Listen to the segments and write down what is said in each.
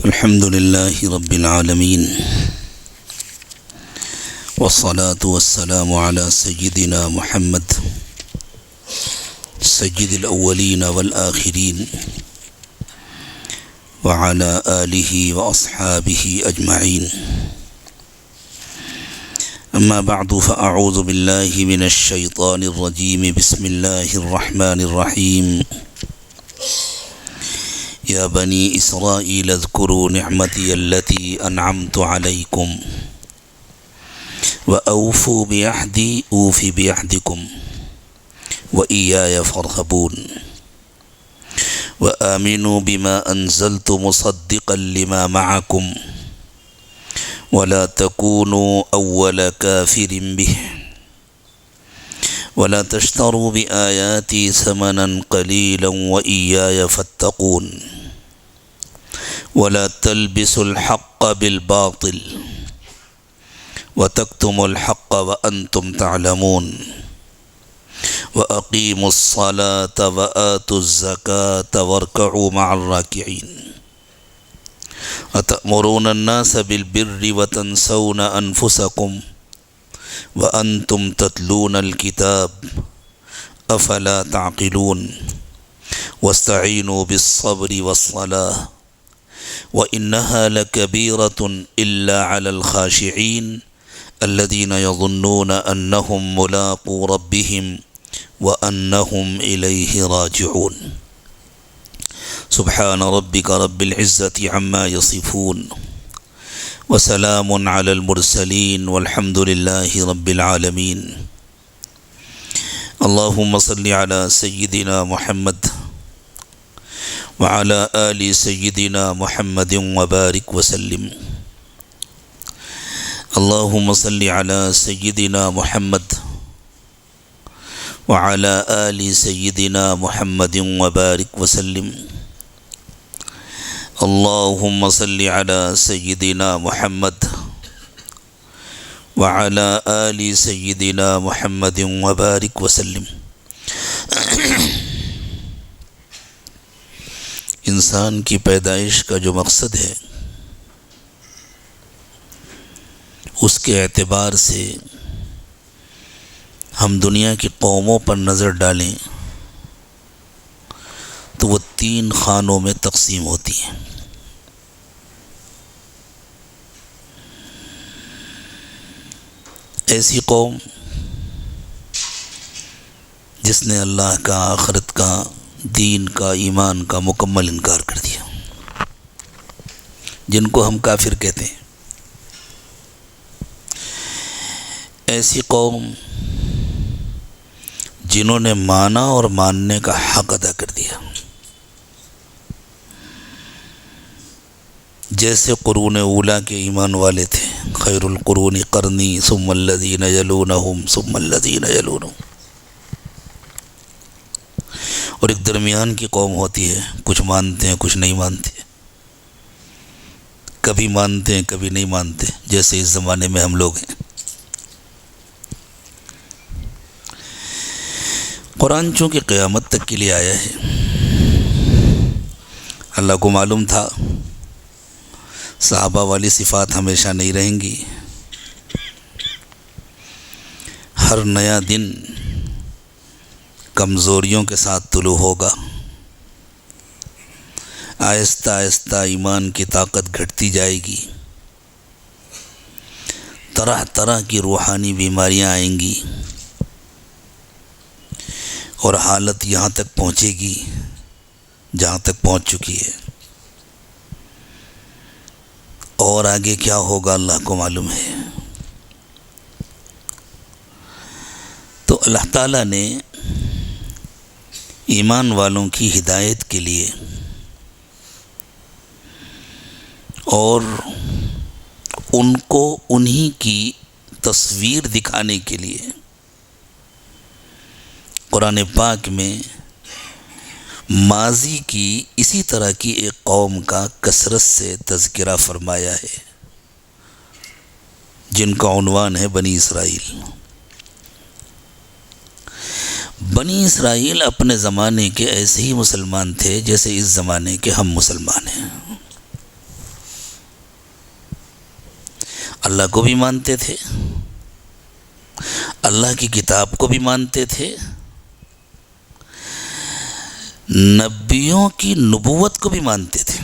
الحمد لله رب العالمين، والصلاة والسلام على سيدنا محمد سيد الأولين والآخرين وعلى آله وأصحابه أجمعين. أما بعد، فأعوذ بالله من الشيطان الرجيم. بسم الله الرحمن الرحيم. يا بني إسرائيل اذكروا نعمتي التي أنعمت عليكم وأوفوا بعهدي أوف بعهدكم وإياي فارهبون وآمنوا بما أنزلت مصدقا لما معكم ولا تكونوا أول كافر به ولا تشتروا بآياتي ثمنا قليلا وإياي فاتقون ولا تلبسوا الحق بالباطل وتكتموا الحق وأنتم تعلمون وأقيموا الصلاة وآتوا الزكاة واركعوا مع الراكعين أتأمرون الناس بالبر وتنسون أنفسكم وأنتم تتلون الكتاب أفلا تعقلون واستعينوا بالصبر والصلاة وإنها لكبيرة إلا على الخاشعين الذين يظنون أنهم ملاقو ربهم وأنهم إليه راجعون. سبحان ربك رب العزة عما يصفون وسلام على المرسلين والحمد لله رب العالمين. اللهم صل على سيدنا محمد وعلى آل سيدنا محمد وبارك وسلم. اللهم صل على سيدنا محمد وعلى آل سيدنا محمد وبارك وسلم. اللهم صل على سيدنا محمد وعلى آل سيدنا محمد وبارك وسلم. انسان کی پیدائش کا جو مقصد ہے، اس کے اعتبار سے ہم دنیا کی قوموں پر نظر ڈالیں تو وہ 3 خانوں میں تقسیم ہوتی ہیں. ایسی قوم جس نے اللہ کا، آخرت کا، دین کا، ایمان کا مکمل انکار کر دیا، جن کو ہم کافر کہتے ہیں. ایسی قوم جنہوں نے مانا اور ماننے کا حق ادا کر دیا، جیسے قرون اولیٰ کے ایمان والے تھے. خیر القرون قرنی ثم الذین یلونہم ثم الذین یلونہم. اور ایک درمیان کی قوم ہوتی ہے، کچھ مانتے ہیں کچھ نہیں مانتے، کبھی مانتے ہیں کبھی نہیں مانتے، جیسے اس زمانے میں ہم لوگ ہیں. قرآن چونکہ قیامت تک کے لیے آیا ہے، اللہ کو معلوم تھا صحابہ والی صفات ہمیشہ نہیں رہیں گی. ہر نیا دن کمزوریوں کے ساتھ طلوع ہوگا. آہستہ آہستہ ایمان کی طاقت گھٹتی جائے گی، طرح طرح کی روحانی بیماریاں آئیں گی، اور حالت یہاں تک پہنچے گی جہاں تک پہنچ چکی ہے. اور آگے کیا ہوگا اللہ کو معلوم ہے. تو اللہ تعالیٰ نے ایمان والوں کی ہدایت کے لیے اور ان کو انہی کی تصویر دکھانے کے لیے قرآن پاک میں ماضی کی اسی طرح کی ایک قوم کا کثرت سے تذکرہ فرمایا ہے، جن کا عنوان ہے بنی اسرائیل. بنی اسرائیل اپنے زمانے کے ایسے ہی مسلمان تھے جیسے اس زمانے کے ہم مسلمان ہیں. اللہ کو بھی مانتے تھے، اللہ کی کتاب کو بھی مانتے تھے، نبیوں کی نبوت کو بھی مانتے تھے۔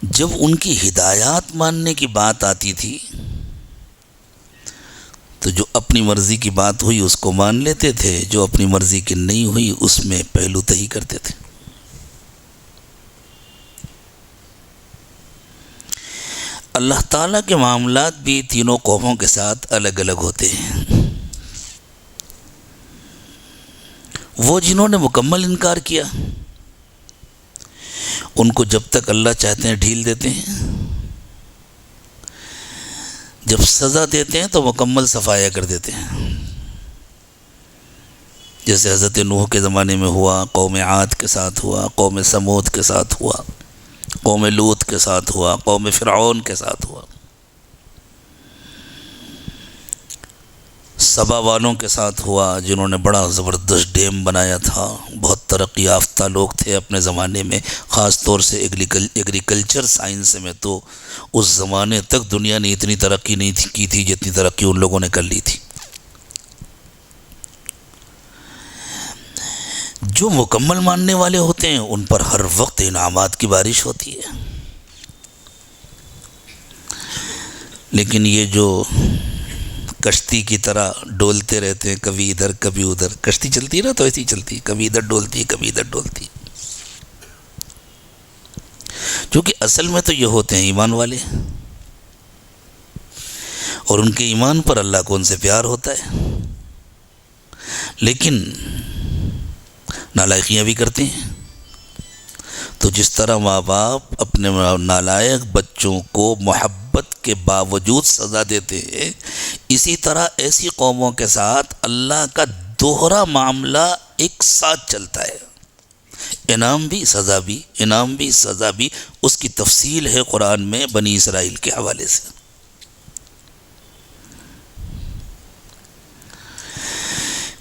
جب ان کی ہدایات ماننے کی بات آتی تھی تو جو اپنی مرضی کی بات ہوئی اس کو مان لیتے تھے، جو اپنی مرضی کی نہیں ہوئی اس میں پہلو تہی کرتے تھے۔ اللہ تعالیٰ کے معاملات بھی تینوں قوموں کے ساتھ الگ الگ ہوتے ہیں۔ وہ جنہوں نے مکمل انکار کیا ان کو جب تک اللہ چاہتے ہیں ڈھیل دیتے ہیں، جب سزا دیتے ہیں تو مکمل صفایا کر دیتے ہیں، جیسے حضرت نوح کے زمانے میں ہوا، قوم عاد کے ساتھ ہوا، قوم سمود کے ساتھ ہوا، قوم لوط کے ساتھ ہوا، قوم فرعون کے ساتھ ہوا، سبا والوں کے ساتھ ہوا جنہوں نے بڑا زبردست ڈیم بنایا تھا، بہت ترقی یافتہ لوگ تھے اپنے زمانے میں، خاص طور سے ایگریکلچر سائنس میں تو اس زمانے تک دنیا نے اتنی ترقی نہیں کی تھی جتنی ترقی ان لوگوں نے کر لی تھی۔ جو مکمل ماننے والے ہوتے ہیں ان پر ہر وقت انعامات کی بارش ہوتی ہے، لیکن یہ جو کشتی کی طرح ڈولتے رہتے ہیں، کبھی ادھر کبھی ادھر، کشتی چلتی ہے نا تو ایسی چلتی، کبھی ادھر ڈولتی کبھی ادھر ڈولتی، کیونکہ اصل میں تو یہ ہوتے ہیں ایمان والے، اور ان کے ایمان پر اللہ کو ان سے پیار ہوتا ہے، لیکن نالائقیاں بھی کرتے ہیں۔ تو جس طرح ماں باپ اپنے نالائق بچوں کو محبت کے باوجود سزا دیتے ہیں، اسی طرح ایسی قوموں کے ساتھ اللہ کا دوہرا معاملہ ایک ساتھ چلتا ہے، انعام بھی سزا بھی، انعام بھی سزا بھی۔ اس کی تفصیل ہے قرآن میں بنی اسرائیل کے حوالے سے۔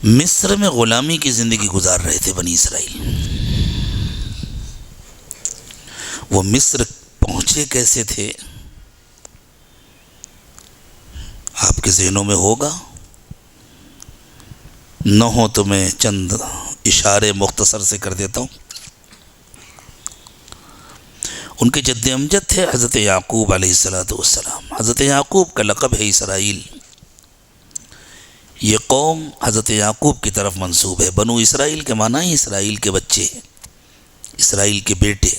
مصر میں غلامی کی زندگی گزار رہے تھے بنی اسرائیل۔ وہ مصر پہنچے کیسے تھے آپ کے ذہنوں میں ہوگا، نہ ہو تو میں چند اشارے مختصر سے کر دیتا ہوں۔ ان کے جد امجد تھے حضرت یعقوب علیہ السلام۔ حضرت یعقوب کا لقب ہے اسرائیل، یہ قوم حضرت یعقوب کی طرف منسوب ہے۔ بنو اسرائیل کے معنی ہے اسرائیل کے بچے، اسرائیل کے بیٹے۔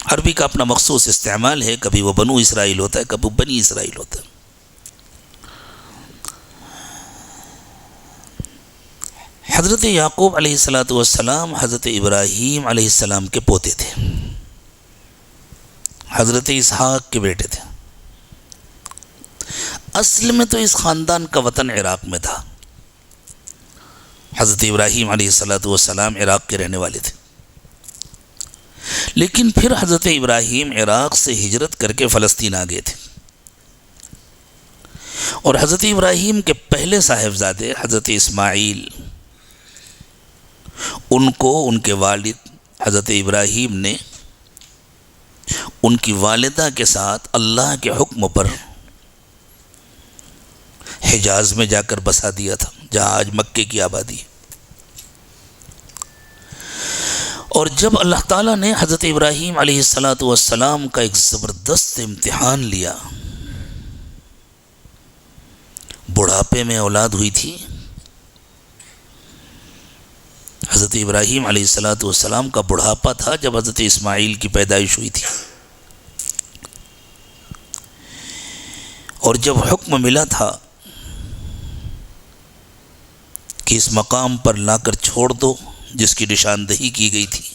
عربی کا اپنا مخصوص استعمال ہے، کبھی وہ بنو اسرائیل ہوتا ہے، کبھی بنی اسرائیل ہوتا ہے۔ حضرت یعقوب علیہ السلام حضرت ابراہیم علیہ السلام کے پوتے تھے، حضرت اسحاق کے بیٹے تھے۔ اصل میں تو اس خاندان کا وطن عراق میں تھا، حضرت ابراہیم علیہ السلام عراق کے رہنے والے تھے، لیکن پھر حضرت ابراہیم عراق سے ہجرت کر کے فلسطین آ گئے تھے، اور حضرت ابراہیم کے پہلے صاحبزادے حضرت اسماعیل، ان کو ان کے والد حضرت ابراہیم نے ان کی والدہ کے ساتھ اللہ کے حکم پر حجاز میں جا کر بسا دیا تھا، جہاں آج مکے کی آبادی ہے۔ اور جب اللہ تعالیٰ نے حضرت ابراہیم علیہ السلام کا ایک زبردست امتحان لیا، بڑھاپے میں اولاد ہوئی تھی، حضرت ابراہیم علیہ السلام کا بڑھاپا تھا جب حضرت اسماعیل کی پیدائش ہوئی تھی، اور جب حکم ملا تھا کہ اس مقام پر لا کر چھوڑ دو جس کی نشاندہی کی گئی تھی،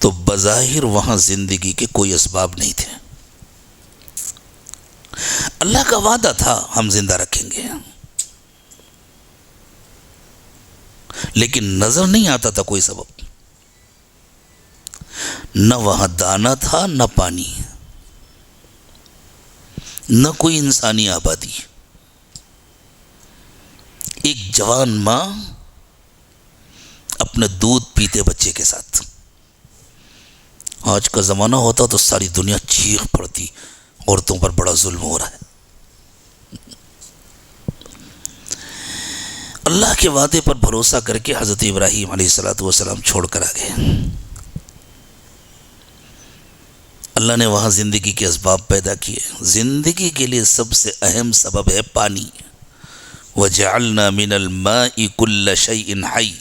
تو بظاہر وہاں زندگی کے کوئی اسباب نہیں تھے۔ اللہ کا وعدہ تھا ہم زندہ رکھیں گے، لیکن نظر نہیں آتا تھا کوئی سبب، نہ وہاں دانا تھا نہ پانی، نہ کوئی انسانی آبادی۔ ایک جوان ماں اپنے دودھ پیتے بچے کے ساتھ، آج کا زمانہ ہوتا تو ساری دنیا چیخ پڑتی، عورتوں پر بڑا ظلم ہو رہا ہے۔ اللہ کے وعدے پر بھروسہ کر کے حضرت ابراہیم علیہ السلام چھوڑ کر آ گئے۔ اللہ نے وہاں زندگی کے اسباب پیدا کیے۔ زندگی کے لیے سب سے اہم سبب ہے پانی۔ وَجَعَلْنَا مِنَ الْمَاءِ كُلَّ شَيْءٍ حَيٍّ،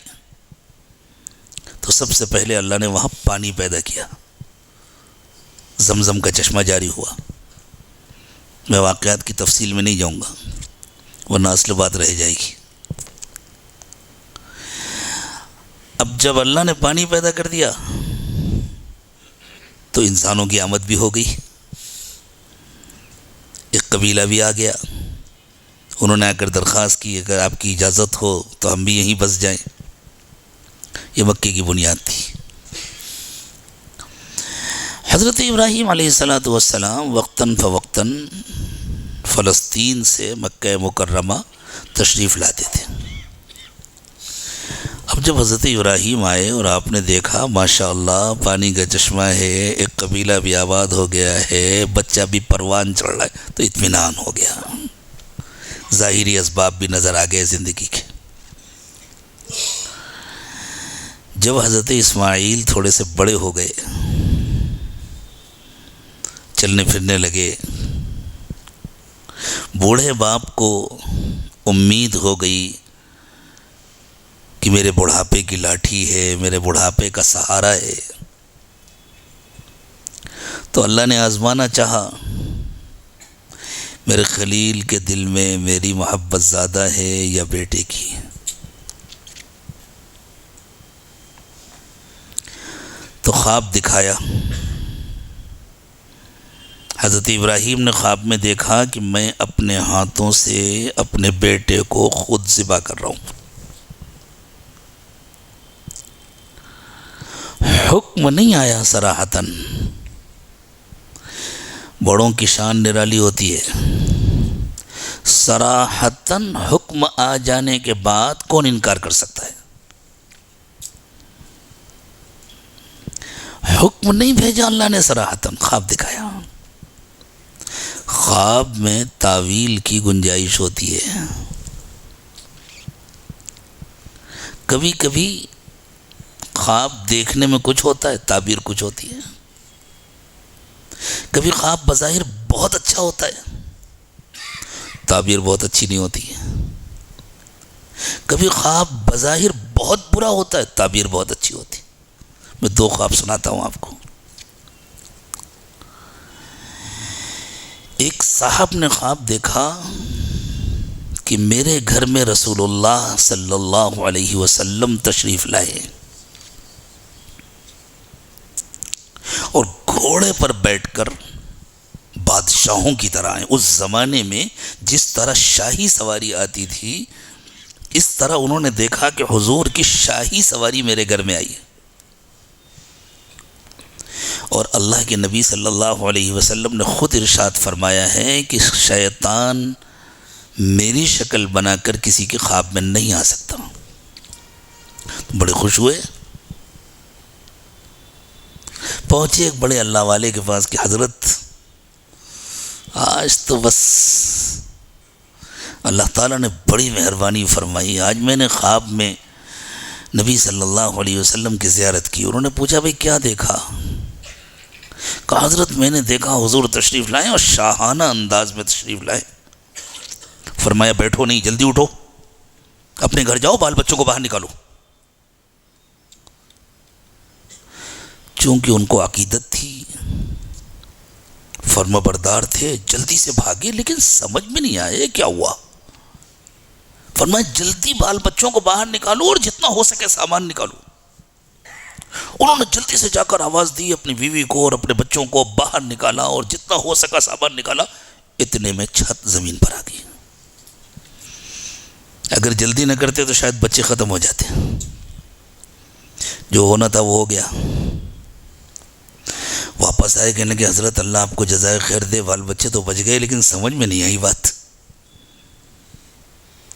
تو سب سے پہلے اللہ نے وہاں پانی پیدا کیا، زمزم کا چشمہ جاری ہوا۔ میں واقعات کی تفصیل میں نہیں جاؤں گا ورنہ اصل بات رہ جائے گی۔ اب جب اللہ نے پانی پیدا کر دیا تو انسانوں کی آمد بھی ہو گئی۔ ایک قبیلہ بھی آ گیا، انہوں نے آ کر درخواست کی اگر آپ کی اجازت ہو تو ہم بھی یہیں بس جائیں۔ یہ مکے کی بنیاد تھی۔ حضرت ابراہیم علیہ السلام وقتاً فوقتاً فلسطین سے مکہ مکرمہ تشریف لاتے تھے۔ اب جب حضرت ابراہیم آئے اور آپ نے دیکھا ماشاءاللہ پانی کا چشمہ ہے، ایک قبیلہ بھی آباد ہو گیا ہے، بچہ بھی پروان چڑھ رہا ہے، تو اطمینان ہو گیا۔ ظاہری اسباب بھی نظر آ گئے زندگی کے۔ جب حضرت اسماعیل تھوڑے سے بڑے ہو گئے، چلنے پھرنے لگے، بوڑھے باپ کو امید ہو گئی کہ میرے بڑھاپے کی لاٹھی ہے، میرے بڑھاپے کا سہارا ہے، تو اللہ نے آزمانا چاہا میرے خلیل کے دل میں میری محبت زیادہ ہے یا بیٹے کی۔ تو خواب دکھایا۔ حضرت ابراہیم نے خواب میں دیکھا کہ میں اپنے ہاتھوں سے اپنے بیٹے کو خود ذبح کر رہا ہوں۔ حکم نہیں آیا صراحتاً، بڑوں کی شان نرالی ہوتی ہے۔ صراحتاً حکم آ جانے کے بعد کون انکار کر سکتا ہے؟ حکم نہیں بھیجا اللہ نے، صراحتاً خواب دکھایا۔ خواب میں تعویل کی گنجائش ہوتی ہے۔ کبھی کبھی خواب دیکھنے میں کچھ ہوتا ہے، تعبیر کچھ ہوتی ہے۔ کبھی خواب بظاہر بہت اچھا ہوتا ہے، تعبیر بہت اچھی نہیں ہوتی ہے۔ کبھی خواب بظاہر بہت برا ہوتا ہے، تعبیر بہت اچھی ہوتی ہے۔ میں دو خواب سناتا ہوں آپ کو۔ ایک صاحب نے خواب دیکھا کہ میرے گھر میں رسول اللہ صلی اللہ علیہ وسلم تشریف لائے اور گھوڑے پر بیٹھ کر بادشاہوں کی طرح ہیں۔ اس زمانے میں جس طرح شاہی سواری آتی تھی، اس طرح انہوں نے دیکھا کہ حضور کی شاہی سواری میرے گھر میں آئی ہے، اور اللہ کے نبی صلی اللہ علیہ وسلم نے خود ارشاد فرمایا ہے کہ شیطان میری شکل بنا کر کسی کے خواب میں نہیں آ سکتا۔ بڑے خوش ہوئے، پہنچے ایک بڑے اللہ والے کے پاس کہ حضرت آج تو بس اللہ تعالیٰ نے بڑی مہربانی فرمائی، آج میں نے خواب میں نبی صلی اللہ علیہ وسلم کی زیارت کی۔ انہوں نے پوچھا بھئی کیا دیکھا؟ کہا حضرت میں نے دیکھا حضور تشریف لائے اور شاہانہ انداز میں تشریف لائے۔ فرمایا بیٹھو نہیں، جلدی اٹھو، اپنے گھر جاؤ، بال بچوں کو باہر نکالو۔ چونکہ ان کو عقیدت تھی، فرما بردار تھے، جلدی سے بھاگے، لیکن سمجھ میں نہیں آئے کیا ہوا۔ فرمایا جلدی بال بچوں کو باہر نکالو اور جتنا ہو سکے سامان نکالو۔ انہوں نے جلدی سے جا کر آواز دی اپنی بیوی کو اور اپنے بچوں کو، باہر نکالا اور جتنا ہو سکا سامان نکالا۔ اتنے میں چھت زمین پر آ گئی۔ اگر جلدی نہ کرتے تو شاید بچے ختم ہو جاتے۔ جو ہونا تھا وہ ہو گیا۔ واپس آئے، کہنے کہ حضرت اللہ آپ کو جزائے خیر دے، بال بچے تو بچ گئے لیکن سمجھ میں نہیں آئی بات،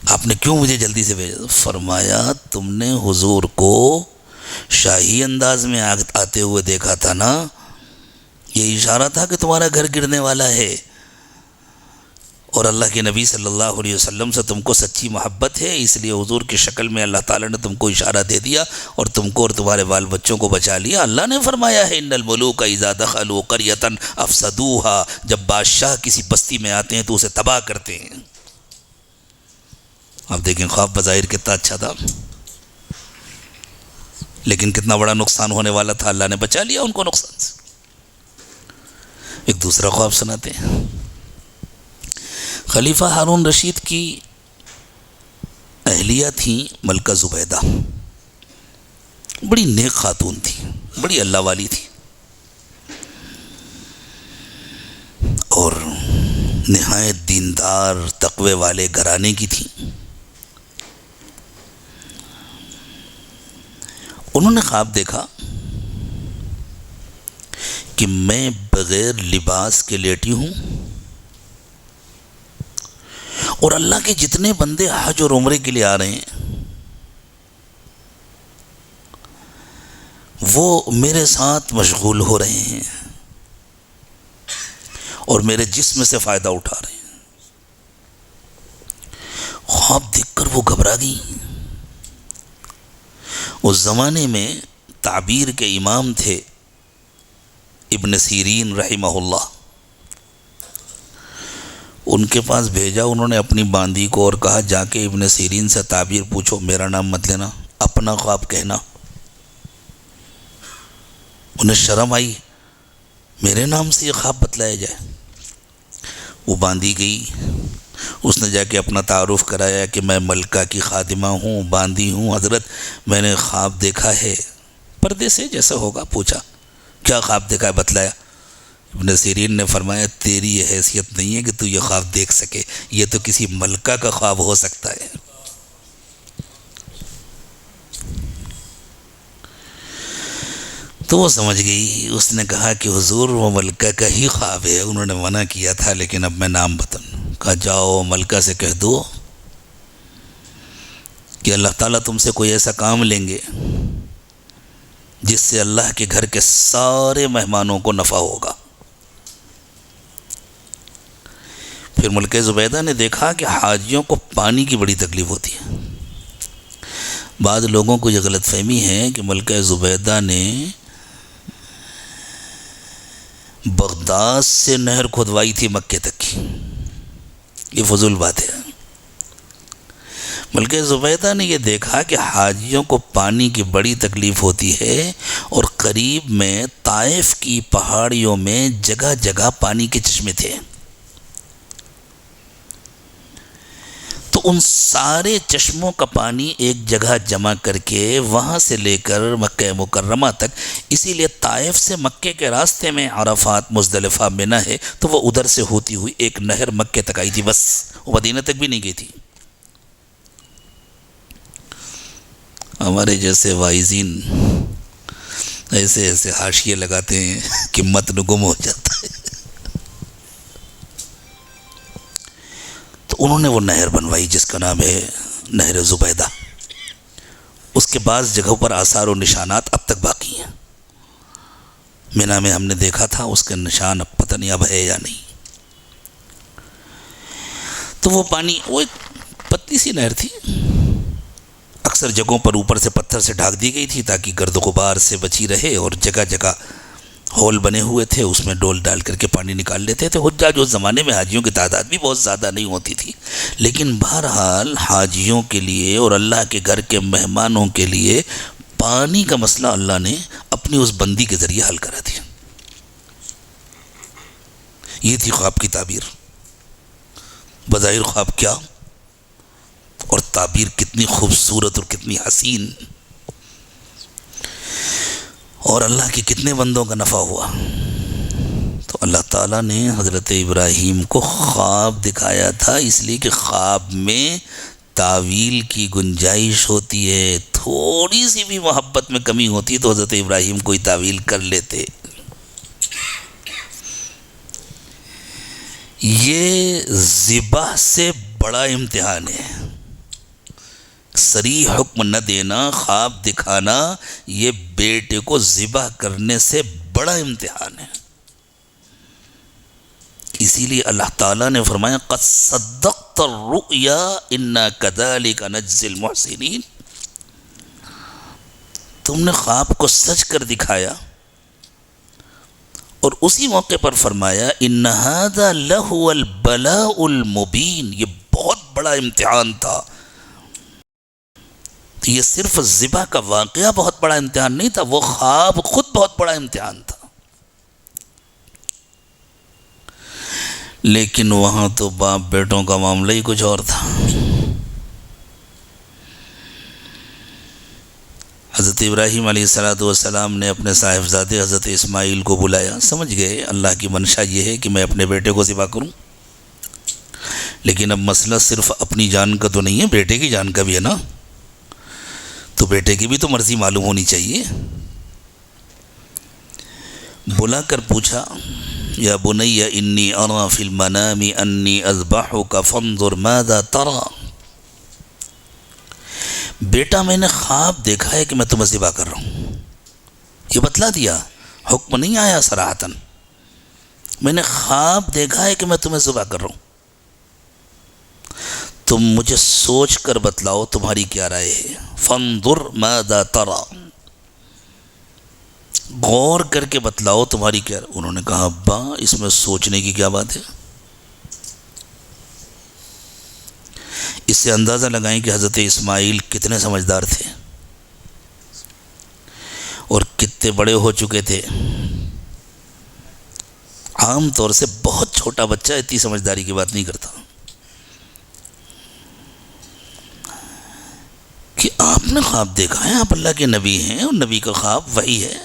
آپ نے کیوں مجھے جلدی سے بھیجا؟ فرمایا تم نے حضور کو شاہی انداز میں آتے ہوئے دیکھا تھا نا، یہ اشارہ تھا کہ تمہارا گھر گرنے والا ہے، اور اللہ کے نبی صلی اللہ علیہ وسلم سے تم کو سچی محبت ہے، اس لیے حضور کی شکل میں اللہ تعالیٰ نے تم کو اشارہ دے دیا اور تم کو اور تمہارے بال بچوں کو بچا لیا۔ اللہ نے فرمایا ہے ان الملوک اذا دخلوا قریۃ افسدوها، جب بادشاہ کسی بستی میں آتے ہیں تو اسے تباہ کرتے ہیں۔ آپ دیکھیں خواب بظاہر کتنا اچھا تھا، لیکن کتنا بڑا نقصان ہونے والا تھا، اللہ نے بچا لیا ان کو نقصان سے۔ ایک دوسرا خواب سناتے ہیں۔ خلیفہ ہارون رشید کی اہلیہ تھیں ملکہ زبیدہ، بڑی نیک خاتون تھی، بڑی اللہ والی تھی، اور نہایت دیندار تقوی والے گھرانے کی تھی۔ انہوں نے خواب دیکھا کہ میں بغیر لباس کے لیٹی ہوں، اور اللہ کے جتنے بندے حج اور عمرے کے لیے آ رہے ہیں وہ میرے ساتھ مشغول ہو رہے ہیں اور میرے جسم سے فائدہ اٹھا رہے ہیں۔ خواب دیکھ کر وہ گھبرا گئی۔ اس زمانے میں تعبیر کے امام تھے ابن سیرین رحمہ اللہ، ان کے پاس بھیجا انہوں نے اپنی باندی کو اور کہا جا کے ابن سیرین سے تعبیر پوچھو، میرا نام مت لینا، اپنا خواب کہنا۔ انہیں شرم آئی میرے نام سے یہ خواب بتلایا جائے۔ وہ باندی گئی، اس نے جا کے اپنا تعارف کرایا کہ میں ملکہ کی خادمہ ہوں، باندی ہوں، حضرت میں نے خواب دیکھا ہے، پردے سے جیسا ہوگا پوچھا کیا خواب دیکھا ہے، بتلایا۔ ابن سیرین نے فرمایا تیری یہ حیثیت نہیں ہے کہ تو یہ خواب دیکھ سکے، یہ تو کسی ملکہ کا خواب ہو سکتا ہے۔ تو وہ سمجھ گئی، اس نے کہا کہ حضور وہ ملکہ کا ہی خواب ہے، انہوں نے منع کیا تھا لیکن اب میں نام بتاؤں۔ کہا جاؤ ملکہ سے کہہ دو کہ اللہ تعالیٰ تم سے کوئی ایسا کام لیں گے جس سے اللہ کے گھر کے سارے مہمانوں کو نفع ہوگا۔ پھر ملکہ زبیدہ نے دیکھا کہ حاجیوں کو پانی کی بڑی تکلیف ہوتی ہے۔ بعض لوگوں کو یہ غلط فہمی ہے کہ ملکہ زبیدہ نے بغداد سے نہر کھدوائی تھی مکے تک کی، یہ فضول بات ہے۔ ملکہ زبیدہ نے یہ دیکھا کہ حاجیوں کو پانی کی بڑی تکلیف ہوتی ہے، اور قریب میں طائف کی پہاڑیوں میں جگہ جگہ پانی کے چشمے تھے، تو ان سارے چشموں کا پانی ایک جگہ جمع کر کے وہاں سے لے کر مکہ مکرمہ تک، اسی لیے طائف سے مکے کے راستے میں عرفات مزدلفہ منی ہے، تو وہ ادھر سے ہوتی ہوئی ایک نہر مکے تک آئی تھی، بس وہ مدینہ تک بھی نہیں گئی تھی۔ ہمارے جیسے وائزین ایسے ایسے حاشیے لگاتے ہیں کہ متن گم ہو جاتا ہے۔ تو انہوں نے وہ نہر بنوائی جس کا نام ہے نہر زبیدہ۔ اس کے بعض جگہوں پر آثار و نشانات اب تک باقی ہیں۔ منی میں ہم نے دیکھا تھا، اس کے نشان اب پتہ نہیں اب ہے یا نہیں۔ تو وہ پانی، وہ ایک پتلی سی نہر تھی، اکثر جگہوں پر اوپر سے پتھر سے ڈھانک دی گئی تھی تاکہ گرد و غبار سے بچی رہے، اور جگہ جگہ ہول بنے ہوئے تھے، اس میں ڈول ڈال کر کے پانی نکال لیتے تھے۔ حجاج اس زمانے میں حاجیوں کی تعداد بھی بہت زیادہ نہیں ہوتی تھی، لیکن بہرحال حاجیوں کے لیے اور اللہ کے گھر کے مہمانوں کے لیے پانی کا مسئلہ اللہ نے اپنی اس بندی کے ذریعے حل کرا دیا۔ یہ تھی خواب کی تعبیر۔ بظاہر خواب کیا اور تعبیر کتنی خوبصورت اور کتنی حسین، اور اللہ کے کتنے بندوں کا نفع ہوا۔ تو اللہ تعالیٰ نے حضرت ابراہیم کو خواب دکھایا تھا، اس لیے کہ خواب میں تعویل کی گنجائش ہوتی ہے، تھوڑی سی بھی محبت میں کمی ہوتی تو حضرت ابراہیم کوئی تعویل کر لیتے۔ یہ ذبح سے بڑا امتحان ہے۔ صریح حکم نہ دینا، خواب دکھانا، یہ بیٹے کو ذبح کرنے سے بڑا امتحان ہے۔ اسی لیے اللہ تعالیٰ نے فرمایا قد صدقت الرؤیا انا کذالک نجزی المحسنین، تم نے خواب کو سچ کر دکھایا، اور اسی موقع پر فرمایا ان ھذا لہو البلاء المبین، یہ بہت بڑا امتحان تھا۔ یہ صرف ذبح کا واقعہ بہت بڑا امتحان نہیں تھا، وہ خواب خود بہت بڑا امتحان تھا۔ لیکن وہاں تو باپ بیٹوں کا معاملہ ہی کچھ اور تھا۔ حضرت ابراہیم علیہ السلام نے اپنے صاحبزادے حضرت اسماعیل کو بلایا، سمجھ گئے اللہ کی منشا یہ ہے کہ میں اپنے بیٹے کو ذبح کروں، لیکن اب مسئلہ صرف اپنی جان کا تو نہیں ہے، بیٹے کی جان کا بھی ہے نا، تو بیٹے کی بھی تو مرضی معلوم ہونی چاہیے۔ بلا کر پوچھا یا بنی انی اری فی المنام انی اذبحک فانظر ماذا تری، بیٹا میں نے خواب دیکھا ہے کہ میں تمہیں ذبح کر رہا ہوں، یہ بتلا دیا، حکم نہیں آیا صراحتاً، میں نے خواب دیکھا ہے کہ میں تمہیں ذبح کر رہا ہوں، تم مجھے سوچ کر بتلاؤ تمہاری کیا رائے ہے، فانظر ماذا تری، غور کر کے بتلاؤ تمہاری کیا رائے۔ انہوں نے کہا ابا اس میں سوچنے کی کیا بات ہے؟ اس سے اندازہ لگائیں کہ حضرت اسماعیل کتنے سمجھدار تھے اور کتنے بڑے ہو چکے تھے۔ عام طور سے بہت چھوٹا بچہ اتنی سمجھداری کی بات نہیں کرتا کہ آپ نے خواب دیکھا ہے، آپ اللہ کے نبی ہیں اور نبی کا خواب وہی ہے،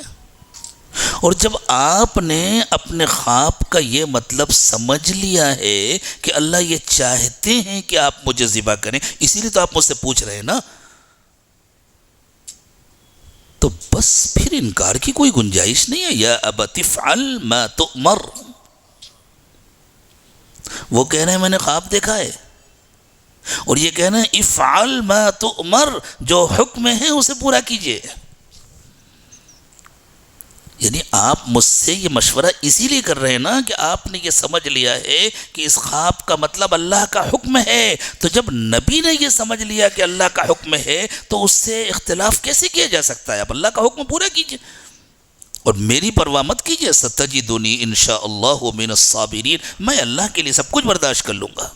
اور جب آپ نے اپنے خواب کا یہ مطلب سمجھ لیا ہے کہ اللہ یہ چاہتے ہیں کہ آپ مجھے ذبح کریں، اسی لیے تو آپ مجھ سے پوچھ رہے ہیں نا، تو بس پھر انکار کی کوئی گنجائش نہیں ہے۔ یا ابت افعل ما تؤمر، وہ کہہ رہے ہیں میں نے خواب دیکھا ہے، اور یہ کہنا ہے افعل ما تؤمر، جو حکم ہے اسے پورا کیجئے۔ یعنی آپ مجھ سے یہ مشورہ اسی لیے کر رہے ہیں نا کہ آپ نے یہ سمجھ لیا ہے کہ اس خواب کا مطلب اللہ کا حکم ہے، تو جب نبی نے یہ سمجھ لیا کہ اللہ کا حکم ہے تو اس سے اختلاف کیسے کیا جا سکتا ہے؟ اب اللہ کا حکم پورا کیجئے اور میری پرواہ مت کیجئے، ستجدنی انشاءاللہ من الصابرین، میں اللہ کے لیے سب کچھ برداشت کر لوں گا۔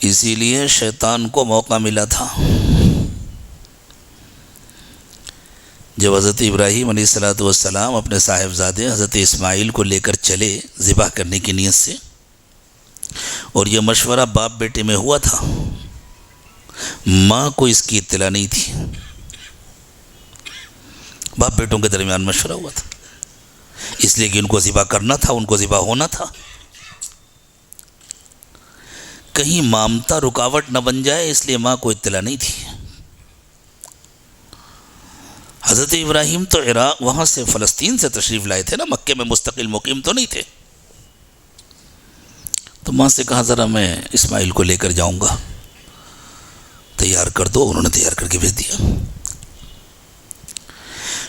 اسی لیے شیطان کو موقع ملا تھا، جب حضرت ابراہیم علیہ السلام اپنے صاحبزادے حضرت اسماعیل کو لے کر چلے ذبح کرنے کی نیت سے، اور یہ مشورہ باپ بیٹے میں ہوا تھا، ماں کو اس کی اطلاع نہیں تھی، باپ بیٹوں کے درمیان مشورہ ہوا تھا، اس لیے کہ ان کو ذبح کرنا تھا، ان کو ذبح ہونا تھا، کہیں مامتا رکاوٹ نہ بن جائے اس لیے ماں کو اطلاع نہیں تھی۔ حضرت ابراہیم تو عراق وہاں سے فلسطین سے تشریف لائے تھے نا، مکے میں مستقل مقیم تو نہیں تھے، تو ماں سے کہا ذرا میں اسماعیل کو لے کر جاؤں گا، تیار کر دو، انہوں نے تیار کر کے بھیج دیا۔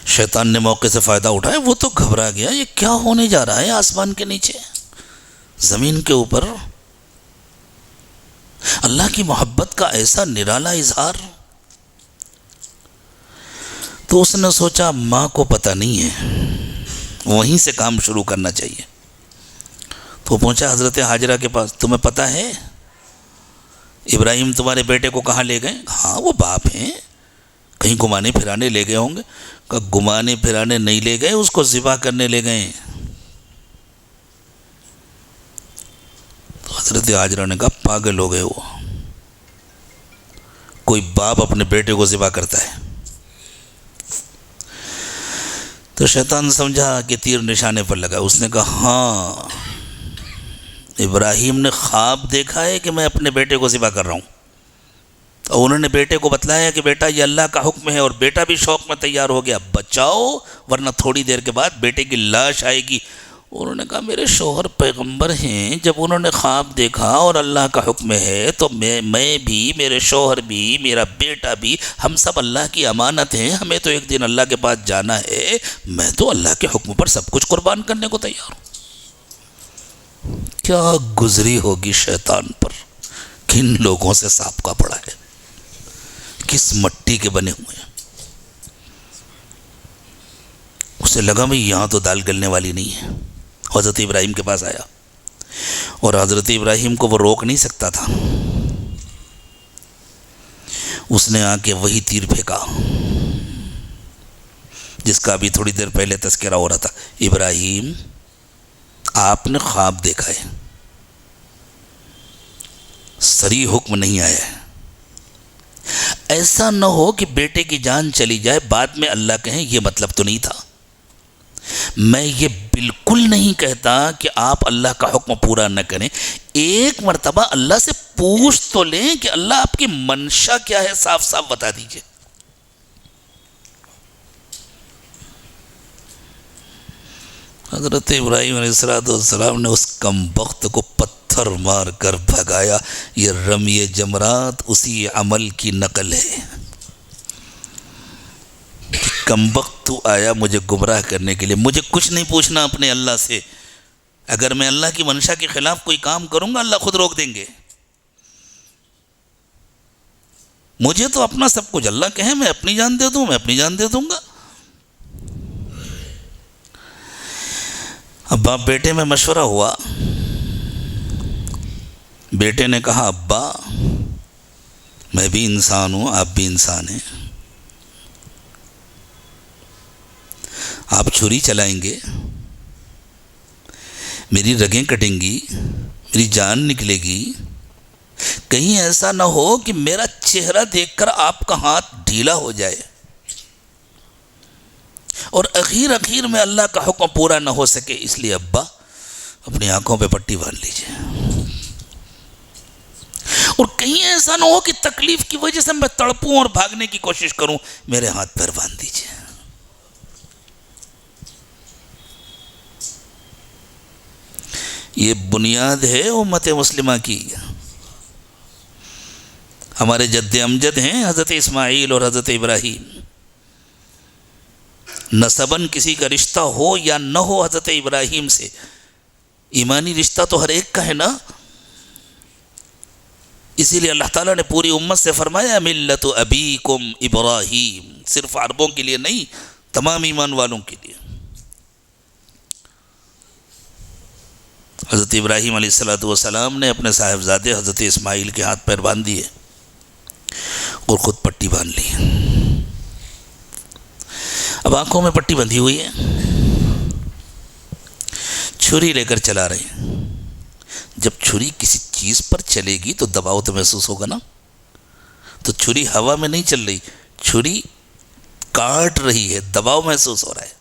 شیطان نے موقع سے فائدہ اٹھایا، وہ تو گھبرا گیا، یہ کیا ہونے جا رہا ہے آسمان کے نیچے، زمین کے اوپر اللہ کی محبت کا ایسا نرالا اظہار۔ تو اس نے سوچا ماں کو پتہ نہیں ہے، وہیں سے کام شروع کرنا چاہیے، تو پہنچا حضرت حاجرہ کے پاس، تمہیں پتہ ہے ابراہیم تمہارے بیٹے کو کہاں لے گئے؟ ہاں وہ باپ ہیں، کہیں گھمانے پھرانے لے گئے ہوں گے۔ کہا گھمانے پھرانے نہیں لے گئے، اس کو ذبح کرنے لے گئے۔ تو حضرت حاجرہ نے کہا پاگل ہو گئے، وہ کوئی باپ اپنے بیٹے کو ذبح کرتا ہے؟ تو شیطان سمجھا کہ تیر نشانے پر لگا، اس نے کہا ہاں ابراہیم نے خواب دیکھا ہے کہ میں اپنے بیٹے کو ذبح کر رہا ہوں، اور انہوں نے بیٹے کو بتلایا کہ بیٹا یہ اللہ کا حکم ہے، اور بیٹا بھی شوق میں تیار ہو گیا، بچاؤ ورنہ تھوڑی دیر کے بعد بیٹے کی لاش آئے گی انہوں نے کہا میرے شوہر پیغمبر ہیں، جب انہوں نے خواب دیکھا اور اللہ کا حکم ہے تو میں بھی، میرے شوہر بھی، میرا بیٹا بھی، ہم سب اللہ کی امانت ہیں، ہمیں تو ایک دن اللہ کے پاس جانا ہے، میں تو اللہ کے حکم پر سب کچھ قربان کرنے کو تیار ہوں۔ کیا گزری ہوگی شیطان پر، کن لوگوں سے سابقہ پڑا ہے، کس مٹی کے بنے ہوئے ہیں۔ اسے لگا بھئی یہاں تو دال گلنے والی نہیں ہے، حضرت ابراہیم کے پاس آیا اور حضرت ابراہیم کو وہ روک نہیں سکتا تھا، اس نے آ کے وہی تیر پھینکا جس کا ابھی تھوڑی دیر پہلے تذکرہ ہو رہا تھا۔ ابراہیم، آپ نے خواب دیکھا ہے، صریح حکم نہیں آیا ہے، ایسا نہ ہو کہ بیٹے کی جان چلی جائے، بعد میں اللہ کہیں یہ مطلب تو نہیں تھا۔ میں یہ بالکل نہیں کہتا کہ آپ اللہ کا حکم پورا نہ کریں، ایک مرتبہ اللہ سے پوچھ تو لیں کہ اللہ آپ کی منشا کیا ہے، صاف صاف بتا دیجئے۔ حضرت ابراہیم علیہ السلام نے اس کم بخت کو پتھر مار کر بھگایا۔ یہ رمی جمرات اسی عمل کی نقل ہے۔ کم بخت تو آیا مجھے گمراہ کرنے کے لیے، مجھے کچھ نہیں پوچھنا اپنے اللہ سے، اگر میں اللہ کی منشا کے خلاف کوئی کام کروں گا اللہ خود روک دیں گے، مجھے تو اپنا سب کچھ، اللہ کہیں میں اپنی جان دے دوں، میں اپنی جان دے دوں گا۔ اب باپ بیٹے میں مشورہ ہوا، بیٹے نے کہا ابا میں بھی انسان ہوں، آپ بھی انسان ہیں، آپ چھری چلائیں گے، میری رگیں کٹیں گی، میری جان نکلے گی، کہیں ایسا نہ ہو کہ میرا چہرہ دیکھ کر آپ کا ہاتھ ڈھیلا ہو جائے اور اخیر میں اللہ کا حکم پورا نہ ہو سکے، اس لیے ابا اپنی آنکھوں پہ پٹی باندھ لیجئے، اور کہیں ایسا نہ ہو کہ تکلیف کی وجہ سے میں تڑپوں اور بھاگنے کی کوشش کروں، میرے ہاتھ پیر باندھ دیجئے۔ یہ بنیاد ہے امت مسلمہ کی۔ ہمارے جد امجد ہیں حضرت اسماعیل اور حضرت ابراہیم، نسباً کسی کا رشتہ ہو یا نہ ہو حضرت ابراہیم سے، ایمانی رشتہ تو ہر ایک کا ہے نا۔ اسی لیے اللہ تعالیٰ نے پوری امت سے فرمایا ملت ابیکم ابراہیم، صرف عربوں کے لیے نہیں، تمام ایمان والوں کے لیے۔ حضرت ابراہیم علیہ السلام نے اپنے صاحبزادے حضرت اسماعیل کے ہاتھ پیر باندھ دیے اور خود پٹی باندھ لی۔ اب آنکھوں میں پٹی بندھی ہوئی ہے، چھری لے کر چلا رہے ہیں۔ جب چھری کسی چیز پر چلے گی تو دباؤ تو محسوس ہوگا نا، تو چھری ہوا میں نہیں چل رہی، چھری کاٹ رہی ہے، دباؤ محسوس ہو رہا ہے۔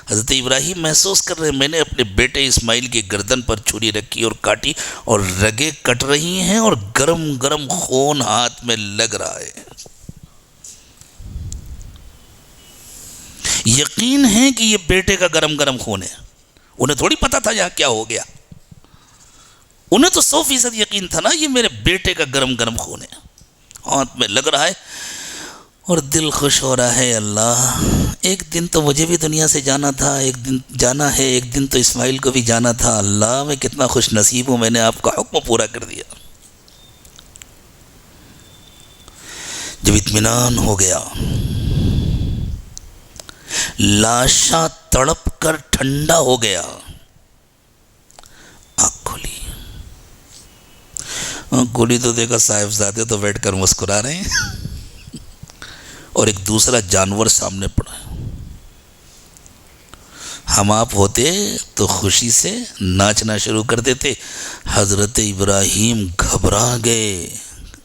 حضرت ابراہیم محسوس کر رہے ہیں میں نے اپنے بیٹے اسماعیل کی گردن پر چھری رکھی اور کاٹی، اور رگیں کٹ رہی ہیں اور گرم گرم خون ہاتھ میں لگ رہا ہے۔ یقین ہے کہ یہ بیٹے کا گرم گرم خون ہے، انہیں تھوڑی پتا تھا یہاں کیا ہو گیا، انہیں تو 100% یقین تھا نا یہ میرے بیٹے کا گرم گرم خون ہے، ہاتھ میں لگ رہا ہے اور دل خوش ہو رہا ہے۔ اللہ ایک دن تو مجھے بھی دنیا سے جانا تھا، ایک دن جانا ہے، ایک دن تو اسماعیل کو بھی جانا تھا، اللہ میں کتنا خوش نصیب ہوں، میں نے آپ کا حکم پورا کر دیا۔ جب اطمینان ہو گیا، لاشاں تڑپ کر ٹھنڈا ہو گیا، آنکھ کھولی، آنکھ کھولی تو دیکھا صاحبزادے تو بیٹھ کر مسکرا رہے ہیں اور ایک دوسرا جانور سامنے پڑا ہے۔ ہم آپ ہوتے تو خوشی سے ناچنا شروع کر دیتے۔ حضرت ابراہیم گھبرا گئے،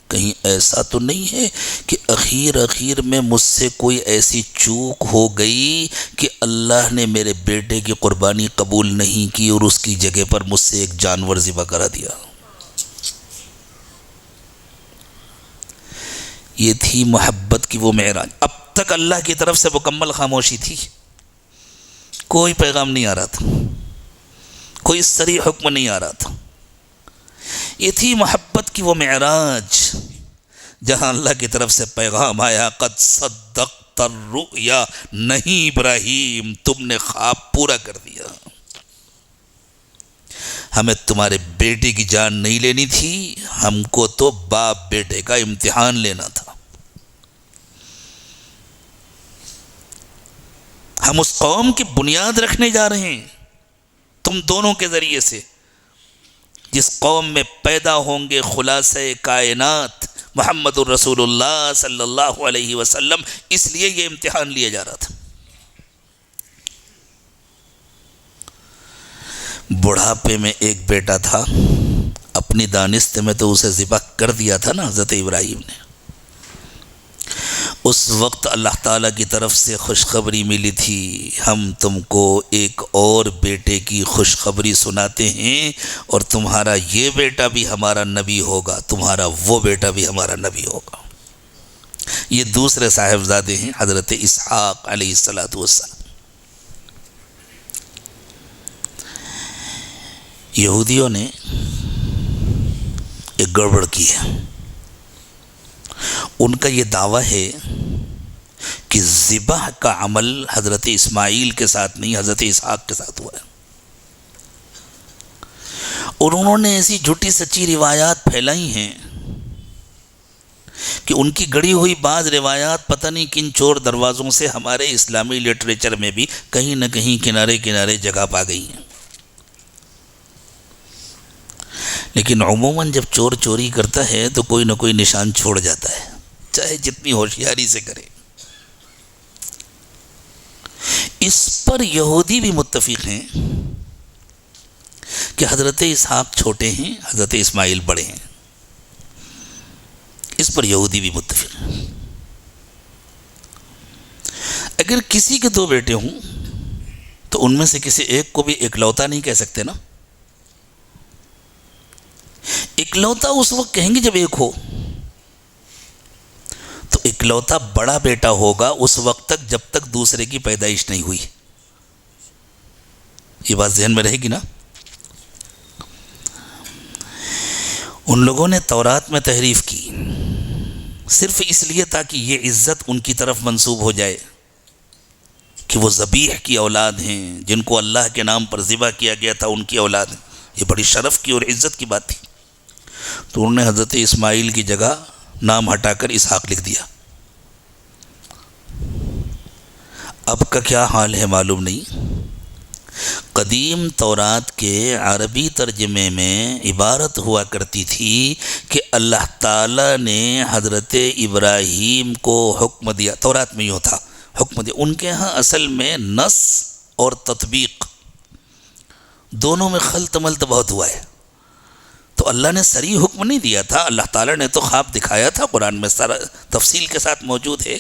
کہیں ایسا تو نہیں ہے کہ اخیر میں مجھ سے کوئی ایسی چوک ہو گئی کہ اللہ نے میرے بیٹے کی قربانی قبول نہیں کی اور اس کی جگہ پر مجھ سے ایک جانور ذبح کرا دیا۔ یہ تھی محبت کی وہ معراج۔ اب تک اللہ کی طرف سے مکمل خاموشی تھی، کوئی پیغام نہیں آ رہا تھا، کوئی صریح حکم نہیں آ رہا تھا. یہ تھی محبت کی وہ معراج جہاں اللہ کی طرف سے پیغام آیا، قد صدقت الرؤیا، نہیں ابراہیم تم نے خواب پورا کر دیا. ہمیں تمہارے بیٹے کی جان نہیں لینی تھی، ہم کو تو باپ بیٹے کا امتحان لینا تھا. ہم اس قوم کی بنیاد رکھنے جا رہے ہیں تم دونوں کے ذریعے سے، جس قوم میں پیدا ہوں گے خلاصہ کائنات محمد الرسول اللہ صلی اللہ علیہ وسلم. اس لیے یہ امتحان لیا جا رہا تھا. بڑھاپے میں ایک بیٹا تھا، اپنی دانست میں تو اسے ذبح کر دیا تھا نا حضرت ابراہیم نے. اس وقت اللہ تعالیٰ کی طرف سے خوشخبری ملی تھی، ہم تم کو ایک اور بیٹے کی خوشخبری سناتے ہیں، اور تمہارا یہ بیٹا بھی ہمارا نبی ہوگا، تمہارا وہ بیٹا بھی ہمارا نبی ہوگا. یہ دوسرے صاحبزادے ہیں حضرت اسحاق علیہ السلام. یہودیوں نے ایک گڑبڑ کی ہے. ان کا یہ دعویٰ ہے کہ ذبح کا عمل حضرت اسماعیل کے ساتھ نہیں، حضرت اسحاق کے ساتھ ہوا ہے. اور انہوں نے ایسی جھوٹی سچی روایات پھیلائی ہیں کہ ان کی گڑی ہوئی بعض روایات پتہ نہیں کن چور دروازوں سے ہمارے اسلامی لٹریچر میں بھی کہیں نہ کہیں کنارے کنارے جگہ پا گئی ہیں. لیکن عموماً جب چور چوری کرتا ہے تو کوئی نہ کوئی نشان چھوڑ جاتا ہے، چاہے جتنی ہوشیاری سے کرے. اس پر یہودی بھی متفق ہیں کہ حضرت اسحاق چھوٹے ہیں، حضرت اسماعیل بڑے ہیں. اس پر یہودی بھی متفق ہیں. اگر کسی کے دو بیٹے ہوں تو ان میں سے کسی ایک کو بھی اکلوتا نہیں کہہ سکتے نا. اکلوتا اس وقت کہیں گے جب ایک ہو، تو اکلوتا بڑا بیٹا ہوگا اس وقت تک جب تک دوسرے کی پیدائش نہیں ہوئی. یہ بات ذہن میں رہے گی نا. ان لوگوں نے تورات میں تحریف کی صرف اس لیے تاکہ یہ عزت ان کی طرف منسوب ہو جائے کہ وہ ذبیح کی اولاد ہیں، جن کو اللہ کے نام پر ذبح کیا گیا تھا ان کی اولاد ہیں. یہ بڑی شرف کی اور عزت کی بات تھی. تو انہوں نے حضرت اسماعیل کی جگہ نام ہٹا کر اسحاق لکھ دیا. اب کا کیا حال ہے معلوم نہیں. قدیم تورات کے عربی ترجمے میں عبارت ہوا کرتی تھی کہ اللہ تعالیٰ نے حضرت ابراہیم کو حکم دیا. تورات میں یوں تھا، حکم دیا. ان کے ہاں اصل میں نص اور تطبیق دونوں میں خلط ملط بہت ہوا ہے. تو اللہ نے صریح حکم نہیں دیا تھا، اللہ تعالیٰ نے تو خواب دکھایا تھا، قرآن میں سارا تفصیل کے ساتھ موجود ہے.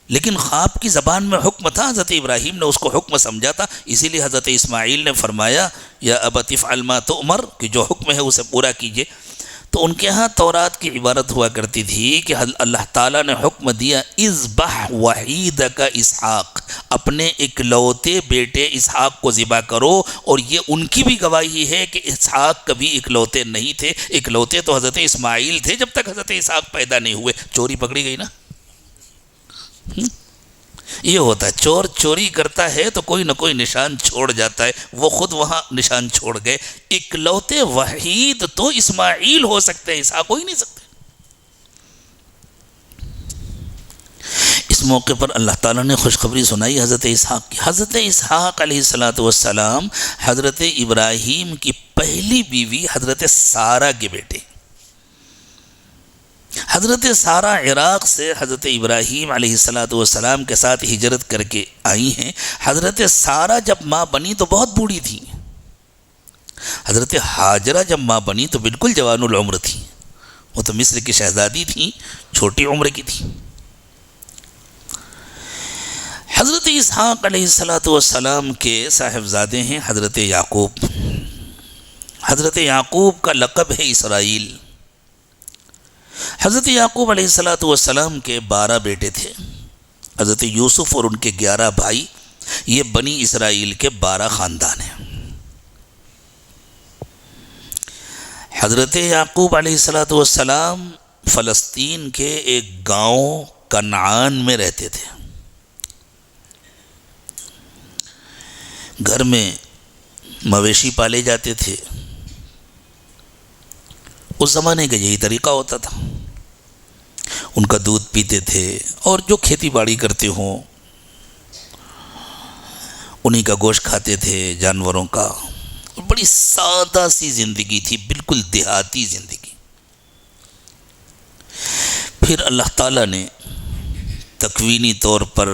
لیکن خواب کی زبان میں حکم تھا، حضرت ابراہیم نے اس کو حکم سمجھا تھا. اسی لیے حضرت اسماعیل نے فرمایا یا ابت افعل ما تؤمر، کہ جو حکم ہے اسے پورا کیجئے. تو ان کے ہاں تورات کی عبارت ہوا کرتی تھی کہ اللہ تعالیٰ نے حکم دیا اذبح وحیدک اسحاق، اپنے اکلوتے بیٹے اسحاق کو ذبح کرو. اور یہ ان کی بھی گواہی ہے کہ اسحاق کبھی اکلوتے نہیں تھے، اکلوتے تو حضرت اسماعیل تھے جب تک حضرت اسحاق پیدا نہیں ہوئے. چوری پکڑی گئی نا. یہ ہوتا ہے، چور چوری کرتا ہے تو کوئی نہ کوئی نشان چھوڑ جاتا ہے. وہ خود وہاں نشان چھوڑ گئے. اکلوتے وحید تو اسماعیل ہو سکتے ہیں، اسحاق ہو ہی نہیں سکتے. اس موقع پر اللہ تعالیٰ نے خوشخبری سنائی حضرت اسحاق کی. حضرت اسحاق علیہ السلام حضرت ابراہیم کی پہلی بیوی حضرت سارہ کے بیٹے. حضرت سارہ عراق سے حضرت ابراہیم علیہ السلام کے ساتھ ہجرت کر کے آئی ہیں. حضرت سارہ جب ماں بنی تو بہت بوڑھی تھی. حضرت ہاجرہ جب ماں بنی تو بالکل جوان العمر تھی. وہ تو مصر کی شہزادی تھیں، چھوٹی عمر کی تھی. حضرت اسحاق علیہ السلام کے صاحبزادے ہیں حضرت یعقوب. حضرت یعقوب کا لقب ہے اسرائیل. حضرت یعقوب علیہ السلام کے 12 بیٹے تھے. حضرت یوسف اور ان کے 11 بھائی. یہ بنی اسرائیل کے 12 خاندان ہیں. حضرت یعقوب علیہ السلام فلسطین کے ایک گاؤں کنعان میں رہتے تھے. گھر میں مویشی پالے جاتے تھے. اس زمانے کا یہی طریقہ ہوتا تھا. ان کا دودھ پیتے تھے اور جو کھیتی باڑی کرتے ہوں انہی کا گوشت کھاتے تھے جانوروں کا. بڑی سادہ سی زندگی تھی، بالکل دیہاتی زندگی. پھر اللہ تعالیٰ نے تکوینی طور پر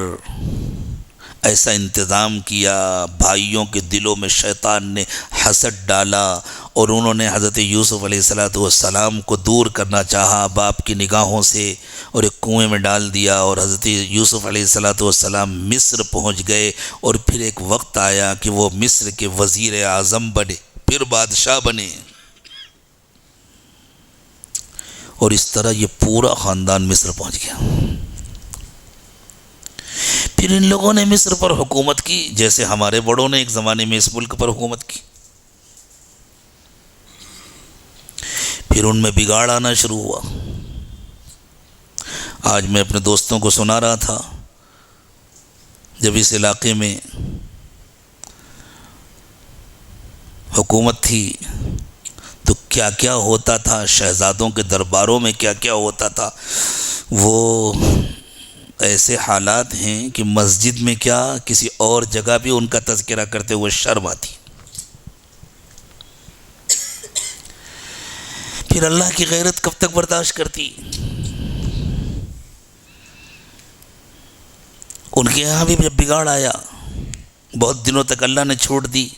ایسا انتظام کیا، بھائیوں کے دلوں میں شیطان نے حسد ڈالا اور انہوں نے حضرت یوسف علیہ السلام کو دور کرنا چاہا باپ کی نگاہوں سے اور ایک کنویں میں ڈال دیا. اور حضرت یوسف علیہ السلام مصر پہنچ گئے اور پھر ایک وقت آیا کہ وہ مصر کے وزیر اعظم بنے، پھر بادشاہ بنے. اور اس طرح یہ پورا خاندان مصر پہنچ گیا. پھر ان لوگوں نے مصر پر حکومت کی جیسے ہمارے بڑوں نے ایک زمانے میں اس ملک پر حکومت کی. پھر ان میں بگاڑ آنا شروع ہوا. آج میں اپنے دوستوں کو سنا رہا تھا، جب اس علاقے میں حکومت تھی تو کیا کیا ہوتا تھا، شہزادوں کے درباروں میں کیا کیا ہوتا تھا. وہ ایسے حالات ہیں کہ مسجد میں کیا کسی اور جگہ بھی ان کا تذکرہ کرتے ہوئے شرم آتی. پھر اللہ کی غیرت کب تک برداشت کرتی. ان کے یہاں بھی جب بگاڑ آیا بہت دنوں تک اللہ نے چھوڑ دی.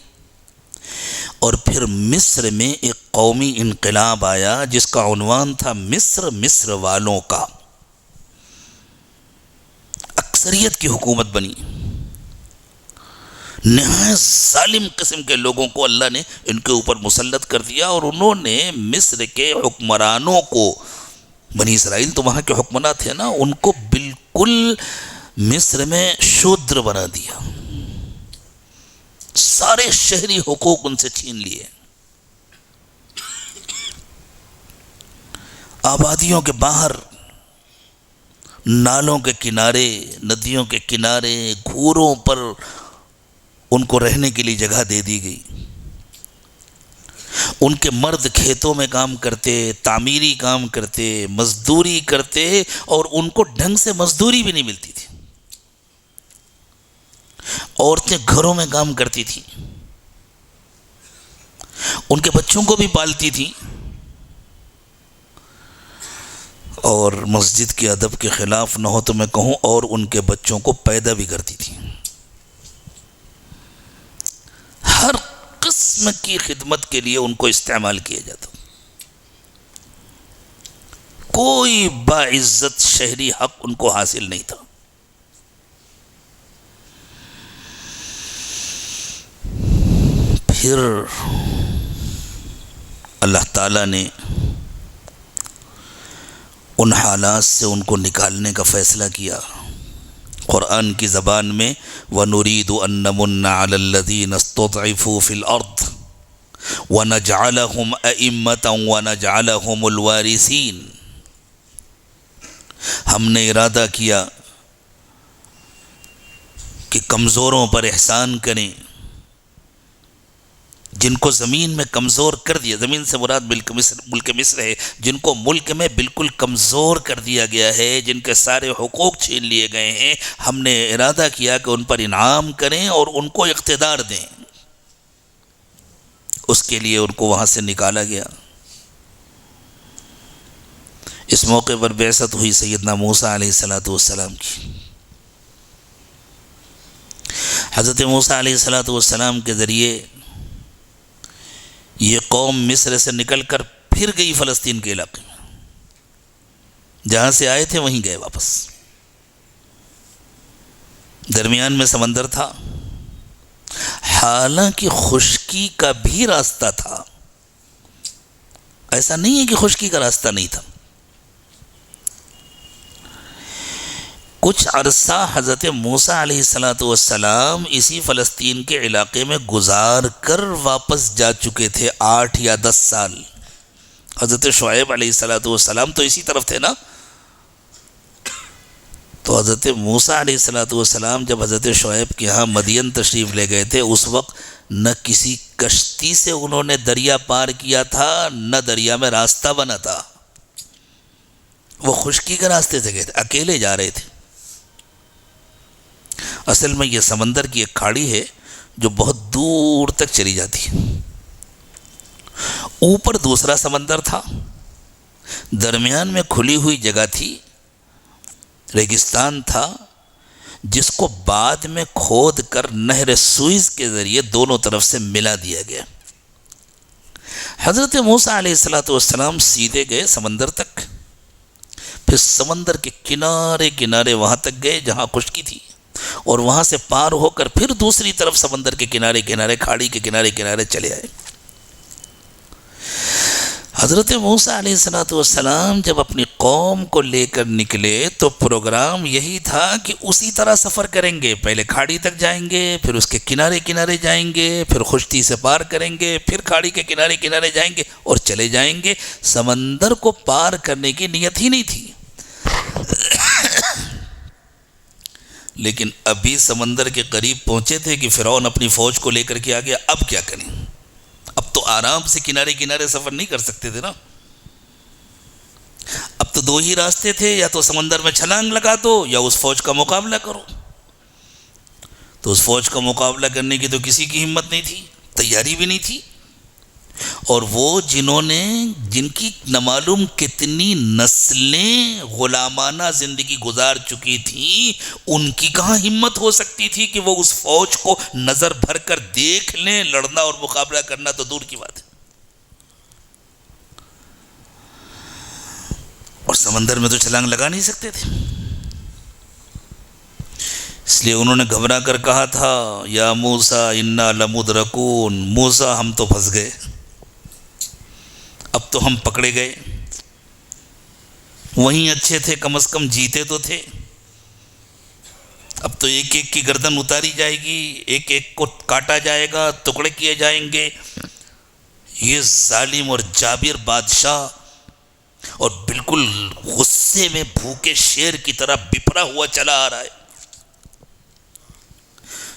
اور پھر مصر میں ایک قومی انقلاب آیا جس کا عنوان تھا مصر والوں کا. اکثریت کی حکومت بنی. نہایت ظالم قسم کے لوگوں کو اللہ نے ان کے اوپر مسلط کر دیا اور انہوں نے مصر کے حکمرانوں کو، بنی اسرائیل تو وہاں کے حکمراں تھے نا، ان کو بالکل مصر میں شودر بنا دیا. سارے شہری حقوق ان سے چھین لیے. آبادیوں کے باہر، نالوں کے کنارے، ندیوں کے کنارے، گھوروں پر ان کو رہنے کے لیے جگہ دے دی گئی. ان کے مرد کھیتوں میں کام کرتے، تعمیری کام کرتے، مزدوری کرتے اور ان کو ڈھنگ سے مزدوری بھی نہیں ملتی تھی. عورتیں گھروں میں کام کرتی تھیں، ان کے بچوں کو بھی پالتی تھیں اور مسجد کے ادب کے خلاف نہ ہو تو میں کہوں اور ان کے بچوں کو پیدا بھی کرتی تھیں. ہر قسم کی خدمت کے لیے ان کو استعمال کیا جاتا. کوئی باعزت شہری حق ان کو حاصل نہیں تھا. پھر اللہ تعالیٰ نے ان حالات سے ان کو نکالنے کا فیصلہ کیا. قرآن کی زبان میں وَنُرِيدُ أَن نَّمُنَّ عَلَى الَّذِينَ اسْتُضْعِفُوا فِي الْأَرْضِ وَنَجْعَلَهُمْ أَئِمَّةً وَنَجْعَلَهُمُ الْوَارِثِينَ. ہم نے ارادہ کیا کہ کمزوروں پر احسان کریں، جن کو زمین میں کمزور کر دیا، زمین سے مراد ملک مصر ہے، جن کو ملک میں بالکل کمزور کر دیا گیا ہے، جن کے سارے حقوق چھین لیے گئے ہیں، ہم نے ارادہ کیا کہ ان پر انعام کریں اور ان کو اقتدار دیں. اس کے لیے ان کو وہاں سے نکالا گیا. اس موقع پر بعثت ہوئی سیدنا موسیٰ علیہ السلام کی. حضرت موسیٰ علیہ السلام کے ذریعے یہ قوم مصر سے نکل کر پھر گئی فلسطین کے علاقے میں، جہاں سے آئے تھے وہیں گئے واپس. درمیان میں سمندر تھا، حالانکہ خشکی کا بھی راستہ تھا. ایسا نہیں ہے کہ خشکی کا راستہ نہیں تھا. کچھ عرصہ حضرت موسیٰ علیہ السلام اسی فلسطین کے علاقے میں گزار کر واپس جا چکے تھے، 8 یا 10 سال. حضرت شعیب علیہ السلام تو اسی طرف تھے نا. تو حضرت موسیٰ علیہ السلام جب حضرت شعیب کے ہاں مدین تشریف لے گئے تھے، اس وقت نہ کسی کشتی سے انہوں نے دریا پار کیا تھا، نہ دریا میں راستہ بنا تھا. وہ خشکی کے راستے سے گئے تھے، اکیلے جا رہے تھے. اصل میں یہ سمندر کی ایک کھاڑی ہے جو بہت دور تک چلی جاتی ہے. اوپر دوسرا سمندر تھا، درمیان میں کھلی ہوئی جگہ تھی، ریگستان تھا، جس کو بعد میں کھود کر نہر سوئز کے ذریعے دونوں طرف سے ملا دیا گیا. حضرت موسیٰ علیہ السلام سیدھے گئے سمندر تک، پھر سمندر کے کنارے کنارے وہاں تک گئے جہاں خشکی تھی، اور وہاں سے پار ہو کر پھر دوسری طرف سمندر کے کنارے کنارے، کھاڑی کے کنارے کنارے چلے آئے. حضرت موسیٰ علیہ السلام جب اپنی قوم کو لے کر نکلے تو پروگرام یہی تھا کہ اسی طرح سفر کریں گے. پہلے کھاڑی تک جائیں گے، پھر اس کے کنارے کنارے جائیں گے، پھر خشکی سے پار کریں گے، پھر کھاڑی کے کنارے کنارے جائیں گے اور چلے جائیں گے. سمندر کو پار کرنے کی نیت ہی نہیں تھی. لیکن ابھی سمندر کے قریب پہنچے تھے کہ فرعون اپنی فوج کو لے کر کے آ گیا. اب کیا کریں؟ اب تو آرام سے کنارے کنارے سفر نہیں کر سکتے تھے نا. اب تو دو ہی راستے تھے، یا تو سمندر میں چھلانگ لگا دو یا اس فوج کا مقابلہ کرو. تو اس فوج کا مقابلہ کرنے کی تو کسی کی ہمت نہیں تھی، تیاری بھی نہیں تھی. اور وہ جن کی نہ معلوم کتنی نسلیں غلامانہ زندگی گزار چکی تھیں، ان کی کہاں ہمت ہو سکتی تھی کہ وہ اس فوج کو نظر بھر کر دیکھ لیں. لڑنا اور مقابلہ کرنا تو دور کی بات ہے. اور سمندر میں تو چھلانگ لگا نہیں سکتے تھے. اس لیے انہوں نے گھبرا کر کہا تھا، یا موسیٰ انا لمدرکون، موسیٰ ہم تو پھنس گئے، اب تو ہم پکڑے گئے. وہیں اچھے تھے، کم از کم جیتے تو تھے. اب تو ایک ایک کی گردن اتاری جائے گی، ایک ایک کو کاٹا جائے گا، ٹکڑے کیے جائیں گے. یہ ظالم اور جابر بادشاہ، اور بالکل غصے میں بھوکے شیر کی طرح بپھرا ہوا چلا آ رہا ہے.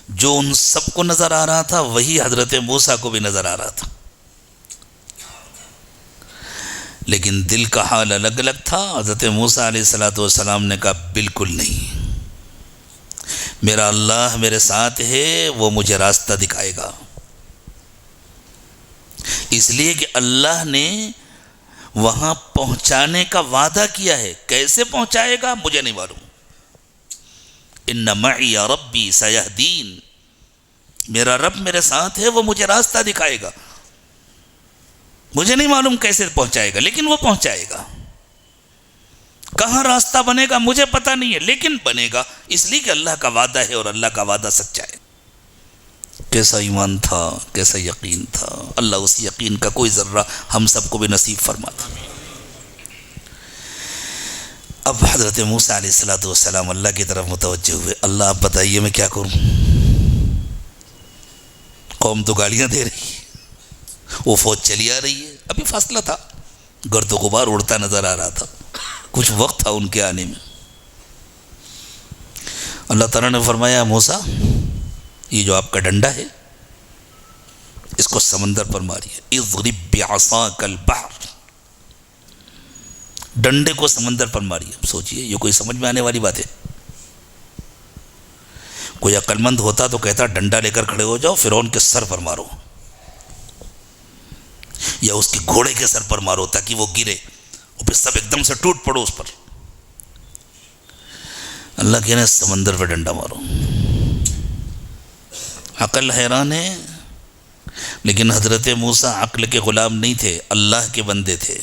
جو ان سب کو نظر آ رہا تھا وہی حضرت موسیٰ کو بھی نظر آ رہا تھا. لیکن دل کا حال الگ الگ تھا. حضرت موسیٰ علیہ السلام نے کہا بالکل نہیں، میرا اللہ میرے ساتھ ہے، وہ مجھے راستہ دکھائے گا. اس لیے کہ اللہ نے وہاں پہنچانے کا وعدہ کیا ہے. کیسے پہنچائے گا مجھے نہیں معلوم. ان معی ربی سیہدین، میرا رب میرے ساتھ ہے، وہ مجھے راستہ دکھائے گا. مجھے نہیں معلوم کیسے پہنچائے گا، لیکن وہ پہنچائے گا. کہاں راستہ بنے گا مجھے پتہ نہیں ہے، لیکن بنے گا، اس لیے کہ اللہ کا وعدہ ہے اور اللہ کا وعدہ سچا ہے. کیسا ایمان تھا، کیسا یقین تھا. اللہ اس یقین کا کوئی ذرہ ہم سب کو بھی نصیب فرماتا. اب حضرت موسیٰ علیہ السلام اللہ کی طرف متوجہ ہوئے. اللہ آپ بتائیے میں کیا کروں؟ قوم تو گالیاں دے رہی ہے، وہ فوج چلی آ رہی ہے. ابھی فاصلہ تھا، گرد و غبار اڑتا نظر آ رہا تھا، کچھ وقت تھا ان کے آنے میں. اللہ تعالیٰ نے فرمایا موسیٰ یہ جو آپ کا ڈنڈا ہے اس کو سمندر پر ماریے. اضرب بعصاک البحر، ڈنڈے کو سمندر پر ماریے. سوچئے یہ کوئی سمجھ میں آنے والی بات ہے؟ کوئی عقل مند ہوتا تو کہتا ڈنڈا لے کر کھڑے ہو جاؤ، فرعون کے سر پر مارو، یا اس کے گھوڑے کے سر پر مارو تاکہ وہ گرے اور پھر سب ایک دم سے ٹوٹ پڑو اس پر. اللہ کہنے سمندر پہ ڈنڈا مارو. عقل حیران ہے. لیکن حضرت موسیٰ عقل کے غلام نہیں تھے، اللہ کے بندے تھے.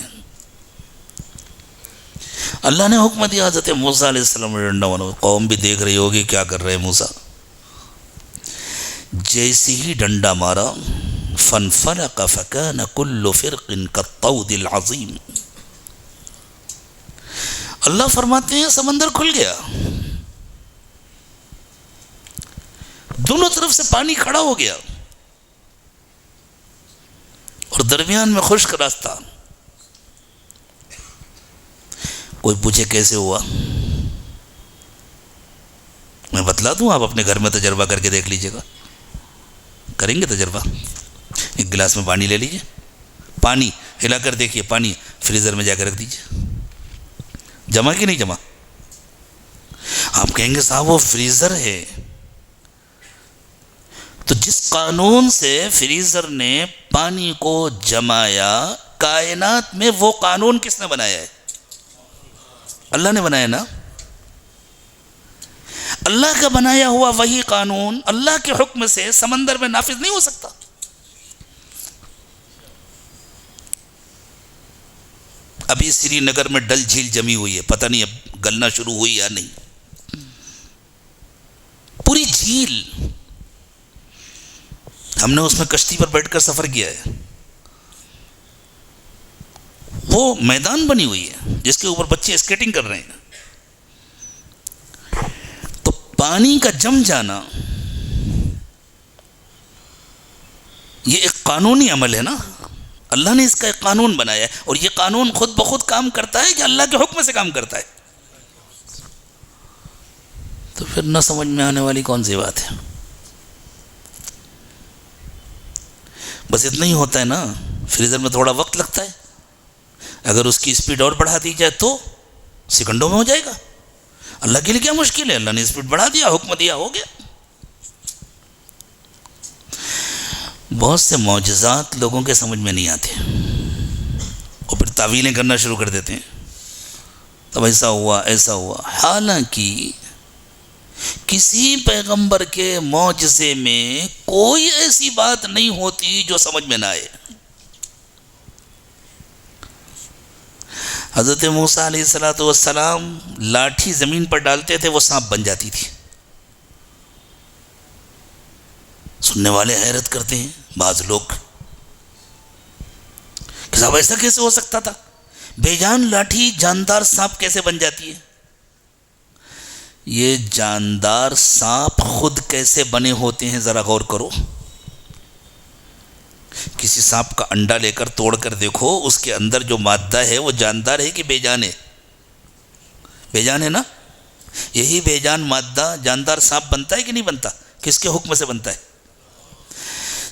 اللہ نے حکم دیا حضرت موسیٰ علیہ السلام نے ڈنڈا مارو. قوم بھی دیکھ رہی ہوگی کیا کر رہے موسیٰ. جیسے ہی ڈنڈا مارا فانفلق فکان کل فرق کالطود العظیم. اللہ فرماتے ہیں سمندر کھل گیا، دونوں طرف سے پانی کھڑا ہو گیا اور درمیان میں خشک راستہ. کوئی پوچھے کیسے ہوا، میں بتلا دوں، آپ اپنے گھر میں تجربہ کر کے دیکھ لیجئے گا. کریں گے تجربہ؟ ایک گلاس میں پانی لے لیجئے، پانی ہلا کر دیکھیے، پانی فریزر میں جا کے رکھ دیجئے، جمع کہ نہیں جمع؟ آپ کہیں گے صاحب وہ فریزر ہے. تو جس قانون سے فریزر نے پانی کو جمایا، کائنات میں وہ قانون کس نے بنایا ہے؟ اللہ نے بنایا نا. اللہ کا بنایا ہوا وہی قانون اللہ کے حکم سے سمندر میں نافذ نہیں ہو سکتا. ابھی سری نگر میں ڈل جھیل جمی ہوئی ہے، پتہ نہیں اب گلنا شروع ہوئی یا نہیں. پوری جھیل، ہم نے اس میں کشتی پر بیٹھ کر سفر کیا ہے. وہ میدان بنی ہوئی ہے جس کے اوپر بچے اسکیٹنگ کر رہے ہیں. تو پانی کا جم جانا یہ ایک قانونی عمل ہے نا. اللہ نے اس کا ایک قانون بنایا ہے، اور یہ قانون خود بخود کام کرتا ہے کہ اللہ کے حکم سے کام کرتا ہے. تو پھر نہ سمجھ میں آنے والی کون سی بات ہے؟ بس اتنا ہی ہوتا ہے نا، فریزر میں تھوڑا وقت لگتا ہے، اگر اس کی اسپیڈ اور بڑھا دی جائے تو سیکنڈوں میں ہو جائے گا. اللہ کے لیے کیا مشکل ہے؟ اللہ نے اسپیڈ بڑھا دیا، حکم دیا، ہو گیا. بہت سے معجزات لوگوں کے سمجھ میں نہیں آتے اور پھر تعویلیں کرنا شروع کر دیتے ہیں. تب ایسا ہوا ایسا ہوا، حالانکہ کسی پیغمبر کے معجزے میں کوئی ایسی بات نہیں ہوتی جو سمجھ میں نہ آئے. حضرت موسیٰ علیہ السلام لاٹھی زمین پر ڈالتے تھے، وہ سانپ بن جاتی تھی. سننے والے حیرت کرتے ہیں بعض لوگ کہ صاحب ایسا کیسے ہو سکتا تھا؟ بے جان لاٹھی جاندار سانپ کیسے بن جاتی ہے؟ یہ جاندار سانپ خود کیسے بنے ہوتے ہیں ذرا غور کرو. کسی سانپ کا انڈا لے کر توڑ کر دیکھو، اس کے اندر جو مادہ ہے وہ جاندار ہے کہ بے جان ہے؟ بے جان ہے نا. یہی بے جان مادہ جاندار سانپ بنتا ہے کہ نہیں بنتا؟ کس کے حکم سے بنتا ہے؟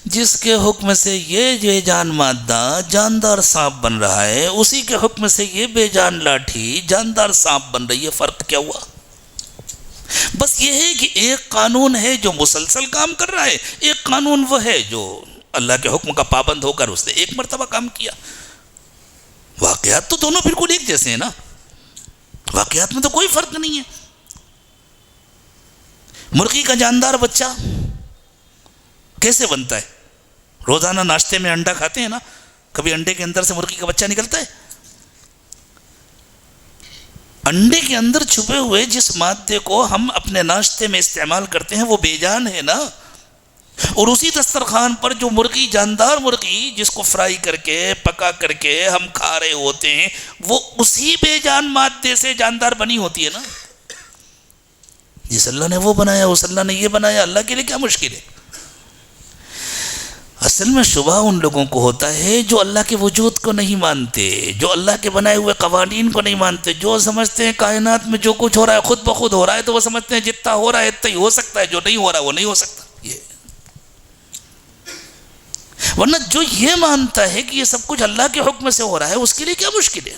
جس کے حکم سے یہ بے جان مادہ جاندار سانپ بن رہا ہے، اسی کے حکم سے یہ بے جان لاٹھی جاندار سانپ بن رہی ہے. فرق کیا ہوا؟ بس یہ ہے کہ ایک قانون ہے جو مسلسل کام کر رہا ہے، ایک قانون وہ ہے جو اللہ کے حکم کا پابند ہو کر اس نے ایک مرتبہ کام کیا. واقعات تو دونوں بالکل ایک جیسے ہیں نا، واقعات میں تو کوئی فرق نہیں ہے. مرغی کا جاندار بچہ کیسے بنتا ہے؟ روزانہ ناشتے میں انڈا کھاتے ہیں نا، کبھی انڈے کے اندر سے مرغی کا بچہ نکلتا ہے؟ انڈے کے اندر چھپے ہوئے جس مادے کو ہم اپنے ناشتے میں استعمال کرتے ہیں وہ بے جان ہے نا. اور اسی دسترخوان پر جو مرغی، جاندار مرغی جس کو فرائی کر کے پکا کر کے ہم کھا رہے ہوتے ہیں، وہ اسی بے جان مادے سے جاندار بنی ہوتی ہے نا. جس اللہ نے وہ بنایا، اس اللہ نے یہ بنایا، اللہ کے لیے کیا مشکل ہے؟ اصل میں شبہ ان لوگوں کو ہوتا ہے جو اللہ کے وجود کو نہیں مانتے، جو اللہ کے بنائے ہوئے قوانین کو نہیں مانتے، جو سمجھتے ہیں کائنات میں جو کچھ ہو رہا ہے خود بخود ہو رہا ہے، تو وہ سمجھتے ہیں جتنا ہو رہا ہے اتنا ہی ہو سکتا ہے، جو نہیں ہو رہا وہ نہیں ہو سکتا. یہ ورنہ جو یہ مانتا ہے کہ یہ سب کچھ اللہ کے حکم سے ہو رہا ہے، اس کے لیے کیا مشکل ہے؟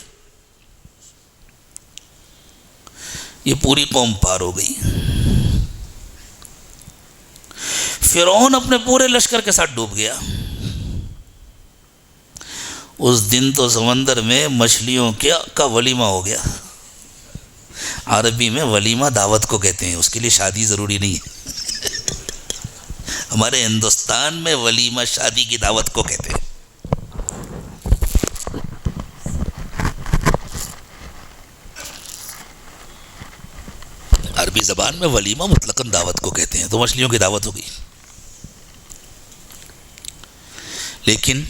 یہ پوری قوم پار ہو گئی. فرعون اپنے پورے لشکر کے ساتھ ڈوب گیا. اس دن تو سمندر میں مچھلیوں کا ولیمہ ہو گیا. عربی میں ولیمہ دعوت کو کہتے ہیں، اس کے لیے شادی ضروری نہیں ہے. ہمارے ہندوستان میں ولیمہ شادی کی دعوت کو کہتے ہیں. عربی زبان میں ولیمہ مطلقاً دعوت کو کہتے ہیں. تو مچھلیوں کی دعوت ہو گئی. لیکن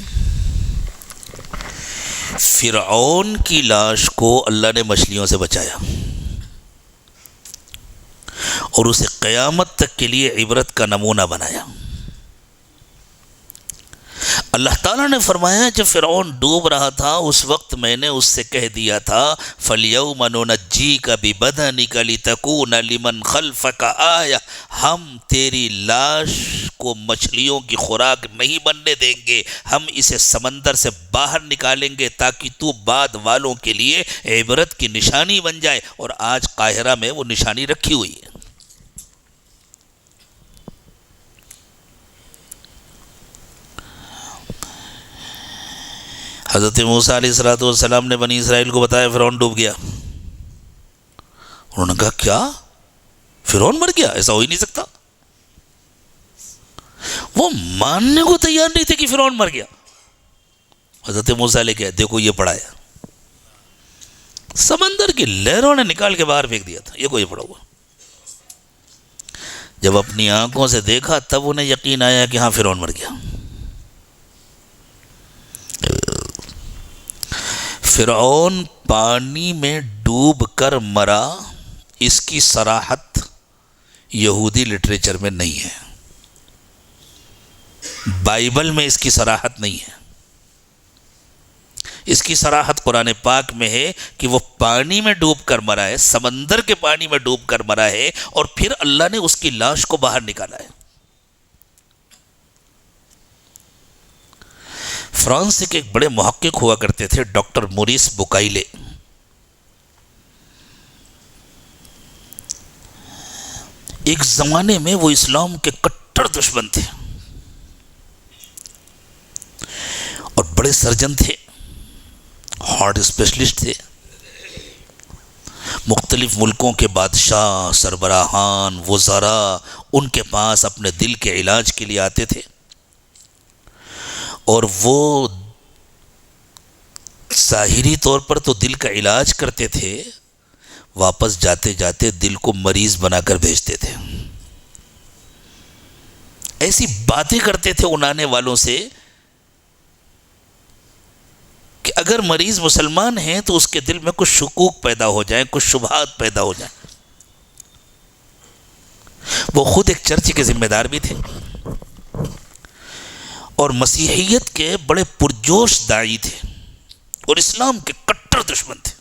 فرعون کی لاش کو اللہ نے مچھلیوں سے بچایا اور اسے قیامت تک کے لیے عبرت کا نمونہ بنایا. اللہ تعالیٰ نے فرمایا جب فرعون ڈوب رہا تھا اس وقت میں نے اس سے کہہ دیا تھا فَالْيَوْمَ نُنَجِّيكَ بِبَدَنِكَ لِتَكُونَ لِمَنْ خَلْفَكَ آیَةً، ہم تیری لاش کو مچھلیوں کی خوراک نہیں بننے دیں گے، ہم اسے سمندر سے باہر نکالیں گے تاکہ تو بعد والوں کے لیے عبرت کی نشانی بن جائے، اور آج قاہرہ میں وہ نشانی رکھی ہوئی ہے۔ حضرت موسیٰ علیہ السلام نے بنی اسرائیل کو بتایا فرعون ڈوب گیا۔ انہوں نے کہا کیا فرعون مر گیا؟ ایسا ہو ہی نہیں سکتا۔ وہ ماننے کو تیار نہیں تھے کہ فرعون مر گیا۔ حضرت موسیٰ لے کے دیکھو یہ پڑا ہے، سمندر کی لہروں نے نکال کے باہر پھینک دیا تھا، یہ کوئی پڑا ہوا۔ جب اپنی آنکھوں سے دیکھا تب انہیں یقین آیا کہ ہاں فرعون مر گیا۔ فرعون پانی میں ڈوب کر مرا، اس کی صراحت یہودی لٹریچر میں نہیں ہے، بائبل میں اس کی صراحت نہیں ہے۔ اس کی صراحت قرآن پاک میں ہے کہ وہ پانی میں ڈوب کر مرا ہے، سمندر کے پانی میں ڈوب کر مرا ہے، اور پھر اللہ نے اس کی لاش کو باہر نکالا ہے۔ فرانس کے ایک بڑے محقق ہوا کرتے تھے ڈاکٹر موریس بکائیلے۔ ایک زمانے میں وہ اسلام کے کٹر دشمن تھے اور بڑے سرجن تھے، ہارٹ اسپیشلسٹ تھے۔ مختلف ملکوں کے بادشاہ، سربراہان، وزراء ان کے پاس اپنے دل کے علاج کے لیے آتے تھے، اور وہ ظاہری طور پر تو دل کا علاج کرتے تھے، واپس جاتے جاتے دل کو مریض بنا کر بھیجتے تھے۔ ایسی باتیں کرتے تھے ان آنے والوں سے کہ اگر مریض مسلمان ہیں تو اس کے دل میں کچھ شکوک پیدا ہو جائیں، کچھ شبہات پیدا ہو جائیں۔ وہ خود ایک چرچ کے ذمہ دار بھی تھے اور مسیحیت کے بڑے پرجوش داعی تھے اور اسلام کے کٹر دشمن تھے۔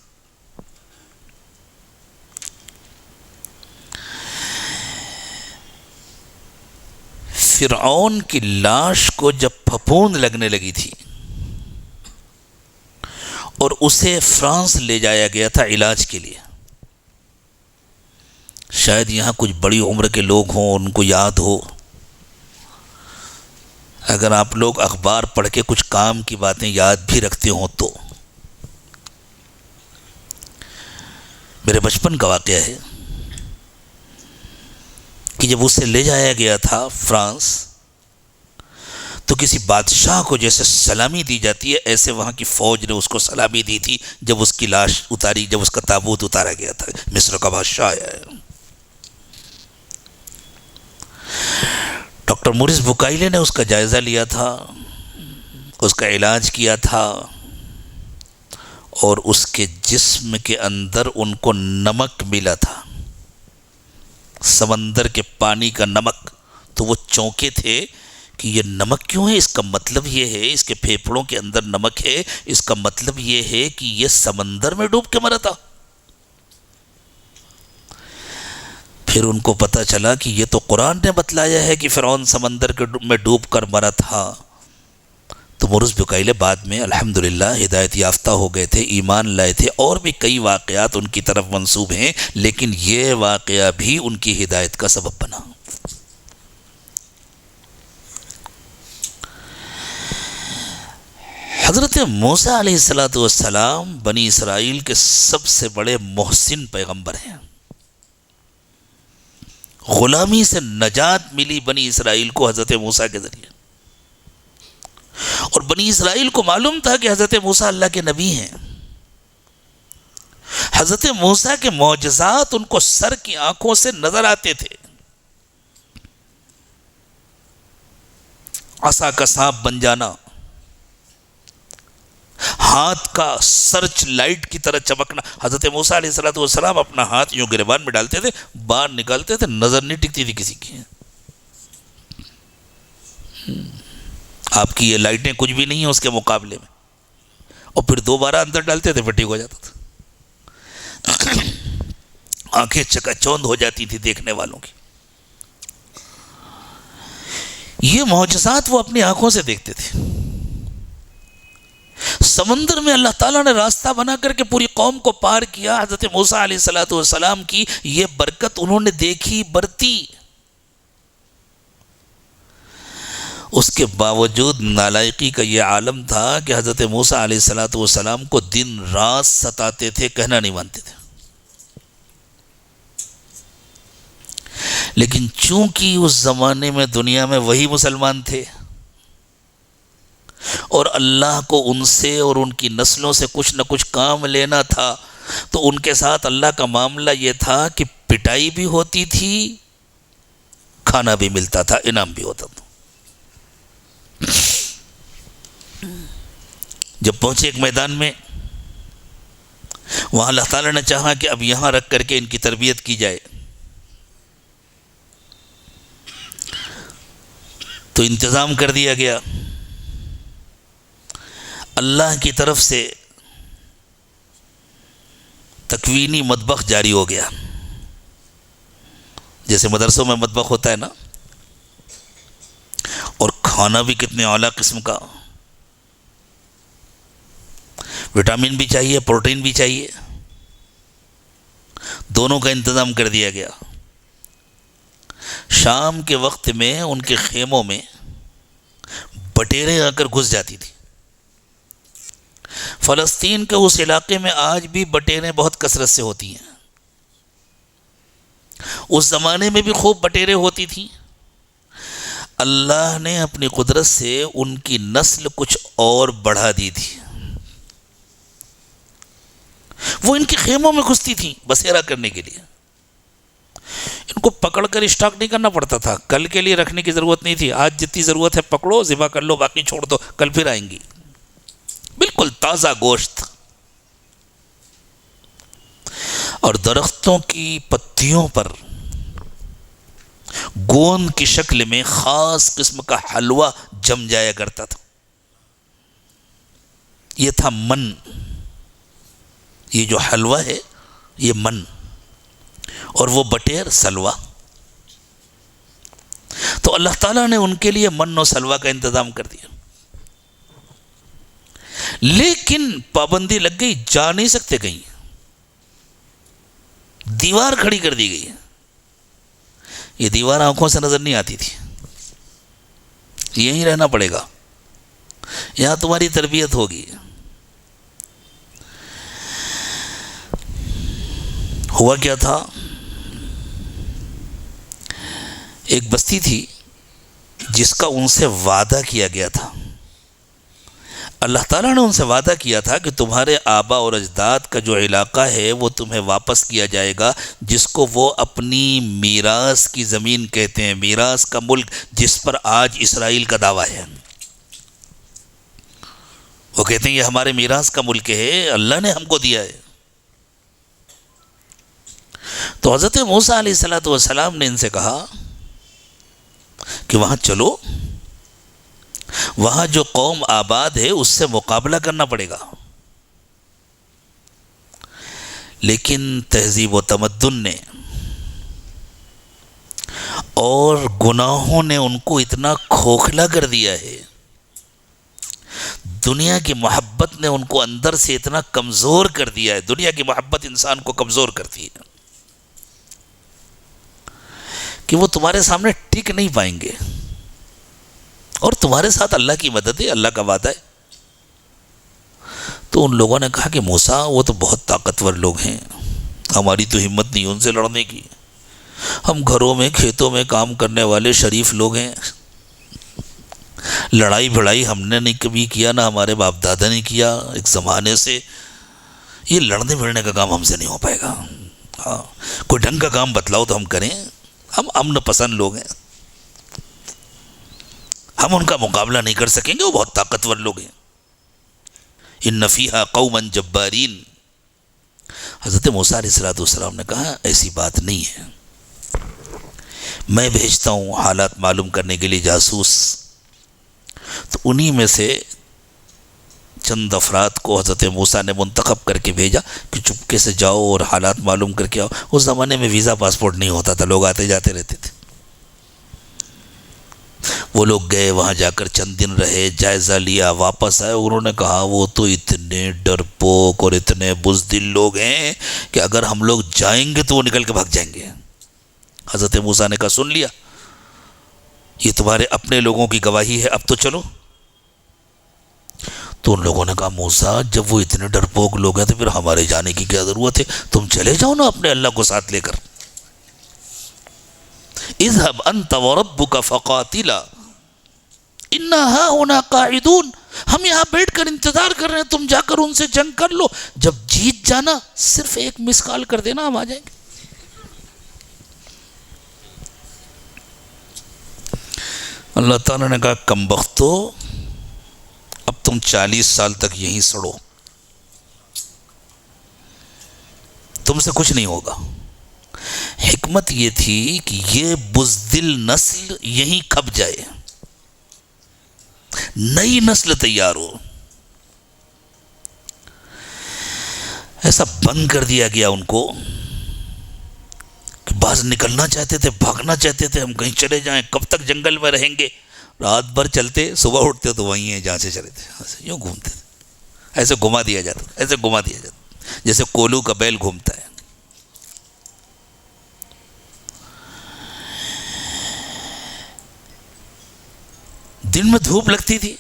فرعون کی لاش کو جب پھپھوند لگنے لگی تھی اور اسے فرانس لے جایا گیا تھا علاج کے لیے، شاید یہاں کچھ بڑی عمر کے لوگ ہوں، ان کو یاد ہو، اگر آپ لوگ اخبار پڑھ کے کچھ کام کی باتیں یاد بھی رکھتے ہوں تو۔ میرے بچپن کا واقعہ ہے کہ جب اسے لے جایا گیا تھا فرانس تو کسی بادشاہ کو جیسے سلامی دی جاتی ہے ایسے وہاں کی فوج نے اس کو سلامی دی تھی جب اس کی لاش اتاری، جب اس کا تابوت اتارا گیا تھا۔ مصر کا بادشاہ آیا ہے۔ ڈاکٹر موریس بکائیلے نے اس کا جائزہ لیا تھا، اس کا علاج کیا تھا، اور اس کے جسم کے اندر ان کو نمک ملا تھا، سمندر کے پانی کا نمک۔ تو وہ چونکے تھے کہ یہ نمک کیوں ہے؟ اس کا مطلب یہ ہے، اس کے پھیپھڑوں کے اندر نمک ہے، اس کا مطلب یہ ہے کہ یہ سمندر میں ڈوب کے مرا تھا۔ پھر ان کو پتہ چلا کہ یہ تو قرآن نے بتلایا ہے کہ فرعون سمندر میں ڈوب کر مرا تھا۔ تو موریس بکائیلے بعد میں الحمدللہ ہدایت یافتہ ہو گئے تھے، ایمان لائے تھے، اور بھی کئی واقعات ان کی طرف منسوب ہیں، لیکن یہ واقعہ بھی ان کی ہدایت کا سبب بنا۔ حضرت موسیٰ علیہ السلام بنی اسرائیل کے سب سے بڑے محسن پیغمبر ہیں۔ غلامی سے نجات ملی بنی اسرائیل کو حضرت موسیٰ کے ذریعے، اور بنی اسرائیل کو معلوم تھا کہ حضرت موسیٰ اللہ کے نبی ہیں۔ حضرت موسیٰ کے معجزات ان کو سر کی آنکھوں سے نظر آتے تھے۔ عصا کا سانپ بن جانا، ہاتھ کا سرچ لائٹ کی طرح چمکنا۔ حضرت موسیٰ علیہ السلام اپنا ہاتھ یوں گریبان میں ڈالتے تھے، باہر نکالتے تھے، نظر نہیں ٹکتی تھی کسی کی۔ آپ کی یہ لائٹیں کچھ بھی نہیں ہیں اس کے مقابلے میں، اور پھر دوبارہ اندر ڈالتے تھے پھر ٹھیک ہو جاتا تھا۔ آنکھیں چکا چوند ہو جاتی تھی دیکھنے والوں کی۔ یہ معجزات وہ اپنی آنکھوں سے دیکھتے تھے۔ سمندر میں اللہ تعالیٰ نے راستہ بنا کر کے پوری قوم کو پار کیا۔ حضرت موسیٰ علیہ السلام کی یہ برکت انہوں نے دیکھی، برتی، اس کے باوجود نالائقی کا یہ عالم تھا کہ حضرت موسیٰ علیہ السلام کو دن رات ستاتے تھے، کہنا نہیں مانتے تھے۔ لیکن چونکہ اس زمانے میں دنیا میں وہی مسلمان تھے اور اللہ کو ان سے اور ان کی نسلوں سے کچھ نہ کچھ کام لینا تھا، تو ان کے ساتھ اللہ کا معاملہ یہ تھا کہ پٹائی بھی ہوتی تھی، کھانا بھی ملتا تھا، انعام بھی ہوتا تھا۔ جب پہنچے ایک میدان میں، وہاں اللہ تعالیٰ نے چاہا کہ اب یہاں رکھ کر کے ان کی تربیت کی جائے، تو انتظام کر دیا گیا۔ اللہ کی طرف سے تکوینی مطبخ جاری ہو گیا، جیسے مدرسوں میں مطبخ ہوتا ہے نا، اور کھانا بھی کتنے اعلیٰ قسم کا، وٹامن بھی چاہیے، پروٹین بھی چاہیے، دونوں کا انتظام کر دیا گیا۔ شام کے وقت میں ان کے خیموں میں بٹیریں آ کر گھس جاتی تھی۔ فلسطین کے اس علاقے میں آج بھی بٹیریں بہت کثرت سے ہوتی ہیں، اس زمانے میں بھی خوب بٹیریں ہوتی تھیں۔ اللہ نے اپنی قدرت سے ان کی نسل کچھ اور بڑھا دی تھی، وہ ان کے خیموں میں گھستی تھیں بسیرا کرنے کے لیے۔ ان کو پکڑ کر اسٹاک نہیں کرنا پڑتا تھا، کل کے لیے رکھنے کی ضرورت نہیں تھی، آج جتنی ضرورت ہے پکڑو، ذبح کر لو، باقی چھوڑ دو، کل پھر آئیں گی۔ بالکل تازہ گوشت۔ اور درختوں کی پتیوں پر گوند کی شکل میں خاص قسم کا حلوہ جم جایا کرتا تھا، یہ تھا من۔ یہ جو حلوہ ہے یہ من، اور وہ بٹیر سلوہ۔ تو اللہ تعالیٰ نے ان کے لیے من و سلوہ کا انتظام کر دیا، لیکن پابندی لگ گئی، جا نہیں سکتے کہیں، دیوار کھڑی کر دی گئی۔ یہ دیوار آنکھوں سے نظر نہیں آتی تھی، یہیں رہنا پڑے گا، یہاں تمہاری تربیت ہوگی۔ ہوا کیا تھا، ایک بستی تھی جس کا ان سے وعدہ کیا گیا تھا۔ اللہ تعالیٰ نے ان سے وعدہ کیا تھا کہ تمہارے آبا اور اجداد کا جو علاقہ ہے وہ تمہیں واپس کیا جائے گا، جس کو وہ اپنی میراث کی زمین کہتے ہیں، میراث کا ملک، جس پر آج اسرائیل کا دعویٰ ہے۔ وہ کہتے ہیں یہ ہمارے میراث کا ملک ہے، اللہ نے ہم کو دیا ہے۔ تو حضرت موسیٰ علیہ السلام نے ان سے کہا کہ وہاں چلو، وہاں جو قوم آباد ہے اس سے مقابلہ کرنا پڑے گا۔ لیکن تہذیب و تمدن نے اور گناہوں نے ان کو اتنا کھوکھلا کر دیا ہے، دنیا کی محبت نے ان کو اندر سے اتنا کمزور کر دیا ہے۔ دنیا کی محبت انسان کو کمزور کرتی ہے کہ وہ تمہارے سامنے ٹک نہیں پائیں گے، اور تمہارے ساتھ اللہ کی مدد ہے، اللہ کا وعدہ ہے۔ تو ان لوگوں نے کہا کہ موسیٰ وہ تو بہت طاقتور لوگ ہیں، ہماری تو ہمت نہیں ان سے لڑنے کی، ہم گھروں میں کھیتوں میں کام کرنے والے شریف لوگ ہیں، لڑائی بھڑائی ہم نے نہیں کبھی کیا، نہ ہمارے باپ دادا نے کیا ایک زمانے سے، یہ لڑنے بھڑنے کا کام ہم سے نہیں ہو پائے گا۔ ہاں، کوئی ڈھنگ کا کام بتلاؤ تو ہم کریں، ہم امن پسند لوگ ہیں، ہم ان کا مقابلہ نہیں کر سکیں گے، وہ بہت طاقتور لوگ ہیں۔ ان فیہا قوما جبارین، حضرت موسیٰ علیہ السلام نے کہا ایسی بات نہیں ہے، میں بھیجتا ہوں حالات معلوم کرنے کے لیے جاسوس، تو انہی میں سے چند افراد کو حضرت موسیٰ نے منتخب کر کے بھیجا کہ چپکے سے جاؤ اور حالات معلوم کر کے آؤ۔ اس زمانے میں ویزا پاسپورٹ نہیں ہوتا تھا، لوگ آتے جاتے رہتے تھے۔ وہ لوگ گئے، وہاں جا کر چند دن رہے، جائزہ لیا، واپس آئے۔ انہوں نے کہا وہ تو اتنے ڈرپوک اور اتنے بزدل لوگ ہیں کہ اگر ہم لوگ جائیں گے تو وہ نکل کے بھاگ جائیں گے۔ حضرت موسیٰ نے کہا سن لیا، یہ تمہارے اپنے لوگوں کی گواہی ہے، اب تو چلو۔ تو ان لوگوں نے کہا موسیٰ جب وہ اتنے ڈرپوک لوگ ہیں تو پھر ہمارے جانے کی کیا ضرورت ہے، تم چلے جاؤ نا اپنے اللہ کو ساتھ لے کر۔ اذهب انت وربك فقاتلا انا هاهنا قاعدون، ہم یہاں بیٹھ کر انتظار کر رہے ہیں، تم جا کر ان سے جنگ کر لو، جب جیت جانا صرف ایک مس کال کر دینا، ہم آ جائیں گے۔ اللہ تعالیٰ نے کہا کم بختو، اب تم 40 سال تک یہیں سڑو، تم سے کچھ نہیں ہوگا۔ حکمت یہ تھی کہ یہ بزدل نسل یہیں کھپ جائے، نئی نسل تیار ہو۔ ایسا بند کر دیا گیا ان کو کہ بعض نکلنا چاہتے تھے، بھاگنا چاہتے تھے، ہم کہیں چلے جائیں، کب تک جنگل میں رہیں گے، رات بھر چلتے، صبح اٹھتے تو وہیں ہیں جہاں سے چلے تھے، ایسے یوں گھومتے تھے، ایسے گھما دیا جاتا، ایسے گھما دیا جاتا جیسے کولو کا بیل گھومتا ہے۔ دن میں دھوپ لگتی تھی،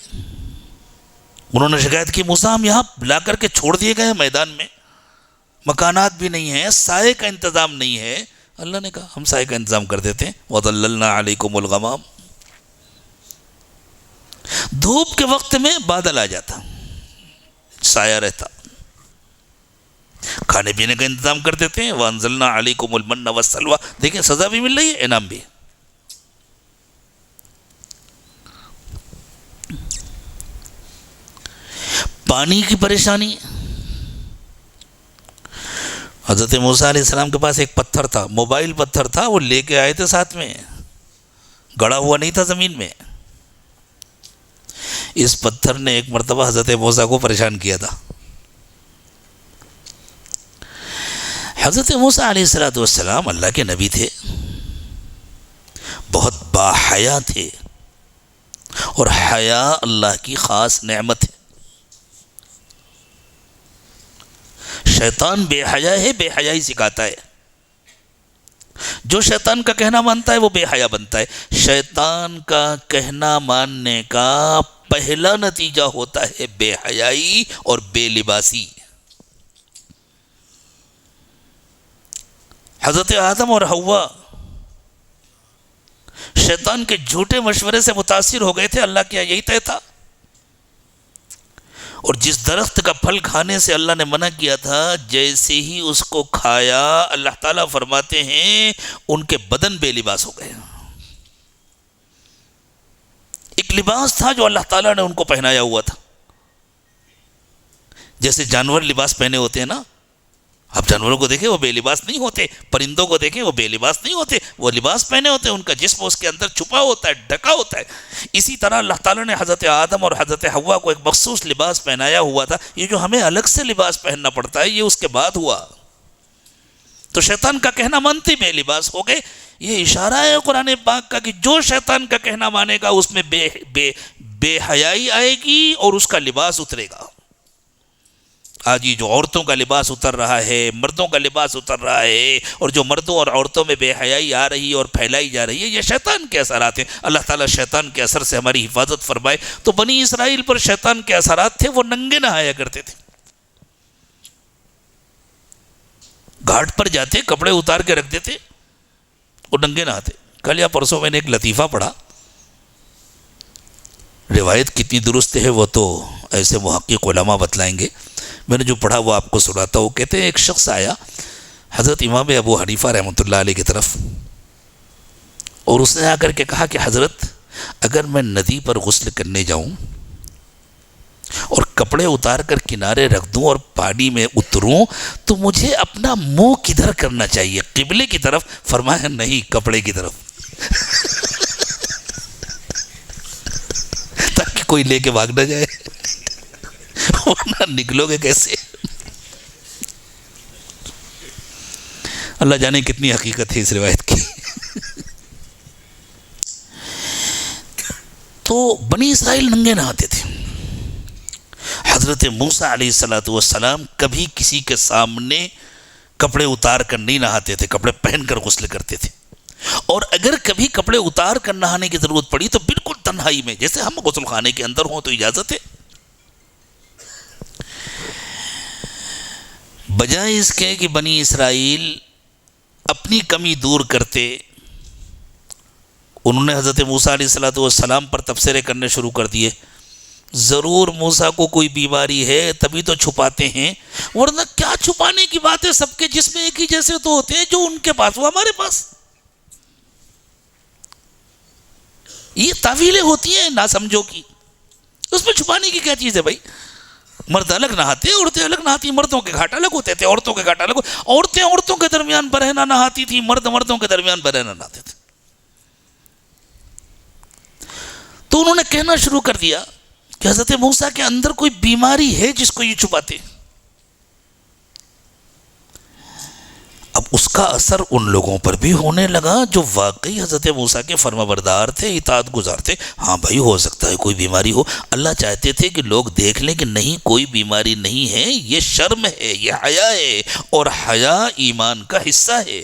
انہوں نے شکایت کی موسیٰ ہم یہاں لا کر کے چھوڑ دیے گئے میدان میں، مکانات بھی نہیں ہیں، سائے کا انتظام نہیں ہے۔ اللہ نے کہا ہم سائے کا انتظام کر دیتے ہیں، وَظَلَّلْنَا عَلَيْكُمُ الْغَمَامَ، دھوپ کے وقت میں بادل آ جاتا، سایہ رہتا، کھانے پینے کا انتظام کر دیتے ہیں، وَأَنزَلْنَا عَلَيْكُمُ الْمَنَّ وَالسَّلْوَىٰ، دیکھیں سزا بھی مل رہی ہے، انعام بھی۔ پانی کی پریشانی، حضرت موسیٰ علیہ السلام کے پاس ایک پتھر تھا، موبائل پتھر تھا، وہ لے کے آئے تھے ساتھ میں، گڑا ہوا نہیں تھا زمین میں۔ اس پتھر نے ایک مرتبہ حضرت موسیٰ کو پریشان کیا تھا۔ حضرت موسیٰ علیہ السلام اللہ کے نبی تھے، بہت باحیا تھے، اور حیا اللہ کی خاص نعمت ہے۔ شیطان بے حیا ہے، بے حیائی سکھاتا ہے، جو شیطان کا کہنا مانتا ہے وہ بے حیا بنتا ہے۔ شیطان کا کہنا ماننے کا پہلا نتیجہ ہوتا ہے بے حیائی اور بے لباسی۔ حضرت آدم اور حوا شیطان کے جھوٹے مشورے سے متاثر ہو گئے تھے، اللہ کیا یہی طے تھا؟ اور جس درخت کا پھل کھانے سے اللہ نے منع کیا تھا، جیسے ہی اس کو کھایا، اللہ تعالیٰ فرماتے ہیں ان کے بدن بے لباس ہو گئے۔ ایک لباس تھا جو اللہ تعالیٰ نے ان کو پہنایا ہوا تھا، جیسے جانور لباس پہنے ہوتے ہیں نا، آپ جانوروں کو دیکھیں وہ بے لباس نہیں ہوتے، پرندوں کو دیکھیں وہ بے لباس نہیں ہوتے، وہ لباس پہنے ہوتے ہیں، ان کا جسم اس کے اندر چھپا ہوتا ہے، ڈھکا ہوتا ہے۔ اسی طرح اللہ تعالیٰ نے حضرت آدم اور حضرت حوا کو ایک مخصوص لباس پہنایا ہوا تھا۔ یہ جو ہمیں الگ سے لباس پہننا پڑتا ہے، یہ اس کے بعد ہوا۔ تو شیطان کا کہنا مانتے بے لباس ہو گئے۔ یہ اشارہ ہے قرآن پاک کا کہ جو شیطان کا کہنا مانے گا اس میں بے حیائی آئے گی اور اس کا لباس اترے گا۔ آج یہ جو عورتوں کا لباس اتر رہا ہے، مردوں کا لباس اتر رہا ہے، اور جو مردوں اور عورتوں میں بے حیائی آ رہی ہے اور پھیلائی جا رہی ہے، یہ شیطان کے اثرات ہیں۔ اللہ تعالیٰ شیطان کے اثر سے ہماری حفاظت فرمائے۔ تو بنی اسرائیل پر شیطان کے اثرات تھے، وہ ننگے نہایا کرتے تھے، گھاٹ پر جاتے کپڑے اتار کے رکھ دیتے اور ننگے نہاتے۔ کل یا پرسوں میں نے ایک لطیفہ پڑھا، روایت کتنی درست ہے وہ تو ایسے محقق علماء بتلائیں گے، میں نے جو پڑھا وہ آپ کو سناتا ہوں۔ کہتے ہیں ایک شخص آیا حضرت امام ابو حنیفہ رحمۃ اللہ علیہ کی طرف، اور اس نے آ کر کے کہا کہ حضرت اگر میں ندی پر غسل کرنے جاؤں اور کپڑے اتار کر کنارے رکھ دوں اور پانی میں اتروں تو مجھے اپنا منہ کدھر کرنا چاہیے، قبلے کی طرف؟ فرمایا نہیں، کپڑے کی طرف، تاکہ کوئی لے کے بھاگ نہ جائے ورنہ نکلو گے کیسے؟ اللہ جانے کتنی حقیقت ہے اس روایت کی۔ تو بنی اسرائیل ننگے نہاتے تھے۔ حضرت موسیٰ علیہ السلام کبھی کسی کے سامنے کپڑے اتار کر نہیں نہاتے تھے، کپڑے پہن کر غسل کرتے تھے، اور اگر کبھی کپڑے اتار کر نہانے کی ضرورت پڑی تو بالکل تنہائی میں، جیسے ہم غسل خانے کے اندر ہوں تو اجازت ہے۔ بجائے اس کے کہ بنی اسرائیل اپنی کمی دور کرتے، انہوں نے حضرت موسیٰ علیہ السلام پر تبصرے کرنے شروع کر دیے۔ ضرور موسیٰ کو کوئی بیماری ہے تبھی تو چھپاتے ہیں، ورنہ کیا چھپانے کی بات ہے، سب کے جسم ایک ہی جیسے تو ہوتے ہیں، جو ان کے پاس وہ ہمارے پاس۔ یہ تعویلیں ہوتی ہیں ناسمجھوں کی، اس میں چھپانے کی کیا چیز ہے بھائی؟ مرد الگ نہاتے، عورتیں الگ نہاتی، مردوں کے گھاٹ الگ ہوتے تھے، عورتوں کے گھاٹ الگ ہوتے، عورتیں عورتوں کے درمیان برہنہ نہاتی تھی، مرد مردوں کے درمیان برہنہ نہاتے تھے۔ تو انہوں نے کہنا شروع کر دیا کہ حضرت موسیٰ کے اندر کوئی بیماری ہے جس کو یہ چھپاتے۔ اب اس کا اثر ان لوگوں پر بھی ہونے لگا جو واقعی حضرت موسیٰ کے فرمانبردار تھے، اطاعت گزار تھے۔ ہاں بھائی، ہو سکتا ہے کوئی بیماری ہو، اللہ چاہتے تھے کہ لوگ دیکھ لیں کہ نہیں، کوئی بیماری نہیں ہے، یہ شرم ہے، یہ حیا ہے، اور حیا ایمان کا حصہ ہے۔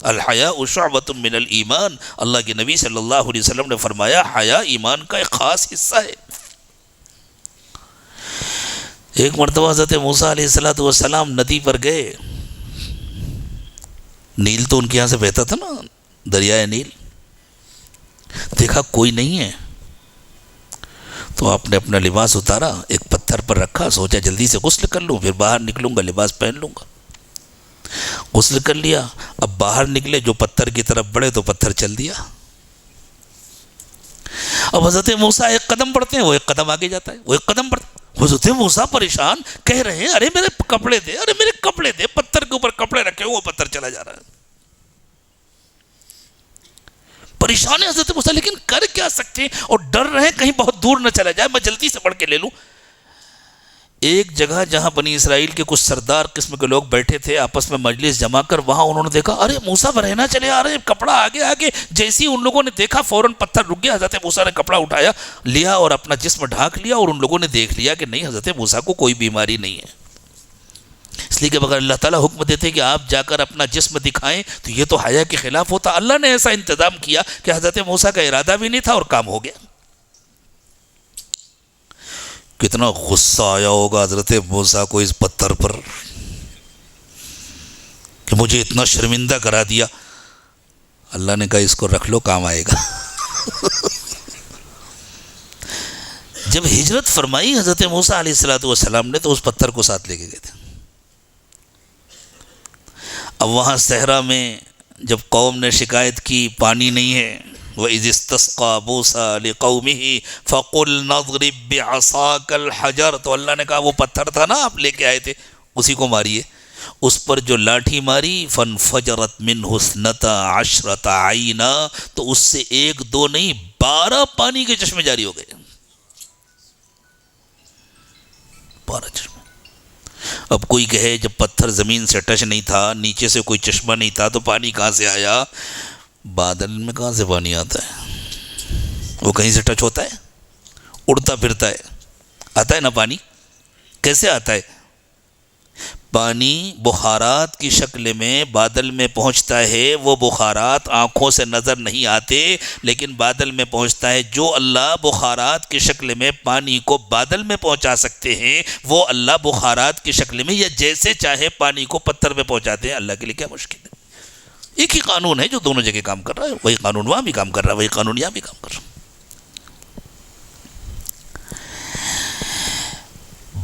الحیاء شعبۃ من الایمان، اللہ کے نبی صلی اللہ علیہ وسلم نے فرمایا حیا ایمان کا ایک خاص حصہ ہے۔ ایک مرتبہ حضرت موسیٰ علیہ السلام ندی پر گئے، نیل تو ان کے یہاں سے بہتا تھا نا، دریائے نیل، دیکھا کوئی نہیں ہے، تو آپ نے اپنا لباس اتارا، ایک پتھر پر رکھا، سوچا جلدی سے غسل کر لوں، پھر باہر نکلوں گا لباس پہن لوں گا۔ غسل کر لیا، اب باہر نکلے، جو پتھر کی طرف بڑھے تو پتھر چل دیا۔ اب حضرت موسیٰ ایک قدم بڑھتے ہیں، وہ ایک قدم آگے جاتا ہے، وہ ایک قدم بڑھتا ہے۔ حضرت موسیٰ پریشان، کہہ رہے ہیں ارے میرے کپڑے دے، ارے میرے کپڑے دے، پتھر کے اوپر کپڑے رکھے ہوئے، وہ پتھر چلا جا رہا ہے۔ پریشان ہے حضرت موسیٰ، لیکن کر کیا سکتے ہیں، اور ڈر رہے کہیں بہت دور نہ چلا جائے، میں جلدی سے بڑھ کے لے لوں۔ ایک جگہ جہاں بنی اسرائیل کے کچھ سردار قسم کے لوگ بیٹھے تھے، آپس میں مجلس جما کر، وہاں انہوں نے دیکھا ارے موسیٰ برہنہ چلے آ رہے ہیں، کپڑا آگے آگے، جیسے ہی ان لوگوں نے دیکھا فوراً پتھر رک گیا، حضرت موسیٰ نے کپڑا اٹھایا، لیا اور اپنا جسم ڈھانک لیا، اور ان لوگوں نے دیکھ لیا کہ نہیں، حضرت موسیٰ کو کوئی بیماری نہیں ہے۔ اس لیے کہ اگر اللہ تعالیٰ حکم دیتے کہ آپ جا کر اپنا جسم دکھائیں تو یہ تو حیا کے خلاف ہوتا۔ اللہ نے ایسا انتظام کیا کہ حضرت موسیٰ کا ارادہ بھی نہیں تھا اور کام ہو گیا۔ کتنا غصہ آیا ہوگا حضرت موسیٰ کو اس پتھر پر کہ مجھے اتنا شرمندہ کرا دیا۔ اللہ نے کہا اس کو رکھ لو، کام آئے گا۔ جب ہجرت فرمائی حضرت موسیٰ علیہ السلام نے تو اس پتھر کو ساتھ لے کے گئے تھے۔ اب وہاں صحرا میں جب قوم نے شکایت کی پانی نہیں ہے، وَإِذِ اسْتَسْقَىٰ مُوسَىٰ لِقَوْمِهِ فَقُلْنَا اضْرِب بِّعَصَاكَ الْحَجَرَ، تو اللہ نے کہا وہ پتھر تھا نا آپ لے کے آئے تھے، اسی کو ماریے۔ اس پر جو لاٹھی ماری، فَانْفَجَرَتْ مِنْهُ اثْنَتَا عَشْرَةَ عَيْنًا، تو اس سے ایک دو نہیں 12 پانی کے چشمے جاری ہو گئے، 12 چشمے۔ اب کوئی کہے جب پتھر زمین سے ٹچ نہیں تھا، نیچے سے کوئی چشمہ نہیں تھا، تو پانی کہاں سے آیا؟ بادل میں کہاں سے پانی آتا ہے؟ وہ کہیں سے ٹچ ہوتا ہے؟ اڑتا پھرتا ہے، آتا ہے نا پانی؟ کیسے آتا ہے؟ پانی بخارات کی شکل میں بادل میں پہنچتا ہے، وہ بخارات آنکھوں سے نظر نہیں آتے، لیکن بادل میں پہنچتا ہے۔ جو اللہ بخارات کی شکل میں پانی کو بادل میں پہنچا سکتے ہیں، وہ اللہ بخارات کی شکل میں یا جیسے چاہے پانی کو پتھر میں پہنچاتے ہیں۔ اللہ کے لیے کیا مشکل ہے؟ ایک ہی قانون ہے جو دونوں جگہ کام کر رہا ہے، وہی قانون وہاں بھی کام کر رہا ہے، وہی قانون یہاں بھی کام کر رہا ہے۔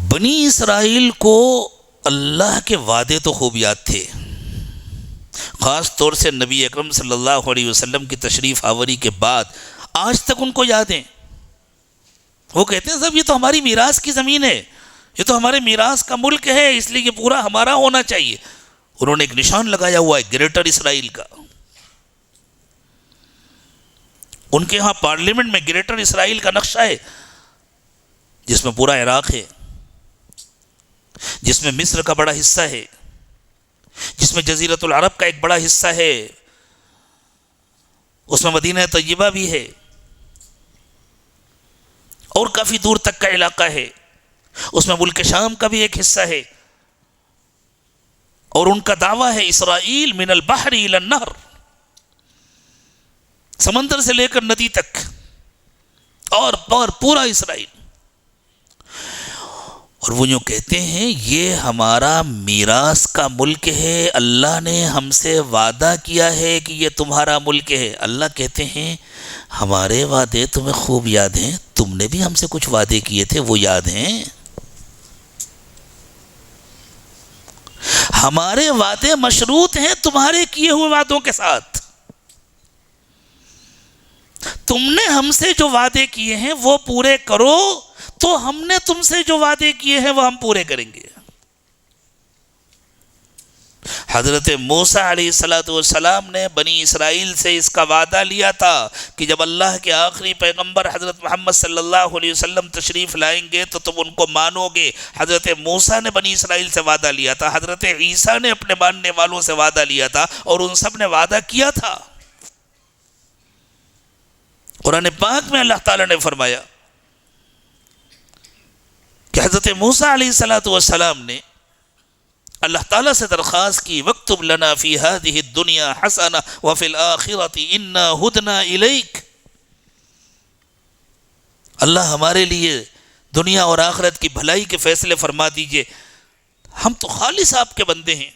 بنی اسرائیل کو اللہ کے وعدے تو خوب یاد تھے، خاص طور سے نبی اکرم صلی اللہ علیہ وسلم کی تشریف آوری کے بعد آج تک ان کو یاد ہیں۔ وہ کہتے ہیں صاحب یہ تو ہماری میراث کی زمین ہے، یہ تو ہمارے میراث کا ملک ہے، اس لیے یہ پورا ہمارا ہونا چاہیے۔ انہوں نے ایک نشان لگایا ہوا ہے گریٹر اسرائیل کا۔ ان کے ہاں پارلیمنٹ میں گریٹر اسرائیل کا نقشہ ہے، جس میں پورا عراق ہے، جس میں مصر کا بڑا حصہ ہے، جس میں جزیرۃ العرب کا ایک بڑا حصہ ہے، اس میں مدینہ طیبہ بھی ہے، اور کافی دور تک کا علاقہ ہے، اس میں ملک شام کا بھی ایک حصہ ہے، اور ان کا دعویٰ ہے اسرائیل من البحر الى النہر، سمندر سے لے کر ندی تک، اور پورا اسرائیل. اور وہ یوں کہتے ہیں یہ ہمارا میراث کا ملک ہے، اللہ نے ہم سے وعدہ کیا ہے کہ یہ تمہارا ملک ہے. اللہ کہتے ہیں ہمارے وعدے تمہیں خوب یاد ہیں، تم نے بھی ہم سے کچھ وعدے کیے تھے، وہ یاد ہیں؟ ہمارے وعدے مشروط ہیں تمہارے کیے ہوئے وعدوں کے ساتھ. تم نے ہم سے جو وعدے کیے ہیں وہ پورے کرو، تو ہم نے تم سے جو وعدے کیے ہیں وہ ہم پورے کریں گے. حضرت موسیٰ علیہ السلام نے بنی اسرائیل سے اس کا وعدہ لیا تھا کہ جب اللہ کے آخری پیغمبر حضرت محمد صلی اللہ علیہ وسلم تشریف لائیں گے تو تم ان کو مانو گے. حضرت موسیٰ نے بنی اسرائیل سے وعدہ لیا تھا، حضرت عیسیٰ نے اپنے ماننے والوں سے وعدہ لیا تھا، اور ان سب نے وعدہ کیا تھا. قرآن پاک میں اللہ تعالیٰ نے فرمایا کہ حضرت موسیٰ علیہ السلام نے اللہ تعالیٰ سے درخواست کی وَاكْتُبْ لَنَا فِي هَذِهِ الدُّنْيَا حَسَنَةً وَفِي الْآخِرَةِ إِنَّا هُدْنَا إِلَيْكَ. اللہ ہمارے لیے دنیا اور آخرت کی بھلائی کے فیصلے فرما دیجئے، ہم تو خالص آپ کے بندے ہیں.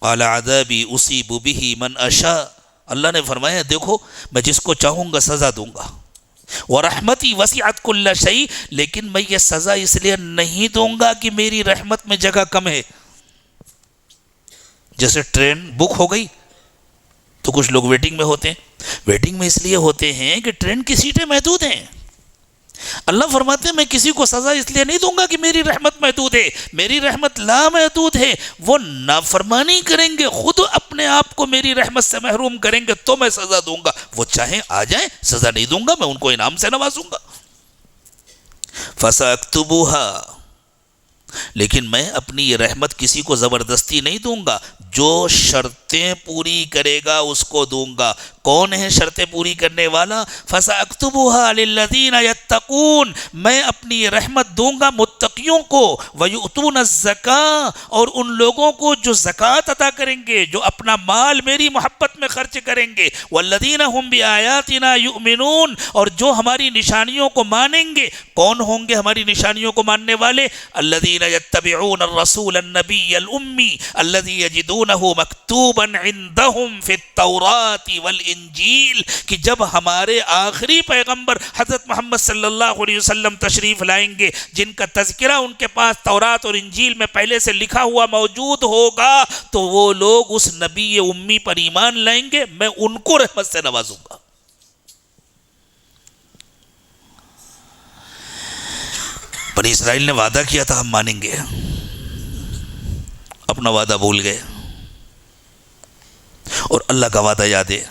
قَالَ عَذَابِي أُصِيبُ بِهِ مَنْ أَشَاءُ. اللہ نے فرمایا دیکھو میں جس کو چاہوں گا سزا دوں گا، وَرَحْمَتِي وَسِعَتْ كُلَّ شَيْءٍ، لیکن میں یہ سزا اس لیے نہیں دوں گا کہ میری رحمت میں جگہ کم ہے. جیسے ٹرین بک ہو گئی تو کچھ لوگ ویٹنگ میں ہوتے ہیں، ویٹنگ میں اس لیے ہوتے ہیں کہ ٹرین کی سیٹیں محدود ہیں. اللہ فرماتے ہیں میں کسی کو سزا اس لیے نہیں دوں گا کہ میری رحمت محدود ہے، میری رحمت لامحدود ہے. وہ نافرمانی کریں گے، خود اپنے آپ کو میری رحمت سے محروم کریں گے تو میں سزا دوں گا. وہ چاہیں آ جائیں، سزا نہیں دوں گا، میں ان کو انعام سے نوازوں گا. فَسَأَكْتُبُهَا، لیکن میں اپنی یہ رحمت کسی کو زبردستی نہیں دوں گا، جو شرطیں پوری کرے گا اس کو دوں گا. کون ہے شرطیں پوری کرنے والا؟ فَسَأَكْتُبُهَا لِلَّذِينَ يَتَّقُونَ، میں اپنی رحمت دوں گا متقیوں کو، وَيُؤْتُونَ الزَّكَاةَ، اور ان لوگوں کو جو زکوٰۃ ادا کریں گے، جو اپنا مال میری محبت میں خرچ کریں گے، وَالَّذِينَ هُمْ بِآيَاتِنَا يُؤْمِنُونَ، اور جو ہماری نشانیوں کو مانیں گے. کون ہوں گے ہماری نشانیوں کو ماننے والے؟ الَّذِينَ يَتَّبِعُونَ الرَّسُولَ النَّبِيَّ الْأُمِّيَّ الَّذِي يَجِدُونَهُ مَكْتُوبًا عِندَهُمْ فِي التَّوْرَاةِ وَالْإِنجِيلِ، کہ جب ہمارے آخری پیغمبر حضرت محمد صلی اللہ علیہ وسلم تشریف لائیں گے، جن کا تذکرہ ان کے پاس تورات اور انجیل میں پہلے سے لکھا ہوا موجود ہوگا، تو وہ لوگ اس نبی امی پر ایمان لائیں گے، میں ان کو رحمت سے نوازوں گا. بنی اسرائیل نے وعدہ کیا تھا ہم مانیں گے، اپنا وعدہ بھول گئے، اور اللہ کا وعدہ یاد ہے.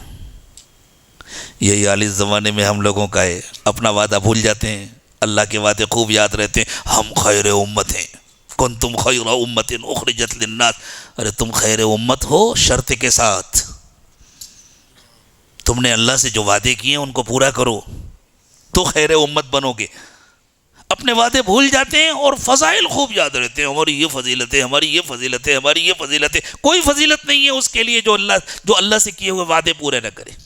یہی حال اس زمانے میں ہم لوگوں کا ہے، اپنا وعدہ بھول جاتے ہیں، اللہ کے وعدے خوب یاد رہتے ہیں. ہم خیر امت ہیں، کنتم خیر امت اخرجت للناس. ارے تم خیر امت ہو شرط کے ساتھ، تم نے اللہ سے جو وعدے کیے ہیں ان کو پورا کرو تو خیر امت بنو گے. اپنے وعدے بھول جاتے ہیں اور فضائل خوب یاد رہتے ہیں، ہماری یہ فضیلت ہے، ہماری یہ فضیلت ہے، ہماری یہ فضیلت ہے. کوئی فضیلت نہیں ہے اس کے لیے جو اللہ سے کیے ہوئے وعدے پورے نہ کرے.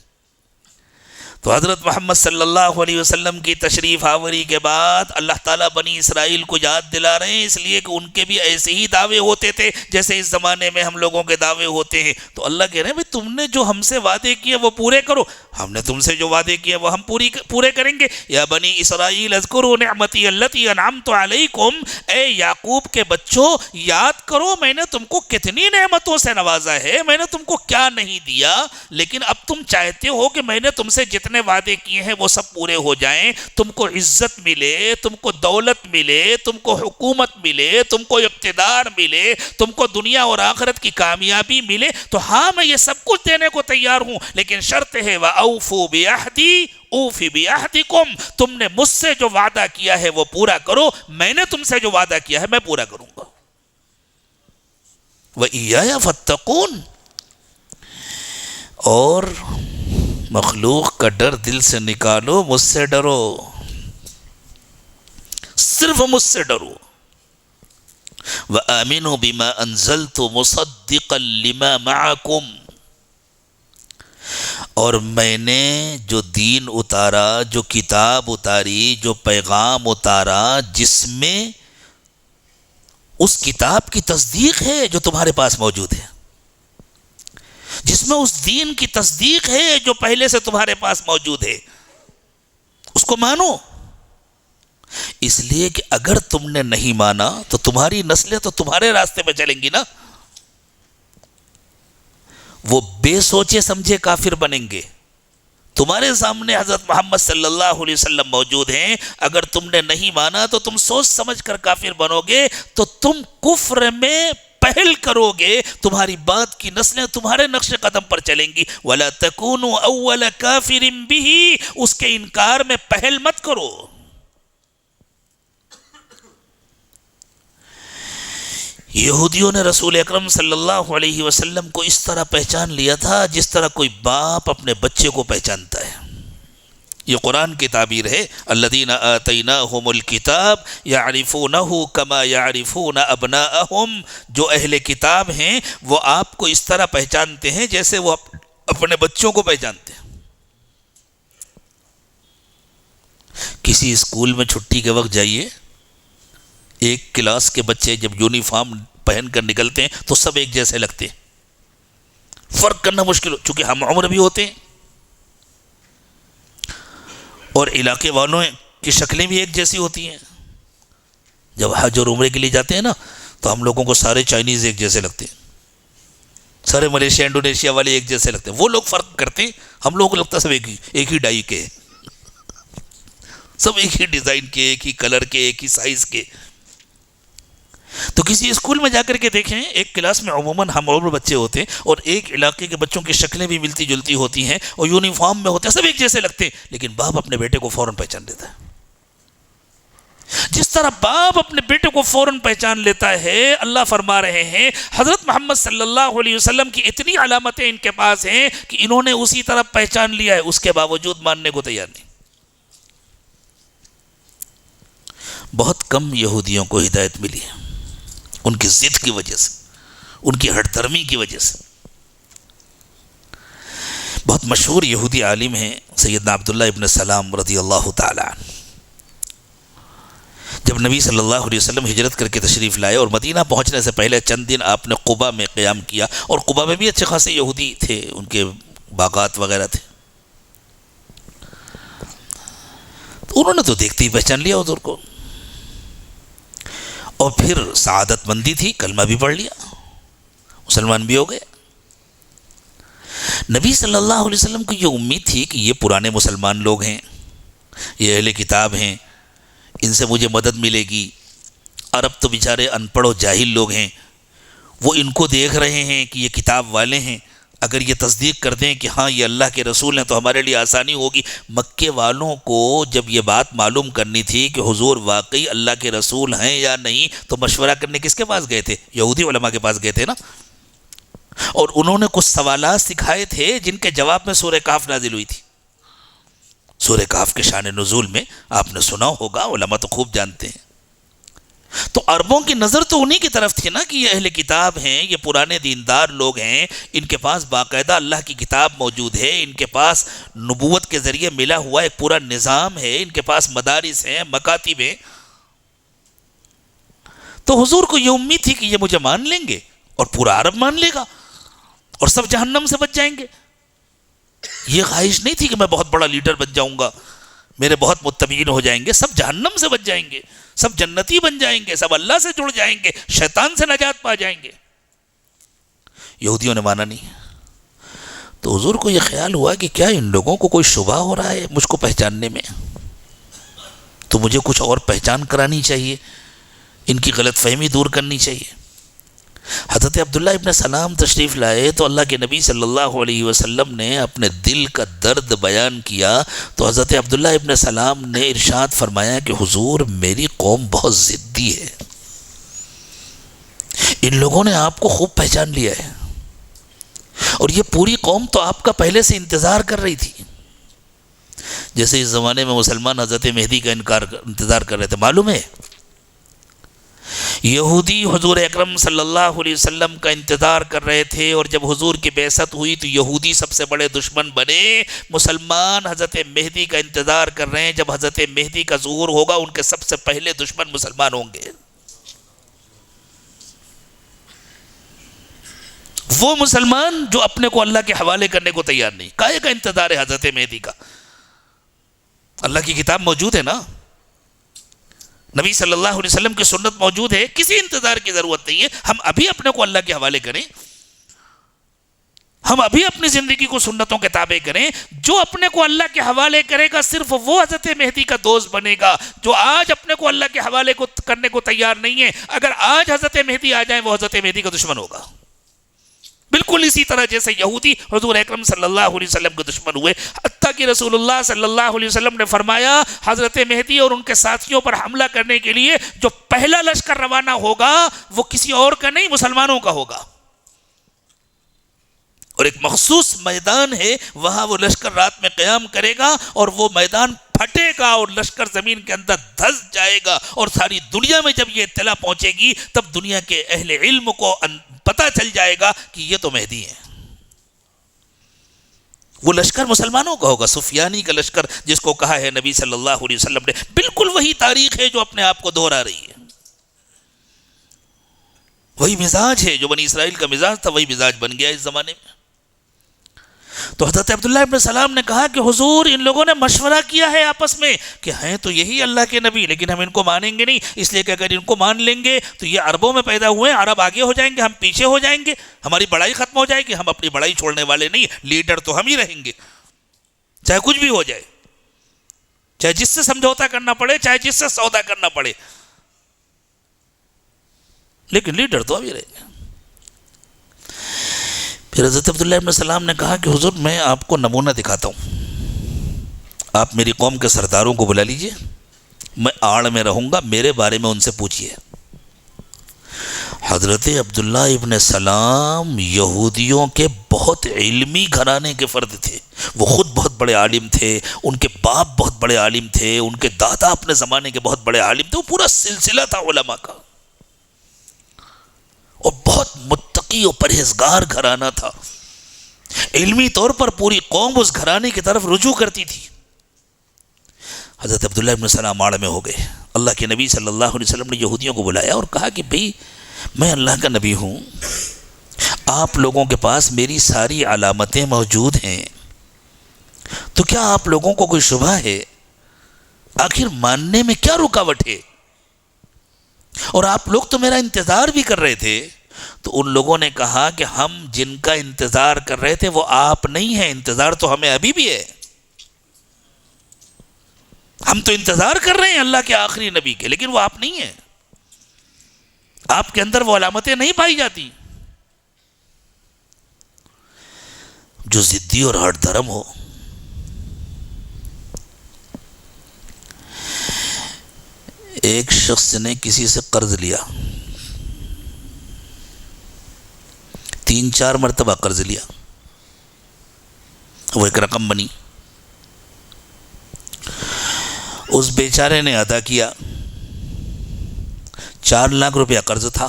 تو حضرت محمد صلی اللہ علیہ وسلم کی تشریف آوری کے بعد اللہ تعالیٰ بنی اسرائیل کو یاد دلا رہے ہیں، اس لیے کہ ان کے بھی ایسے ہی دعوے ہوتے تھے جیسے اس زمانے میں ہم لوگوں کے دعوے ہوتے ہیں. تو اللہ کہہ رہے ہیں بھئی تم نے جو ہم سے وعدے کیے وہ پورے کرو، ہم نے تم سے جو وعدے کیے وہ ہم پورے کریں گے. یا بنی اسرائیل اذکروا نعمتی التی انعمت علیکم، اے یعقوب کے بچوں یاد کرو میں نے تم کو کتنی نعمتوں سے نوازا ہے، میں نے تم کو کیا نہیں دیا، لیکن اب تم چاہتے ہو کہ میں نے تم سے جتنا جتنے وعدے کیے ہیں وہ سب پورے ہو جائیں، تم کو عزت ملے، تم کو دولت ملے، تم کو حکومت ملے، تم کو اقتدار ملے، تم کو دنیا اور آخرت کی کامیابی ملے، تو ہاں میں یہ سب کچھ دینے کو تیار ہوں، لیکن شرط ہے وَأَوْفُوا بِعَهْدِي اوفی بعہدکم، تم نے مجھ سے جو وعدہ کیا ہے وہ پورا کرو، میں نے تم سے جو وعدہ کیا ہے میں پورا کروں گا۔ وَإِيَّايَ فَاتَّقُونَ، اور مخلوق کا ڈر دل سے نکالو، مجھ سے ڈرو، صرف مجھ سے ڈرو۔ وَآمِنُوا بِمَا أَنزَلْتُ مُصَدِّقًا لِمَا مَعَكُمْ، اور میں نے جو دین اتارا، جو کتاب اتاری، جو پیغام اتارا، جس میں اس کتاب کی تصدیق ہے جو تمہارے پاس موجود ہے، جس میں اس دین کی تصدیق ہے جو پہلے سے تمہارے پاس موجود ہے، اس کو مانو۔ اس لیے کہ اگر تم نے نہیں مانا تو تمہاری نسلیں تو تمہارے راستے پہ چلیں گی نا، وہ بے سوچے سمجھے کافر بنیں گے۔ تمہارے سامنے حضرت محمد صلی اللہ علیہ وسلم موجود ہیں، اگر تم نے نہیں مانا تو تم سوچ سمجھ کر کافر بنو گے، تو تم کفر میں پہل کرو گے، تمہاری بات کی نسلیں تمہارے نقش قدم پر چلیں گی۔ وَلَا تَكُونُوا أَوَّلَ كَافِرٍ بِهِ، اس کے انکار میں پہل مت کرو۔ یہودیوں نے رسول اکرم صلی اللہ علیہ وسلم کو اس طرح پہچان لیا تھا جس طرح کوئی باپ اپنے بچے کو پہچانتا ہے۔ یہ قرآن کی تعبیر ہے، الذین آتیناہم الکتاب یعرفونہ کما یعرفون ابناءہم، جو اہل کتاب ہیں وہ آپ کو اس طرح پہچانتے ہیں جیسے وہ اپنے بچوں کو پہچانتے ہیں۔ کسی اسکول میں چھٹی کے وقت جائیے، ایک کلاس کے بچے جب یونیفارم پہن کر نکلتے ہیں تو سب ایک جیسے لگتے ہیں، فرق کرنا مشکل ہو، چونکہ ہم عمر بھی ہوتے ہیں اور علاقے والوں کی شکلیں بھی ایک جیسی ہوتی ہیں۔ جب حج اور عمرے کے لیے جاتے ہیں نا تو ہم لوگوں کو سارے چائنیز ایک جیسے لگتے ہیں، سارے ملیشیا انڈونیشیا والے ایک جیسے لگتے ہیں، وہ لوگ فرق کرتے ہیں، ہم لوگوں کو لگتا ہے سب ایک ہی ڈائی کے، سب ایک ہی ڈیزائن کے، ایک ہی کلر کے، ایک ہی سائز کے۔ تو کسی اسکول میں جا کر کے دیکھیں، ایک کلاس میں عموماً ہم عمر بچے ہوتے ہیں اور ایک علاقے کے بچوں کی شکلیں بھی ملتی جلتی ہوتی ہیں اور یونیفارم میں ہوتے ہیں، سب ایک جیسے لگتے ہیں، لیکن باپ اپنے بیٹے کو فوراً پہچان لیتا ہے۔ جس طرح باپ اپنے بیٹے کو فوراً پہچان لیتا ہے، اللہ فرما رہے ہیں حضرت محمد صلی اللہ علیہ وسلم کی اتنی علامتیں ان کے پاس ہیں کہ انہوں نے اسی طرح پہچان لیا ہے، اس کے باوجود ماننے کو تیار نہیں۔ بہت کم یہودیوں کو ہدایت ملی ہے، ان کی ضد کی وجہ سے، ان کی ہٹ دھرمی کی وجہ سے۔ بہت مشہور یہودی عالم ہیں سیدنا عبداللہ ابن سلام رضی اللہ تعالی عنہ۔ جب نبی صلی اللہ علیہ وسلم ہجرت کر کے تشریف لائے اور مدینہ پہنچنے سے پہلے چند دن آپ نے قباء میں قیام کیا، اور قباء میں بھی اچھے خاصے یہودی تھے، ان کے باغات وغیرہ تھے، تو انہوں نے تو دیکھتے ہی پہچان لیا حضور کو، اور پھر سعادت مندی تھی، کلمہ بھی پڑھ لیا، مسلمان بھی ہو گئے۔ نبی صلی اللہ علیہ وسلم کو یہ امید تھی کہ یہ پرانے مسلمان لوگ ہیں، یہ اہل کتاب ہیں، ان سے مجھے مدد ملے گی۔ عرب تو بیچارے ان پڑھ و جاہل لوگ ہیں، وہ ان کو دیکھ رہے ہیں کہ یہ کتاب والے ہیں، اگر یہ تصدیق کر دیں کہ ہاں یہ اللہ کے رسول ہیں تو ہمارے لیے آسانی ہوگی۔ مکے والوں کو جب یہ بات معلوم کرنی تھی کہ حضور واقعی اللہ کے رسول ہیں یا نہیں، تو مشورہ کرنے کس کے پاس گئے تھے؟ یہودی علماء کے پاس گئے تھے نا، اور انہوں نے کچھ سوالات سکھائے تھے جن کے جواب میں سورہ کہف نازل ہوئی تھی۔ سورہ کہف کے شان نزول میں آپ نے سنا ہوگا، علماء تو خوب جانتے ہیں۔ تو عربوں کی نظر تو انہی کی طرف تھی نا کہ یہ اہل کتاب ہیں، یہ پرانے دیندار لوگ ہیں، ان کے پاس باقاعدہ اللہ کی کتاب موجود ہے، ان کے پاس نبوت کے ذریعے ملا ہوا ایک پورا نظام ہے، ان کے پاس مدارس ہیں، مکاتب ہیں۔ تو حضور کو یہ امید تھی کہ یہ مجھے مان لیں گے اور پورا عرب مان لے گا اور سب جہنم سے بچ جائیں گے۔ یہ خواہش نہیں تھی کہ میں بہت بڑا لیڈر بن جاؤں گا، میرے بہت متبعین ہو جائیں گے، سب جہنم سے بچ جائیں گے، سب جنتی بن جائیں گے، سب اللہ سے جڑ جائیں گے، شیطان سے نجات پا جائیں گے۔ یہودیوں نے مانا نہیں، تو حضور کو یہ خیال ہوا کہ کیا ان لوگوں کو کوئی شبہ ہو رہا ہے مجھ کو پہچاننے میں، تو مجھے کچھ اور پہچان کرانی چاہیے، ان کی غلط فہمی دور کرنی چاہیے۔ حضرت عبداللہ ابن سلام تشریف لائے تو اللہ کے نبی صلی اللہ علیہ وسلم نے اپنے دل کا درد بیان کیا، تو حضرت عبداللہ ابن سلام نے ارشاد فرمایا کہ حضور میری قوم بہت ضدی ہے، ان لوگوں نے آپ کو خوب پہچان لیا ہے، اور یہ پوری قوم تو آپ کا پہلے سے انتظار کر رہی تھی، جیسے اس زمانے میں مسلمان حضرت مہدی کا انتظار کر رہے تھے۔ معلوم ہے یہودی حضور اکرم صلی اللہ علیہ وسلم کا انتظار کر رہے تھے، اور جب حضور کی بعثت ہوئی تو یہودی سب سے بڑے دشمن بنے، مسلمان حضرت مہدی کا انتظار کر رہے ہیں، جب حضرت مہدی کا ظہور ہوگا ان کے سب سے پہلے دشمن مسلمان ہوں گے۔ وہ مسلمان جو اپنے کو اللہ کے حوالے کرنے کو تیار نہیں، کائے کا انتظار ہے حضرت مہدی کا؟ اللہ کی کتاب موجود ہے نا، نبی صلی اللہ علیہ وسلم کی سنت موجود ہے، کسی انتظار کی ضرورت نہیں ہے۔ ہم ابھی اپنے کو اللہ کے حوالے کریں، ہم ابھی اپنی زندگی کو سنتوں کے تابع کریں۔ جو اپنے کو اللہ کے حوالے کرے گا صرف وہ حضرت مہدی کا دوست بنے گا، جو آج اپنے کو اللہ کے حوالے کرنے کو تیار نہیں ہے، اگر آج حضرت مہدی آ جائیں وہ حضرت مہدی کا دشمن ہوگا۔ بالکل اسی طرح جیسے یہودی حضور اکرم صلی اللہ علیہ وسلم کے دشمن ہوئے، حتیٰ کہ رسول اللہ صلی اللہ علیہ وسلم نے فرمایا حضرت مہدی اور ان کے ساتھیوں پر حملہ کرنے کے لیے جو پہلا لشکر روانہ ہوگا وہ کسی اور کا نہیں، مسلمانوں کا ہوگا، اور ایک مخصوص میدان ہے، وہاں وہ لشکر رات میں قیام کرے گا اور وہ میدان پھٹے گا اور لشکر زمین کے اندر دھس جائے گا، اور ساری دنیا میں جب یہ اطلاع پہنچے گی تب دنیا کے اہل علم کو پتہ چل جائے گا کہ یہ تو مہدی ہیں۔ وہ لشکر مسلمانوں کا ہوگا، سفیانی کا لشکر جس کو کہا ہے نبی صلی اللہ علیہ وسلم نے، بالکل وہی تاریخ ہے جو اپنے آپ کو دہرا رہی ہے، وہی مزاج ہے جو بنی اسرائیل کا مزاج تھا، وہی مزاج بن گیا اس زمانے میں۔ تو حضرت عبداللہ ابن سلام نے کہا کہ حضور ان لوگوں نے مشورہ کیا ہے آپس میں کہ ہیں تو یہی اللہ کے نبی، لیکن ہم ان کو مانیں گے نہیں، اس لیے کہ اگر ان کو مان لیں گے تو یہ عربوں میں پیدا ہوئے ہیں، عرب آگے ہو جائیں گے، ہم پیچھے ہو جائیں گے، ہماری بڑائی ختم ہو جائے گی، ہم اپنی بڑائی چھوڑنے والے نہیں، لیڈر تو ہم ہی رہیں گے، چاہے کچھ بھی ہو جائے، چاہے جس سے سمجھوتا کرنا پڑے، چاہے جس سے سودا کرنا پڑے، لیکن لیڈر تو ہم ہی رہیں گے۔ پھر حضرت عبداللہ ابن سلام نے کہا کہ حضور میں آپ کو نمونہ دکھاتا ہوں، آپ میری قوم کے سرداروں کو بلا لیجئے، میں آڑ میں رہوں گا، میرے بارے میں ان سے پوچھئے۔ حضرت عبداللہ ابن سلام یہودیوں کے بہت علمی گھرانے کے فرد تھے، وہ خود بہت بڑے عالم تھے، ان کے باپ بہت بڑے عالم تھے، ان کے دادا اپنے زمانے کے بہت بڑے عالم تھے، وہ پورا سلسلہ تھا علماء کا، اور بہت متقی اور پرہیزگار گھرانہ تھا، علمی طور پر پوری قوم اس گھرانے کی طرف رجوع کرتی تھی۔ حضرت عبداللہ ابن سلام آڑ میں ہو گئے، اللہ کے نبی صلی اللہ علیہ وسلم نے یہودیوں کو بلایا اور کہا کہ بھئی میں اللہ کا نبی ہوں، آپ لوگوں کے پاس میری ساری علامتیں موجود ہیں، تو کیا آپ لوگوں کو کوئی شبہ ہے؟ آخر ماننے میں کیا رکاوٹ ہے؟ اور آپ لوگ تو میرا انتظار بھی کر رہے تھے۔ تو ان لوگوں نے کہا کہ ہم جن کا انتظار کر رہے تھے وہ آپ نہیں ہیں، انتظار تو ہمیں ابھی بھی ہے، ہم تو انتظار کر رہے ہیں اللہ کے آخری نبی کے، لیکن وہ آپ نہیں ہیں، آپ کے اندر وہ علامتیں نہیں پائی جاتی۔ جو ضدی اور ہٹ دھرم ہو، ایک شخص نے کسی سے قرض لیا، 3-4 مرتبہ قرض لیا، وہ ایک رقم بنی، اس بیچارے نے ادا کیا، 4 لاکھ روپیہ قرض تھا،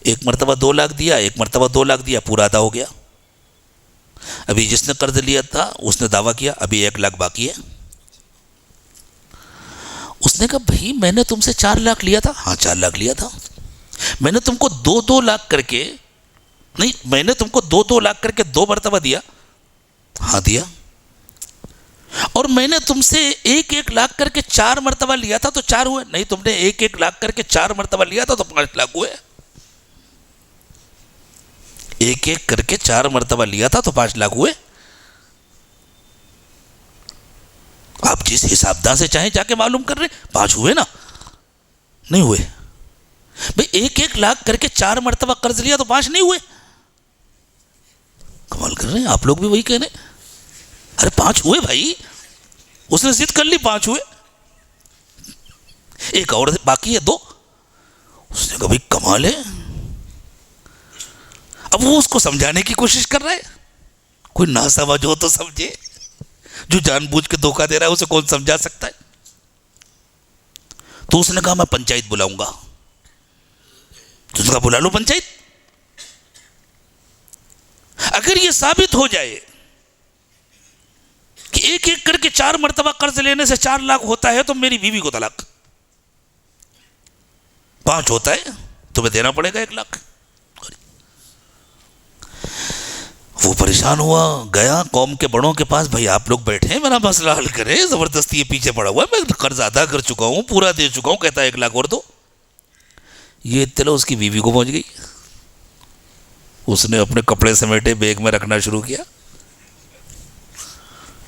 ایک مرتبہ 2 لاکھ دیا، ایک مرتبہ 2 لاکھ دیا، پورا ادا ہو گیا۔ ابھی جس نے قرض لیا تھا اس نے دعویٰ کیا ابھی 1 لاکھ باقی ہے۔ اس نے کہا بھائی میں نے تم سے 4 لاکھ لیا تھا، ہاں 4 لاکھ لیا تھا، میں نے تم کو 2-2 لاکھ کر کے، نہیں میں نے تم کو 2-2 لاکھ کر کے 2 مرتبہ دیا، ہاں دیا، اور میں نے تم سے 1-1 لاکھ کر کے 4 مرتبہ لیا تھا تو 4 ہوئے، نہیں تم نے 1-1 لاکھ کر کے 4 مرتبہ لیا تھا تو 5 لاکھ ہوئے۔ ایک ایک کر کے 4 مرتبہ لیا تھا تو 5 لاکھ ہوئے. آپ جس حسابدار سے چاہیں جا کے معلوم کر رہے, 5 ہوئے نا, نہیں ہوئے بھئی. 1 لاکھ کر کے 4 مرتبہ قرض لیا تو 5 نہیں ہوئے. کمال کر رہے ہیں آپ لوگ بھی وہی کہہ رہے ہیں. ارے 5 ہوئے بھائی, اس نے ضد کر لی 5 ہوئے. ایک اور باقی ہے 2. اس نے کہا بھائی کمال ہے. اب وہ اس کو سمجھانے کی کوشش کر رہا ہے. کوئی نہ سمجھ ہو تو سمجھے, جو جان بوجھ کے دھوکہ دے رہا ہے اسے کون سمجھا سکتا ہے. تو اس نے کہا میں پنچایت بلاؤں گا. تو اس نے کہا بلا لو پنچایت. اگر یہ ثابت ہو جائے کہ ایک ایک کر کے 4 مرتبہ قرض لینے سے 4 لاکھ ہوتا ہے تو میری بیوی کو طلاق. 5 ہوتا ہے تمہیں دینا پڑے گا 1 لاکھ. وہ پریشان ہوا, گیا قوم کے بڑوں کے پاس, بھائی آپ لوگ بیٹھے ہیں میرا مسئلہ حل کریں, زبردستی یہ پیچھے پڑا ہوا ہے, میں قرض ادا کر چکا ہوں, پورا دے چکا ہوں. کہتا ہے 1 لاکھ اور دو. یہ اطلاع اس کی بیوی کو پہنچ گئی. اس نے اپنے کپڑے سمیٹے, بیگ میں رکھنا شروع کیا.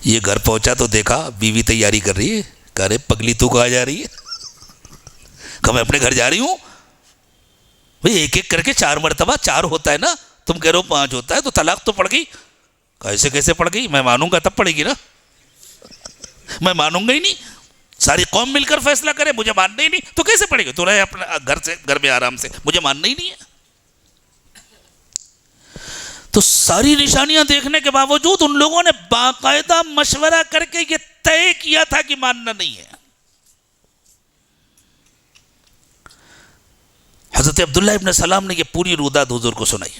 یہ گھر پہنچا تو دیکھا بیوی تیاری کر رہی ہے. کہہ رہے پگلی تو کہاں جا رہی ہے؟ کہ میں اپنے گھر جا رہی ہوں. بھئی ایک ایک کر کے 4 مرتبہ 4 ہوتا ہے نا, تم کہہ رہے ہو 5 ہوتا ہے, تو طلاق تو پڑ گئی. ایسے کیسے پڑ گئی؟ میں مانوں گا تب پڑے گی نا, میں مانوں گا ہی نہیں. ساری قوم مل کر فیصلہ کرے, مجھے ماننا ہی نہیں تو کیسے پڑے گی؟ تو رہے اپنے گھر میں آرام سے, مجھے ماننا ہی نہیں ہے. تو ساری نشانیاں دیکھنے کے باوجود ان لوگوں نے باقاعدہ مشورہ کر کے یہ طے کیا تھا کہ ماننا نہیں ہے. حضرت عبداللہ ابن سلام نے یہ پوری روداد حضور کو سنائی.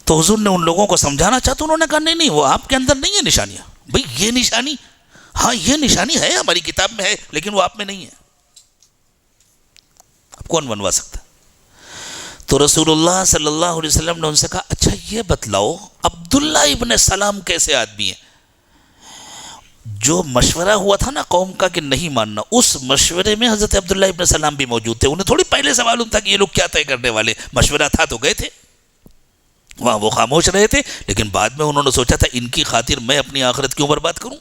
تو حضور نے ان لوگوں کو سمجھانا چاہتا, انہوں نے کہا نہیں وہ آپ کے اندر نہیں ہے نشانیاں. بھئی یہ نشانی, ہاں یہ نشانی ہے ہماری کتاب میں ہے, لیکن وہ آپ میں نہیں ہے. اب کون بنوا سکتا؟ تو رسول اللہ صلی اللہ علیہ وسلم نے ان سے کہا اچھا یہ بتلاؤ عبداللہ ابن سلام کیسے آدمی ہے؟ جو مشورہ ہوا تھا نا قوم کا کہ نہیں ماننا, اس مشورے میں حضرت عبداللہ ابن سلام بھی موجود تھے. انہیں تھوڑی پہلے سے معلوم تھا کہ یہ لوگ کیا طے کرنے والے. مشورہ تھا تو گئے تھے, وہاں وہ خاموش رہے تھے, لیکن بعد میں انہوں نے سوچا تھا ان کی خاطر میں اپنی آخرت کیوں برباد کروں.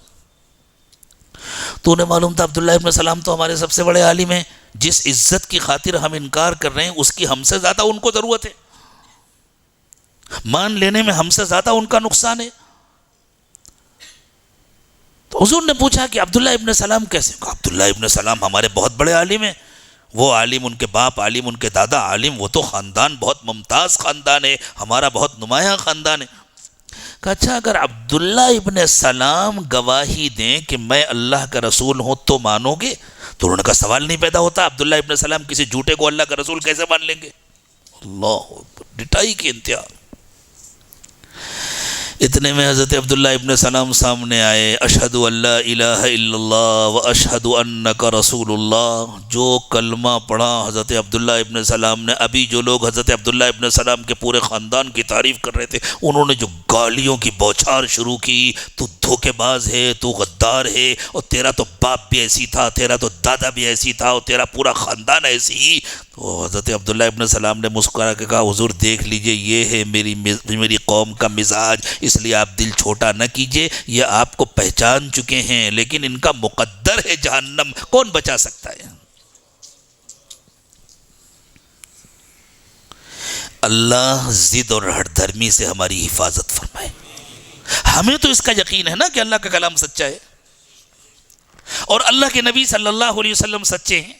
تو انہیں معلوم تھا عبداللہ ابن سلام تو ہمارے سب سے بڑے عالم ہیں, جس عزت کی خاطر ہم انکار کر رہے ہیں اس کی ہم سے زیادہ ان کو ضرورت ہے, مان لینے میں ہم سے زیادہ ان کا نقصان ہے. تو حضور نے پوچھا کہ عبداللہ ابن سلام کیسے؟ کہا عبداللہ ابن سلام ہمارے بہت بڑے عالم ہیں. وہ عالم, ان کے باپ عالم, ان کے دادا عالم, وہ تو خاندان بہت ممتاز خاندان ہے, ہمارا بہت نمایاں خاندان ہے. کہا اچھا اگر عبداللہ ابن سلام گواہی دیں کہ میں اللہ کا رسول ہوں تو مانو گے؟ تو انہوں نے کہا سوال نہیں پیدا ہوتا, عبداللہ ابن سلام کسی جھوٹے کو اللہ کا رسول کیسے مان لیں گے؟ اللہ, ڈٹائی کی انتہا. اتنے میں حضرت عبداللہ ابن سلام سامنے آئے. اشہد ان لا الہ الا اللہ و اشہد انک رسول اللہ. جو کلمہ پڑھا حضرت عبداللہ ابن سلام نے, ابھی جو لوگ حضرت عبداللہ ابن سلام کے پورے خاندان کی تعریف کر رہے تھے, انہوں نے جو گالیوں کی بوچھار شروع کی, تو دھوکے باز ہے, تو غدار ہے, اور تیرا تو باپ بھی ایسی تھا, تیرا تو دادا بھی ایسی تھا, اور تیرا پورا خاندان ایسی ہی. تو حضرت عبداللہ ابن سلام نے مسکرا کے کہا حضور دیکھ لیجئے یہ ہے میری قوم کا مزاج, اس لیے آپ دل چھوٹا نہ کیجئے. یہ آپ کو پہچان چکے ہیں, لیکن ان کا مقدر ہے جہنم, کون بچا سکتا ہے؟ اللہ ضد اور ہٹ دھرمی سے ہماری حفاظت فرمائے. ہمیں تو اس کا یقین ہے نا کہ اللہ کا کلام سچا ہے اور اللہ کے نبی صلی اللہ علیہ وسلم سچے ہیں,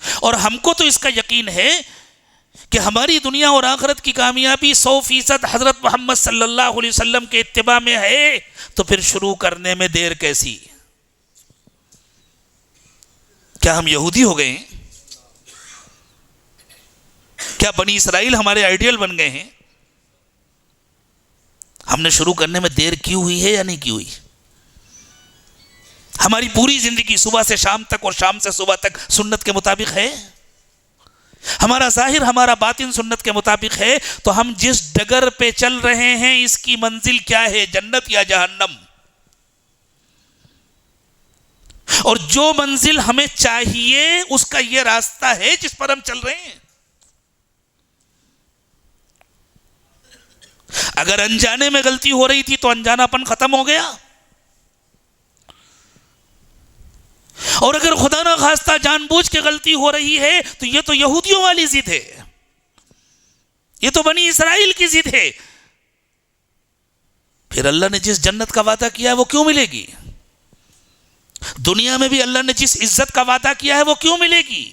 اور ہم کو تو اس کا یقین ہے کہ ہماری دنیا اور آخرت کی کامیابی 100% حضرت محمد صلی اللہ علیہ وسلم کے اتباع میں ہے. تو پھر شروع کرنے میں دیر کیسی؟ کیا ہم یہودی ہو گئے ہیں؟ کیا بنی اسرائیل ہمارے آئیڈیل بن گئے ہیں؟ ہم نے شروع کرنے میں دیر کی ہوئی ہے یا نہیں کی ہوئی؟ ہماری پوری زندگی صبح سے شام تک اور شام سے صبح تک سنت کے مطابق ہے. ہمارا ظاہر ہمارا باطن سنت کے مطابق ہے. تو ہم جس ڈگر پہ چل رہے ہیں اس کی منزل کیا ہے, جنت یا جہنم؟ اور جو منزل ہمیں چاہیے اس کا یہ راستہ ہے جس پر ہم چل رہے ہیں. اگر انجانے میں غلطی ہو رہی تھی تو انجانا پن ختم ہو گیا، اور اگر خدا نہ خواستہ جان بوجھ کے غلطی ہو رہی ہے تو یہ تو یہودیوں والی ضد ہے، یہ تو بنی اسرائیل کی ضد ہے. پھر اللہ نے جس جنت کا وعدہ کیا ہے وہ کیوں ملے گی؟ دنیا میں بھی اللہ نے جس عزت کا وعدہ کیا ہے وہ کیوں ملے گی؟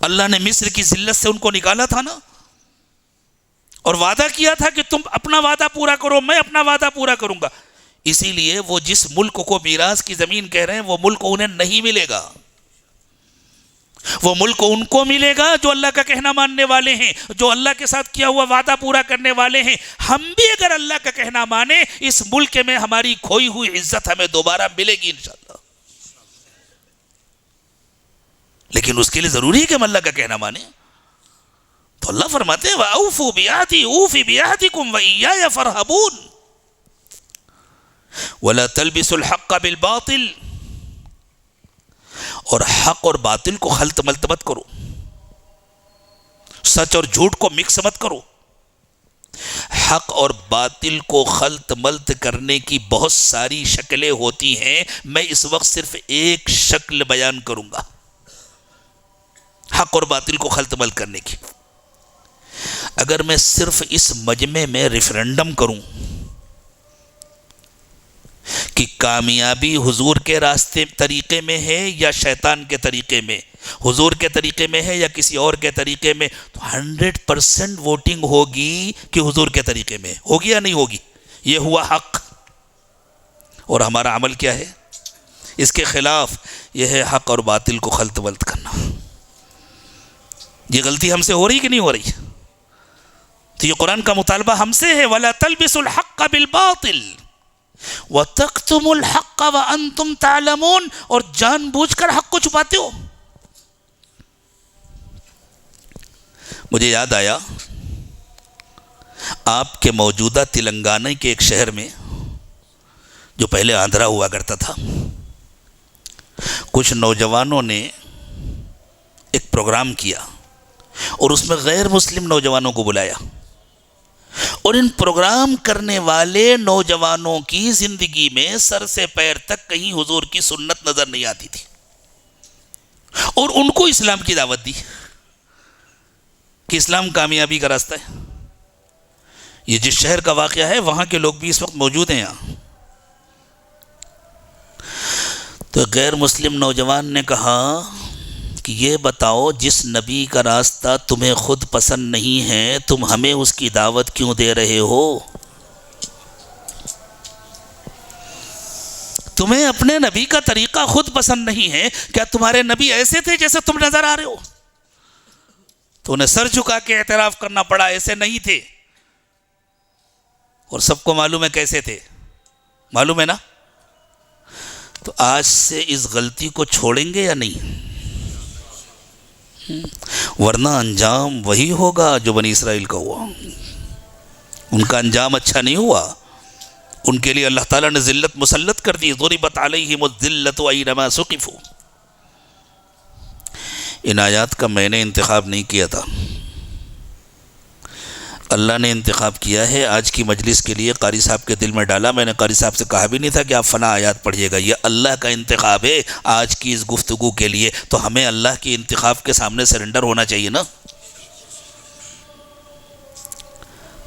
اللہ نے مصر کی ذلت سے ان کو نکالا تھا نا، اور وعدہ کیا تھا کہ تم اپنا وعدہ پورا کرو، میں اپنا وعدہ پورا کروں گا. اسی لیے وہ جس ملک کو میراث کی زمین کہہ رہے ہیں وہ ملک انہیں نہیں ملے گا، وہ ملک ان کو ملے گا جو اللہ کا کہنا ماننے والے ہیں، جو اللہ کے ساتھ کیا ہوا وعدہ پورا کرنے والے ہیں. ہم بھی اگر اللہ کا کہنا مانے، اس ملک میں ہماری کھوئی ہوئی عزت ہمیں دوبارہ ملے گی انشاءاللہ. لیکن اس کے لیے ضروری ہے کہ ہم اللہ کا کہنا مانیں. تو اللہ فرماتے ہیں وَأَوْفُوا بِعَهْدِي أُوفِ بِعَهْدِكُمْ وَإِيَّايَ فَارْهَبُونِ وَلَا تَلْبِسُوا الْحَقَّ بِالْبَاطِلِ. اور حق اور باطل کو خلط ملط مت کرو، سچ اور جھوٹ کو مکس مت کرو. حق اور باطل کو خلط ملط کرنے کی بہت ساری شکلیں ہوتی ہیں، میں اس وقت صرف ایک شکل بیان کروں گا حق اور باطل کو خلط ملط کرنے کی. اگر میں صرف اس مجمع میں ریفرنڈم کروں کہ کامیابی حضور کے راستے طریقے میں ہے یا شیطان کے طریقے میں، حضور کے طریقے میں ہے یا کسی اور کے طریقے میں، تو 100% ووٹنگ ہوگی کہ حضور کے طریقے میں. ہوگی یا نہیں ہوگی؟ یہ ہوا حق. اور ہمارا عمل کیا ہے اس کے خلاف؟ یہ ہے حق اور باطل کو خلط ملط کرنا. یہ غلطی ہم سے ہو رہی کہ نہیں ہو رہی؟ تو یہ قرآن کا مطالبہ ہم سے ہے وَلَا تَلْبِسُوا الْحَقَّ بِالْبَاطِلِ وَتَكْتُمُوا الْحَقَّ وَأَنْتُمْ تَعْلَمُونَ. اور جان بوجھ کر حق کو چھپاتے ہو. مجھے یاد آیا آپ کے موجودہ تلنگانہ کے ایک شہر میں جو پہلے آندھرا ہوا کرتا تھا، کچھ نوجوانوں نے ایک پروگرام کیا اور اس میں غیر مسلم نوجوانوں کو بلایا، اور ان پروگرام کرنے والے نوجوانوں کی زندگی میں سر سے پیر تک کہیں حضور کی سنت نظر نہیں آتی تھی، اور ان کو اسلام کی دعوت دی کہ اسلام کامیابی کا راستہ ہے. یہ جس شہر کا واقعہ ہے وہاں کے لوگ بھی اس وقت موجود ہیں یہاں. تو غیر مسلم نوجوان نے کہا کہ یہ بتاؤ جس نبی کا راستہ تمہیں خود پسند نہیں ہے تم ہمیں اس کی دعوت کیوں دے رہے ہو؟ تمہیں اپنے نبی کا طریقہ خود پسند نہیں ہے، کیا تمہارے نبی ایسے تھے جیسے تم نظر آ رہے ہو؟ تو انہیں سر جھکا کے اعتراف کرنا پڑا ایسے نہیں تھے. اور سب کو معلوم ہے کیسے تھے، معلوم ہے نا. تو آج سے اس غلطی کو چھوڑیں گے یا نہیں؟ ورنہ انجام وہی ہوگا جو بنی اسرائیل کا ہوا. ان کا انجام اچھا نہیں ہوا، ان کے لیے اللہ تعالیٰ نے ذلت مسلط کر دی. ضربت علیہم الذلۃ اینما ثقفوا. ان آیات کا میں نے انتخاب نہیں کیا تھا، اللہ نے انتخاب کیا ہے آج کی مجلس کے لیے. قاری صاحب کے دل میں ڈالا. میں نے قاری صاحب سے کہا بھی نہیں تھا کہ آپ فلاں آیات پڑھیے گا، یہ اللہ کا انتخاب ہے آج کی اس گفتگو کے لیے. تو ہمیں اللہ کے انتخاب کے سامنے سرنڈر ہونا چاہیے نا.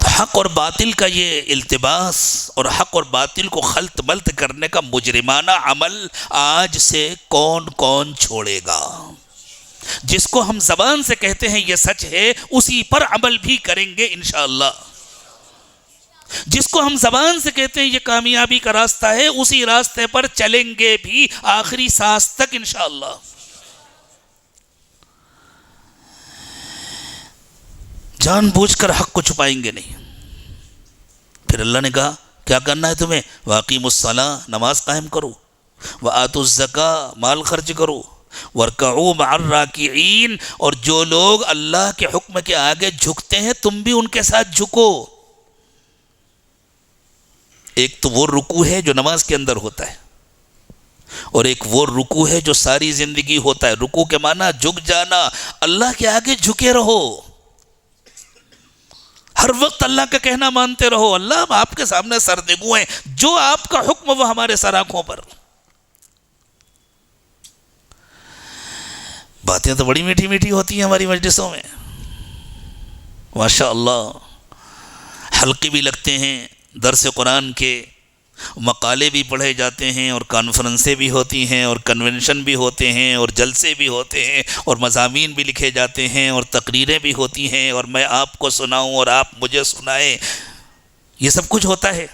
تو حق اور باطل کا یہ التباس اور حق اور باطل کو خلط ملط کرنے کا مجرمانہ عمل آج سے کون کون چھوڑے گا؟ جس کو ہم زبان سے کہتے ہیں یہ سچ ہے، اسی پر عمل بھی کریں گے انشاءاللہ. جس کو ہم زبان سے کہتے ہیں یہ کامیابی کا راستہ ہے، اسی راستے پر چلیں گے بھی آخری سانس تک انشاءاللہ. جان بوجھ کر حق کو چھپائیں گے نہیں. پھر اللہ نے کہا کیا کرنا ہے تمہیں؟ وَأَقِيمُوا الصَّلَاةَ، نماز قائم کرو، وَآتُوا الزَّكَاةَ، مال خرچ کرو، وَارْكَعُوا مَعَ الرَّاكِعِينَ، اور جو لوگ اللہ کے حکم کے آگے جھکتے ہیں تم بھی ان کے ساتھ جھکو. ایک تو وہ رکوع ہے جو نماز کے اندر ہوتا ہے، اور ایک وہ رکوع ہے جو ساری زندگی ہوتا ہے. رکوع کے معنی جھک جانا. اللہ کے آگے جھکے رہو, ہر وقت اللہ کا کہنا مانتے رہو. اللہ ہم آپ کے سامنے سردگو ہیں, جو آپ کا حکم وہ ہمارے سر آنکھوں پر. باتیں تو بڑی میٹھی میٹھی ہوتی ہیں ہماری مجلسوں میں ماشاء اللہ. حلقے بھی لگتے ہیں درس قرآن کے, مقالے بھی پڑھے جاتے ہیں, اور کانفرنسیں بھی ہوتی ہیں, اور کنونشن بھی ہوتے ہیں, اور جلسے بھی ہوتے ہیں, اور مضامین بھی لکھے جاتے ہیں, اور تقریریں بھی ہوتی ہیں, اور میں آپ کو سناؤں اور آپ مجھے سنائیں, یہ سب کچھ ہوتا ہے.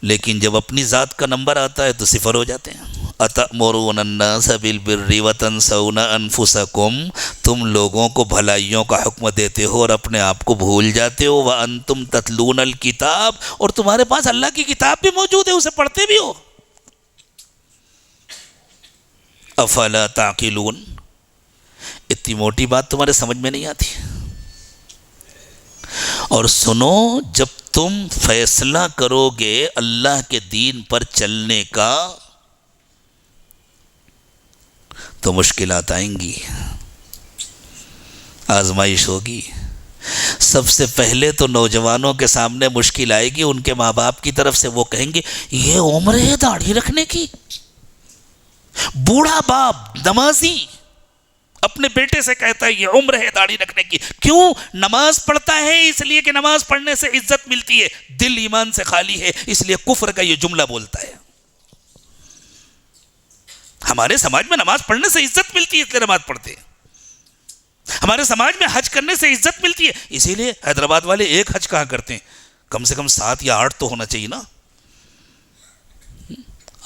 لیکن جب اپنی ذات کا نمبر آتا ہے تو صفر ہو جاتے ہیں. اَتَأْمُرُونَ النَّاسَ بِالْبِرِّ وَتَنْسَوْنَ أَنفُسَكُمْ, تم لوگوں کو بھلائیوں کا حکم دیتے ہو اور اپنے آپ کو بھول جاتے ہو. وَأَنْتُمْ تَتْلُونَ الْكِتَابَ, اور تمہارے پاس اللہ کی کتاب بھی موجود ہے, اسے پڑھتے بھی ہو. أَفَلَا تَعْقِلُونَ, اتنی موٹی بات تمہارے سمجھ میں نہیں آتی. اور سنو, جب تم فیصلہ کرو گے اللہ کے دین پر چلنے کا تو مشکلات آئیں گی, آزمائش ہوگی. سب سے پہلے تو نوجوانوں کے سامنے مشکل آئے گی ان کے ماں باپ کی طرف سے. وہ کہیں گے یہ عمر ہے داڑھی رکھنے کی. بوڑھا باپ نمازی اپنے بیٹے سے کہتا ہے یہ عمر ہے داڑھی رکھنے کی. کیوں؟ نماز پڑھتا ہے اس لیے کہ نماز پڑھنے سے عزت ملتی ہے. دل ایمان سے خالی ہے اس لیے کفر کا یہ جملہ بولتا ہے. ہمارے سماج میں نماز پڑھنے سے عزت ملتی ہے اس لیے نماز پڑھتے ہیں. ہمارے سماج میں حج کرنے سے عزت ملتی ہے, اسی لیے حیدرآباد والے ایک حج کہاں کرتے ہیں, کم سے کم 7 یا 8 تو ہونا چاہیے نا.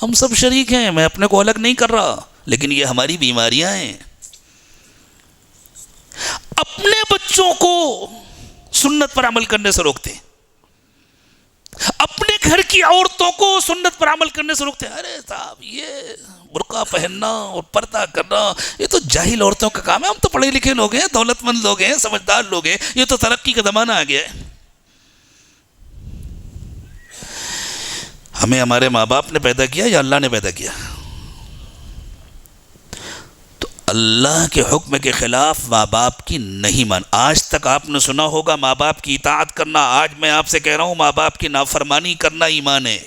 ہم سب شریک ہیں, میں اپنے کو الگ نہیں کر رہا, لیکن یہ ہماری بیماریاں ہیں. اپنے بچوں کو سنت پر عمل کرنے سے روکتے ہیں, اپنے گھر کی عورتوں کو سنت پر عمل کرنے سے روکتے ہیں. ارے صاحب یہ برقع پہننا اور پردہ کرنا یہ تو جاہل عورتوں کا کام ہے, ہم تو پڑھے لکھے لوگ ہیں, دولت مند لوگ ہیں, سمجھدار لوگ ہیں, یہ تو ترقی کا زمانہ آ گیا ہے. ہمیں ہمارے ماں باپ نے پیدا کیا یا اللہ نے پیدا کیا؟ تو اللہ کے حکم کے خلاف ماں باپ کی نہیں مان. آج تک آپ نے سنا ہوگا ماں باپ کی اطاعت کرنا, آج میں آپ سے کہہ رہا ہوں ماں باپ کی نافرمانی کرنا ایمان ہے.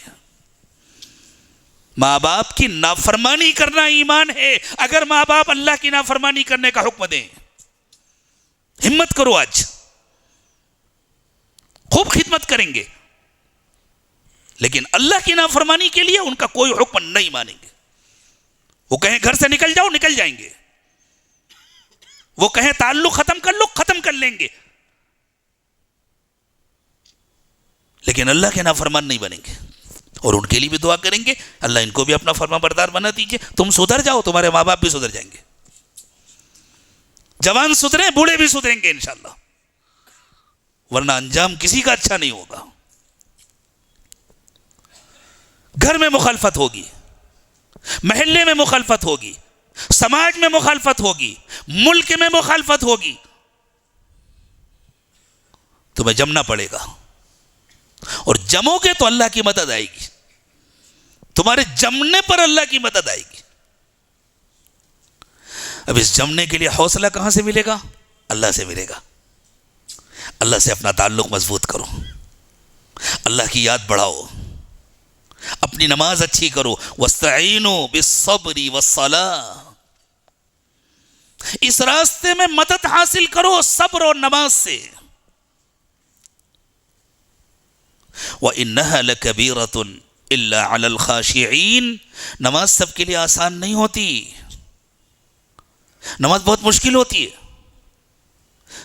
ماں باپ کی نافرمانی کرنا ایمان ہے. اگر ماں باپ اللہ کی نافرمانی کرنے کا حکم دیں, ہمت کرو, آج خوب خدمت کریں گے, لیکن اللہ کی نافرمانی کے لیے ان کا کوئی حکم نہیں مانیں گے. وہ کہیں گھر سے نکل جاؤ, نکل جائیں گے. وہ کہیں تعلق ختم کر لو, ختم کر لیں گے, لیکن اللہ کے نافرمان نہیں بنیں گے. اور ان کے لیے بھی دعا کریں گے, اللہ ان کو بھی اپنا فرما بردار بنا دیجئے. تم سدھر جاؤ, تمہارے ماں باپ بھی سدھر جائیں گے. جوان سدھریں, بوڑھے بھی سدھریں گے انشاءاللہ, ورنہ انجام کسی کا اچھا نہیں ہوگا. گھر میں مخالفت ہوگی, محلے میں مخالفت ہوگی, سماج میں مخالفت ہوگی, ملک میں مخالفت ہوگی, تمہیں جمنا پڑے گا. اور جمو گے تو اللہ کی مدد آئے گی, تمہارے جمنے پر اللہ کی مدد آئے گی. اب اس جمنے کے لیے حوصلہ کہاں سے ملے گا؟ اللہ سے ملے گا. اللہ سے اپنا تعلق مضبوط کرو, اللہ کی یاد بڑھاؤ, اپنی نماز اچھی کرو. وَاسْتَعِينُوا بِالصَّبْرِ وَالصَّلَاةِ, اس راستے میں مدد حاصل کرو صبر اور نماز سے. وَإِنَّهَا لَكَبِيرَةٌ إِلَّا عَلَى الْخَاشِعِينَ, نماز سب کے لیے آسان نہیں ہوتی, نماز بہت مشکل ہوتی ہے.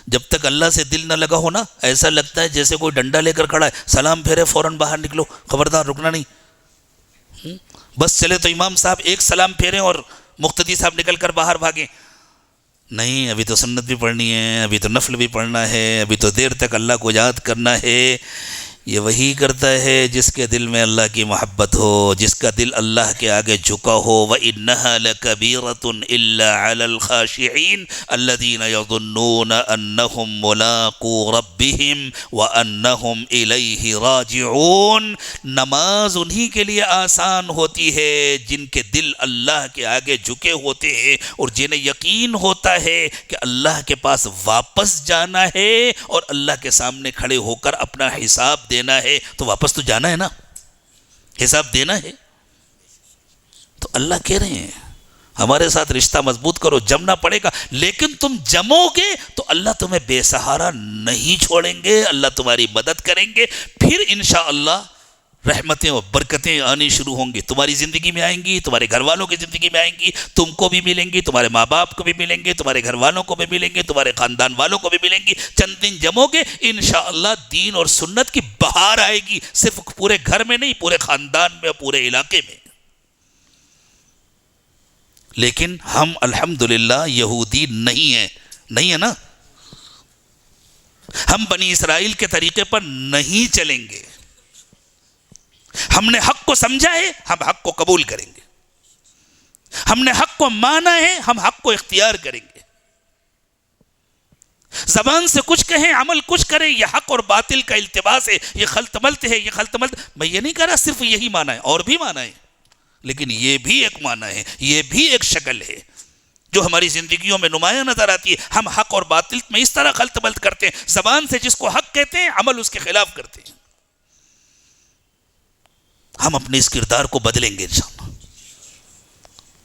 جب تک اللہ سے دل نہ لگا ہو نا, ایسا لگتا ہے جیسے کوئی ڈنڈا لے کر کھڑا ہے, سلام پھیرے فوراً باہر نکلو, خبردار رکنا نہیں. بس چلے تو امام صاحب ایک سلام پھیریں اور مقتدی صاحب نکل کر باہر بھاگیں. نہیں, ابھی تو سنت بھی پڑھنی ہے, ابھی تو نفل بھی پڑھنا ہے, ابھی تو دیر تک اللہ کو یاد کرنا ہے. یہ وہی کرتا ہے جس کے دل میں اللہ کی محبت ہو، جس کا دل اللہ کے آگے جھکا ہو۔ وَإِنَّهَا لَكَبِيرَةٌ إِلَّا عَلَى الْخَاشِعِينَ الَّذِينَ يَظُنُّونَ أَنَّهُمْ مُلَاقُو رَبِّهِمْ وَأَنَّهُمْ إِلَيْهِ رَاجِعُونَ۔ نماز انہی کے لیے آسان ہوتی ہے جن کے دل اللہ کے آگے جھکے ہوتے ہیں اور جنہیں یقین ہوتا ہے کہ اللہ کے پاس واپس جانا ہے اور اللہ کے سامنے کھڑے ہو کر اپنا حساب دینا ہے۔ تو واپس تو جانا ہے نا، حساب دینا ہے۔ تو اللہ کہہ رہے ہیں ہمارے ساتھ رشتہ مضبوط کرو، جمنا پڑے گا، لیکن تم جمو گے تو اللہ تمہیں بے سہارا نہیں چھوڑیں گے، اللہ تمہاری مدد کریں گے، پھر انشاءاللہ رحمتیں اور برکتیں آنی شروع ہوں گی، تمہاری زندگی میں آئیں گی، تمہارے گھر والوں کی زندگی میں آئیں گی، تم کو بھی ملیں گی، تمہارے ماں باپ کو بھی ملیں گے، تمہارے گھر والوں کو بھی ملیں گے، تمہارے خاندان والوں کو بھی ملیں گی۔ چند دن جمو گے انشاءاللہ دین اور سنت کی بہار آئے گی، صرف پورے گھر میں نہیں، پورے خاندان میں اور پورے علاقے میں۔ لیکن ہم الحمدللہ یہودی نہیں ہے نا، ہم بنی اسرائیل کے طریقے پر نہیں چلیں گے۔ ہم نے حق کو سمجھا ہے، ہم حق کو قبول کریں گے، ہم نے حق کو مانا ہے، ہم حق کو اختیار کریں گے۔ زبان سے کچھ کہیں، عمل کچھ کریں، یہ حق اور باطل کا التباس ہے، یہ خلط ملط ہے، یہ خلط ملط۔ میں یہ نہیں کہہ رہا صرف یہی مانا ہے، اور بھی مانا ہے، لیکن یہ بھی ایک مانا ہے، یہ بھی ایک شکل ہے جو ہماری زندگیوں میں نمایاں نظر آتی ہے۔ ہم حق اور باطل میں اس طرح خلط ملط کرتے ہیں، زبان سے جس کو حق کہتے ہیں، عمل اس کے خلاف کرتے ہیں۔ ہم اپنے اس کردار کو بدلیں گے انشاءاللہ۔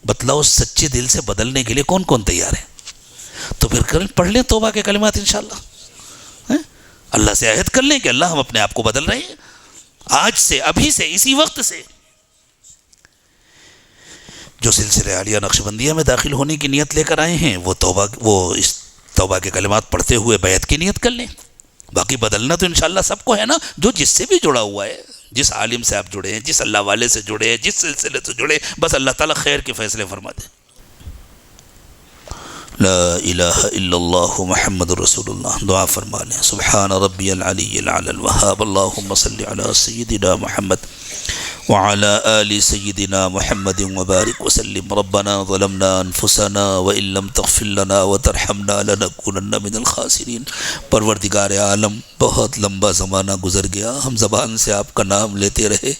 بتلاؤ سچے دل سے بدلنے کے لیے کون کون تیار ہے؟ تو پھر پڑھ لیں توبہ کے کلمات انشاءاللہ، اللہ سے عہد کر لیں کہ اللہ ہم اپنے آپ کو بدل رہے ہیں آج سے، ابھی سے، اسی وقت سے۔ جو سلسلہ عالیہ نقشبندیہ میں داخل ہونے کی نیت لے کر آئے ہیں وہ اس توبہ کے کلمات پڑھتے ہوئے بیعت کی نیت کر لیں۔ باقی بدلنا تو انشاءاللہ سب کو ہے نا، جو جس سے بھی جڑا ہوا ہے، جس عالم سے آپ جڑے ہیں، جس اللہ والے سے جڑے ہیں، جس سلسلے سے جڑے، بس اللہ تعالیٰ خیر کے فیصلے فرما دے۔ لا الہ الا اللہ محمد رسول اللہ۔ دعا فرما لیں۔ سبحان ربی العلی العلی الوہاب، اللہم صلی علی سیدنا محمد وعلى آل سيدنا محمد وبارك وسلم۔ ربنا ظلمنا أنفسنا وإن لم تغفر لنا وترحمنا لنكونن من الخاسرين۔ پروردگار عالم، بہت لمبا زمانہ گزر گیا، ہم زبان سے آپ کا نام لیتے رہے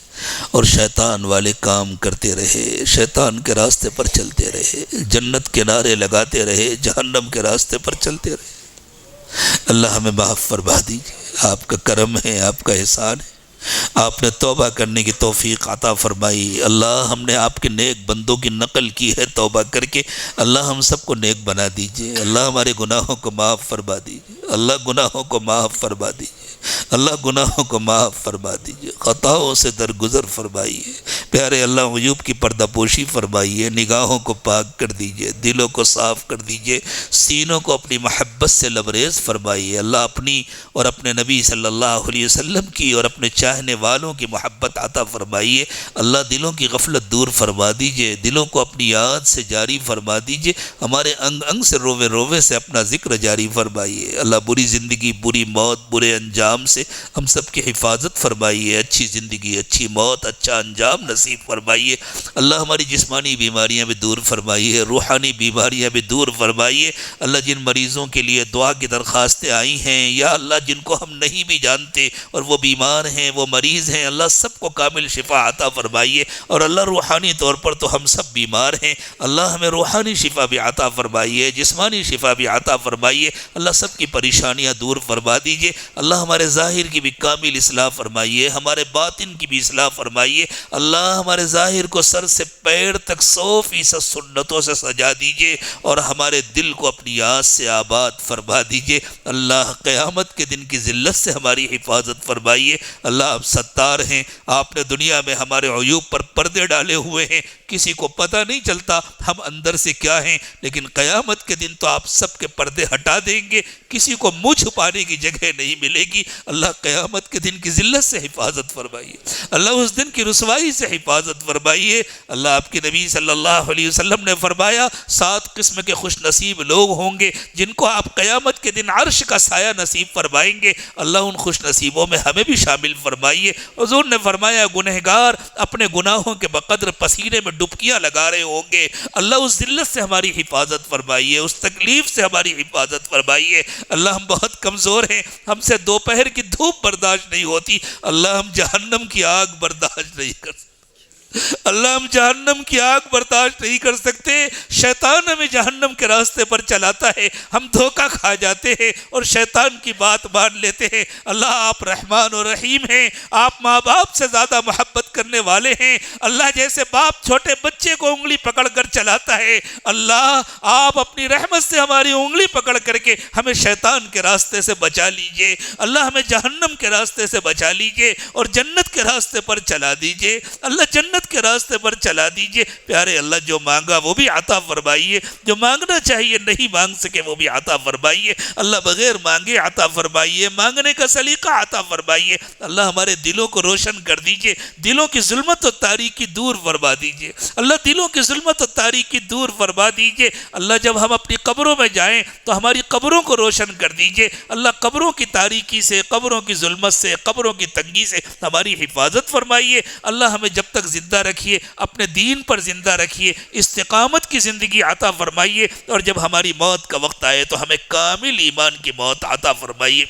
اور شیطان والے کام کرتے رہے، شیطان کے راستے پر چلتے رہے، جنت کے نعرے لگاتے رہے، جہنم کے راستے پر چلتے رہے۔ اللہ ہمیں معاف فرما دیجیے، آپ کا کرم ہے، آپ کا احسان ہے، آپ نے توبہ کرنے کی توفیق عطا فرمائی۔ اللہ ہم نے آپ کے نیک بندوں کی نقل کی ہے توبہ کر کے، اللہ ہم سب کو نیک بنا دیجئے، اللہ ہمارے گناہوں کو معاف فرما دیجئے، اللہ گناہوں کو معاف فرما دیجئے، اللہ گناہوں کو معاف فرما دیجئے، خطاؤں سے درگزر فرمائیے، پیارے اللہ عیوب کی پردہ پوشی فرمائیے، نگاہوں کو پاک کر دیجئے، دلوں کو صاف کر دیجئے، سینوں کو اپنی محبت سے لبریز فرمائیے۔ اللہ اپنی اور اپنے نبی صلی اللہ علیہ وسلم کی اور اپنے چاہنے والوں کی محبت عطا فرمائیے۔ اللہ دلوں کی غفلت دور فرما دیجئے، دلوں کو اپنی یاد سے جاری فرما دیجئے، ہمارے انگ انگ سے روے روے سے اپنا ذکر جاری فرمائیے۔ اللہ بری زندگی، بری موت، برے انجام سے ہم سب کی حفاظت فرمائیے، اچھی زندگی، اچھی موت، اچھا انجام نصیب فرمائیے۔ اللہ ہماری جسمانی بیماریاں بھی دور فرمائیے، روحانی بیماریاں بھی دور فرمائیے۔ اللہ جن مریضوں کے لیے دعا کی درخواستیں آئی ہیں، یا اللہ جن کو ہم نہیں بھی جانتے اور وہ بیمار ہیں، وہ مریض ہیں، اللہ سب کو کامل شفا عطا فرمائیے۔ اور اللہ روحانی طور پر تو ہم سب بیمار ہیں، اللہ ہمیں روحانی شفا بھی عطا فرمائیے، جسمانی شفا بھی عطا فرمائیے۔ اللہ سب کی پریشانیاں دور فرما دیجئے۔ اللہ ہمارے ظاہر کی بھی کامل اصلاح فرمائیے، ہمارے باطن کی بھی اصلاح فرمائیے۔ اللہ ہمارے ظاہر کو سر سے پیر تک 100% سنتوں سے سجا دیجئے اور ہمارے دل کو اپنی یاد سے آباد فرما دیجئے۔ اللہ قیامت کے دن کی ذلت سے ہماری حفاظت فرمائیے۔ اللہ آپ ستار ہیں، آپ نے دنیا میں ہمارے عیوب پر پردے ڈالے ہوئے ہیں، کسی کو پتہ نہیں چلتا ہم اندر سے کیا ہیں، لیکن قیامت کے دن تو آپ سب کے پردے ہٹا دیں گے، کسی کو منہ چھپانے کی جگہ نہیں ملے گی۔ اللہ قیامت کے دن کی ذلت سے حفاظت فرمائیے، اللہ اس دن کی رسوائی سے حفاظت فرمائیے۔ اللہ آپ کے نبی صلی اللہ علیہ وسلم نے فرمایا 7 قسم کے خوش نصیب لوگ ہوں گے جن کو آپ قیامت کے دن عرش کا سایہ نصیب فرمائیں گے۔ اللہ ان خوش نصیبوں میں ہمیں بھی شامل فرمائیے۔ حضور نے فرمایا گنہگار اپنے گناہوں کے بقدر پسینے میں ڈبکیاں لگا رہے ہوں گے، اللہ اس ذلت سے ہماری حفاظت فرمائیے، اس تکلیف سے ہماری حفاظت فرمائیے۔ اللہ ہم بہت کمزور ہیں، ہم سے دوپہر کی دھوپ برداشت نہیں ہوتی، اللہ ہم جہنم کی آگ برداشت نہیں کر سکتے، اللہ ہم جہنم کی آگ برداشت نہیں کر سکتے۔ شیطان ہمیں جہنم کے راستے پر چلاتا ہے، ہم دھوکہ کھا جاتے ہیں اور شیطان کی بات مان لیتے ہیں۔ اللہ آپ رحمان و رحیم ہیں، آپ ماں باپ سے زیادہ محبت کرنے والے ہیں۔ اللہ جیسے باپ چھوٹے بچے کو انگلی پکڑ کر چلاتا ہے، اللہ آپ اپنی رحمت سے ہماری انگلی پکڑ کر کے ہمیں شیطان کے راستے سے بچا لیجئے، اللہ ہمیں جہنم کے راستے سے بچا لیجئے اور جنت کے راستے پر چلا دیجئے، اللہ جنت کے راستے پر چلا دیجئے۔ پیارے اللہ جو مانگا وہ بھی عطا فرمائیے، جو مانگنا چاہیے نہیں مانگ سکے وہ بھی عطا فرمائیے۔ اللہ بغیر مانگے عطا فرمائیے، مانگنے کا سلیقہ عطا فرمائیے۔ اللہ ہمارے دلوں کو روشن کر دیجئے، دلوں کی ظلمت و تاریکی دور فرما دیجئے، اللہ دلوں کی ظلمت و تاریکی دور فرما دیجئے۔ اللہ جب ہم اپنی قبروں میں جائیں تو ہماری قبروں کو روشن کر دیجئے، اللہ قبروں کی تاریکی سے، قبروں کی ظلمت سے، قبروں کی تنگی سے ہماری حفاظت فرمائیے۔ اللہ ہمیں جب تک زندہ رکھیے، اپنے دین پر زندہ رکھیے، استقامت کی زندگی عطا فرمائیے، اور جب ہماری موت کا وقت آئے تو ہمیں کامل ایمان کی موت عطا فرمائیے۔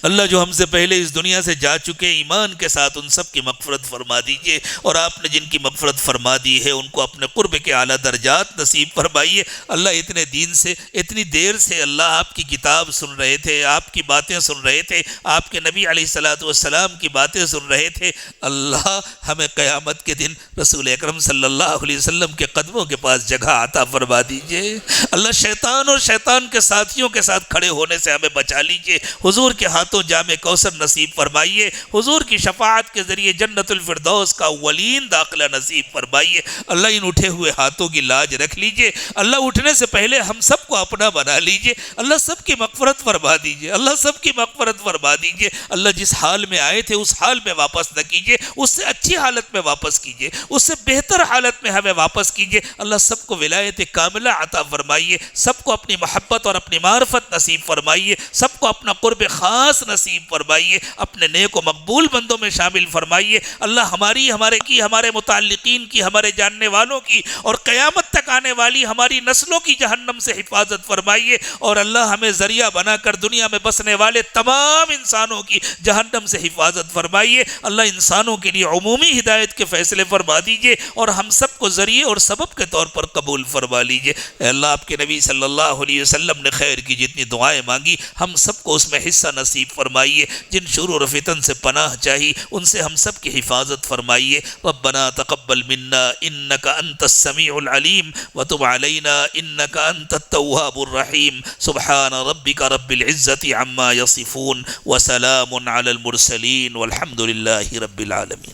اللہ جو ہم سے پہلے اس دنیا سے جا چکے ایمان کے ساتھ ان سب کی مغفرت فرما دیجئے، اور آپ نے جن کی مغفرت فرما دی ہے ان کو اپنے قرب کے اعلیٰ درجات نصیب فرمائیے۔ اللہ اتنے دین سے، اتنی دیر سے اللہ آپ کی کتاب سن رہے تھے، آپ کی باتیں سن رہے تھے، آپ کے نبی علیہ السلام کی باتیں سن رہے تھے، اللہ ہمیں قیامت کے دن رسول اکرم صلی اللہ علیہ وسلم کے قدموں کے پاس جگہ عطا فرما دیجئے۔ اللہ شیطان اور شیطان کے ساتھیوں کے ساتھ کھڑے ہونے سے ہمیں بچا لیجئے، حضور کے ہاتھوں جام کوثر نصیب فرمائیے، حضور کی شفاعت کے ذریعے جنت الفردوس کا اولین داخلہ نصیب فرمائیے۔ اللہ ان اٹھے ہوئے ہاتھوں کی لاج رکھ لیجئے، اللہ اٹھنے سے پہلے ہم سب کو اپنا بنا لیجئے، اللہ سب کی مغفرت فرما دیجئے، اللہ سب کی مغفرت فرما دیجئے۔ اللہ جس حال میں آئے تھے اس حال میں واپس نہ کیجئے، اس سے اچھی حالت میں واپس کیجئے، اس سے بہتر حالت میں ہمیں واپس کیجئے۔ اللہ سب کو ولایت کاملہ عطا فرمائیے، سب کو اپنی محبت اور اپنی معرفت نصیب فرمائیے، سب کو اپنا قرب خاص نصیب فرمائیے، اپنے نیک و مقبول بندوں میں شامل فرمائیے۔ اللہ ہمارے متعلقین کی، ہمارے جاننے والوں کی اور قیامت تک آنے والی ہماری نسلوں کی جہنم سے حفاظت فرمائیے، اور اللہ ہمیں ذریعہ بنا کر دنیا میں بسنے والے تمام انسانوں کی جہنم سے حفاظت فرمائیے۔ اللہ انسانوں کے لیے عمومی ہدایت کے فیصلے فرما دیجئے اور ہم سب کو ذریعے اور سبب کے طور پر قبول فرما لیجئے۔ اے اللہ آپ کے نبی صلی اللہ علیہ وسلم نے خیر کی جتنی دعائیں مانگی ہم سب کو اس میں حصہ نصیب فرمائیے، جن شرور و فتن سے پناہ چاہی ان سے ہم سب کی حفاظت فرمائیے۔ ربنا تقبل منا انک انت السمیع العلیم وتب علینا انک انت التواب الرحیم۔ سبحان ربک رب العزت عما یصفون وسلام علی المرسلین والحمد للہ رب العالمین۔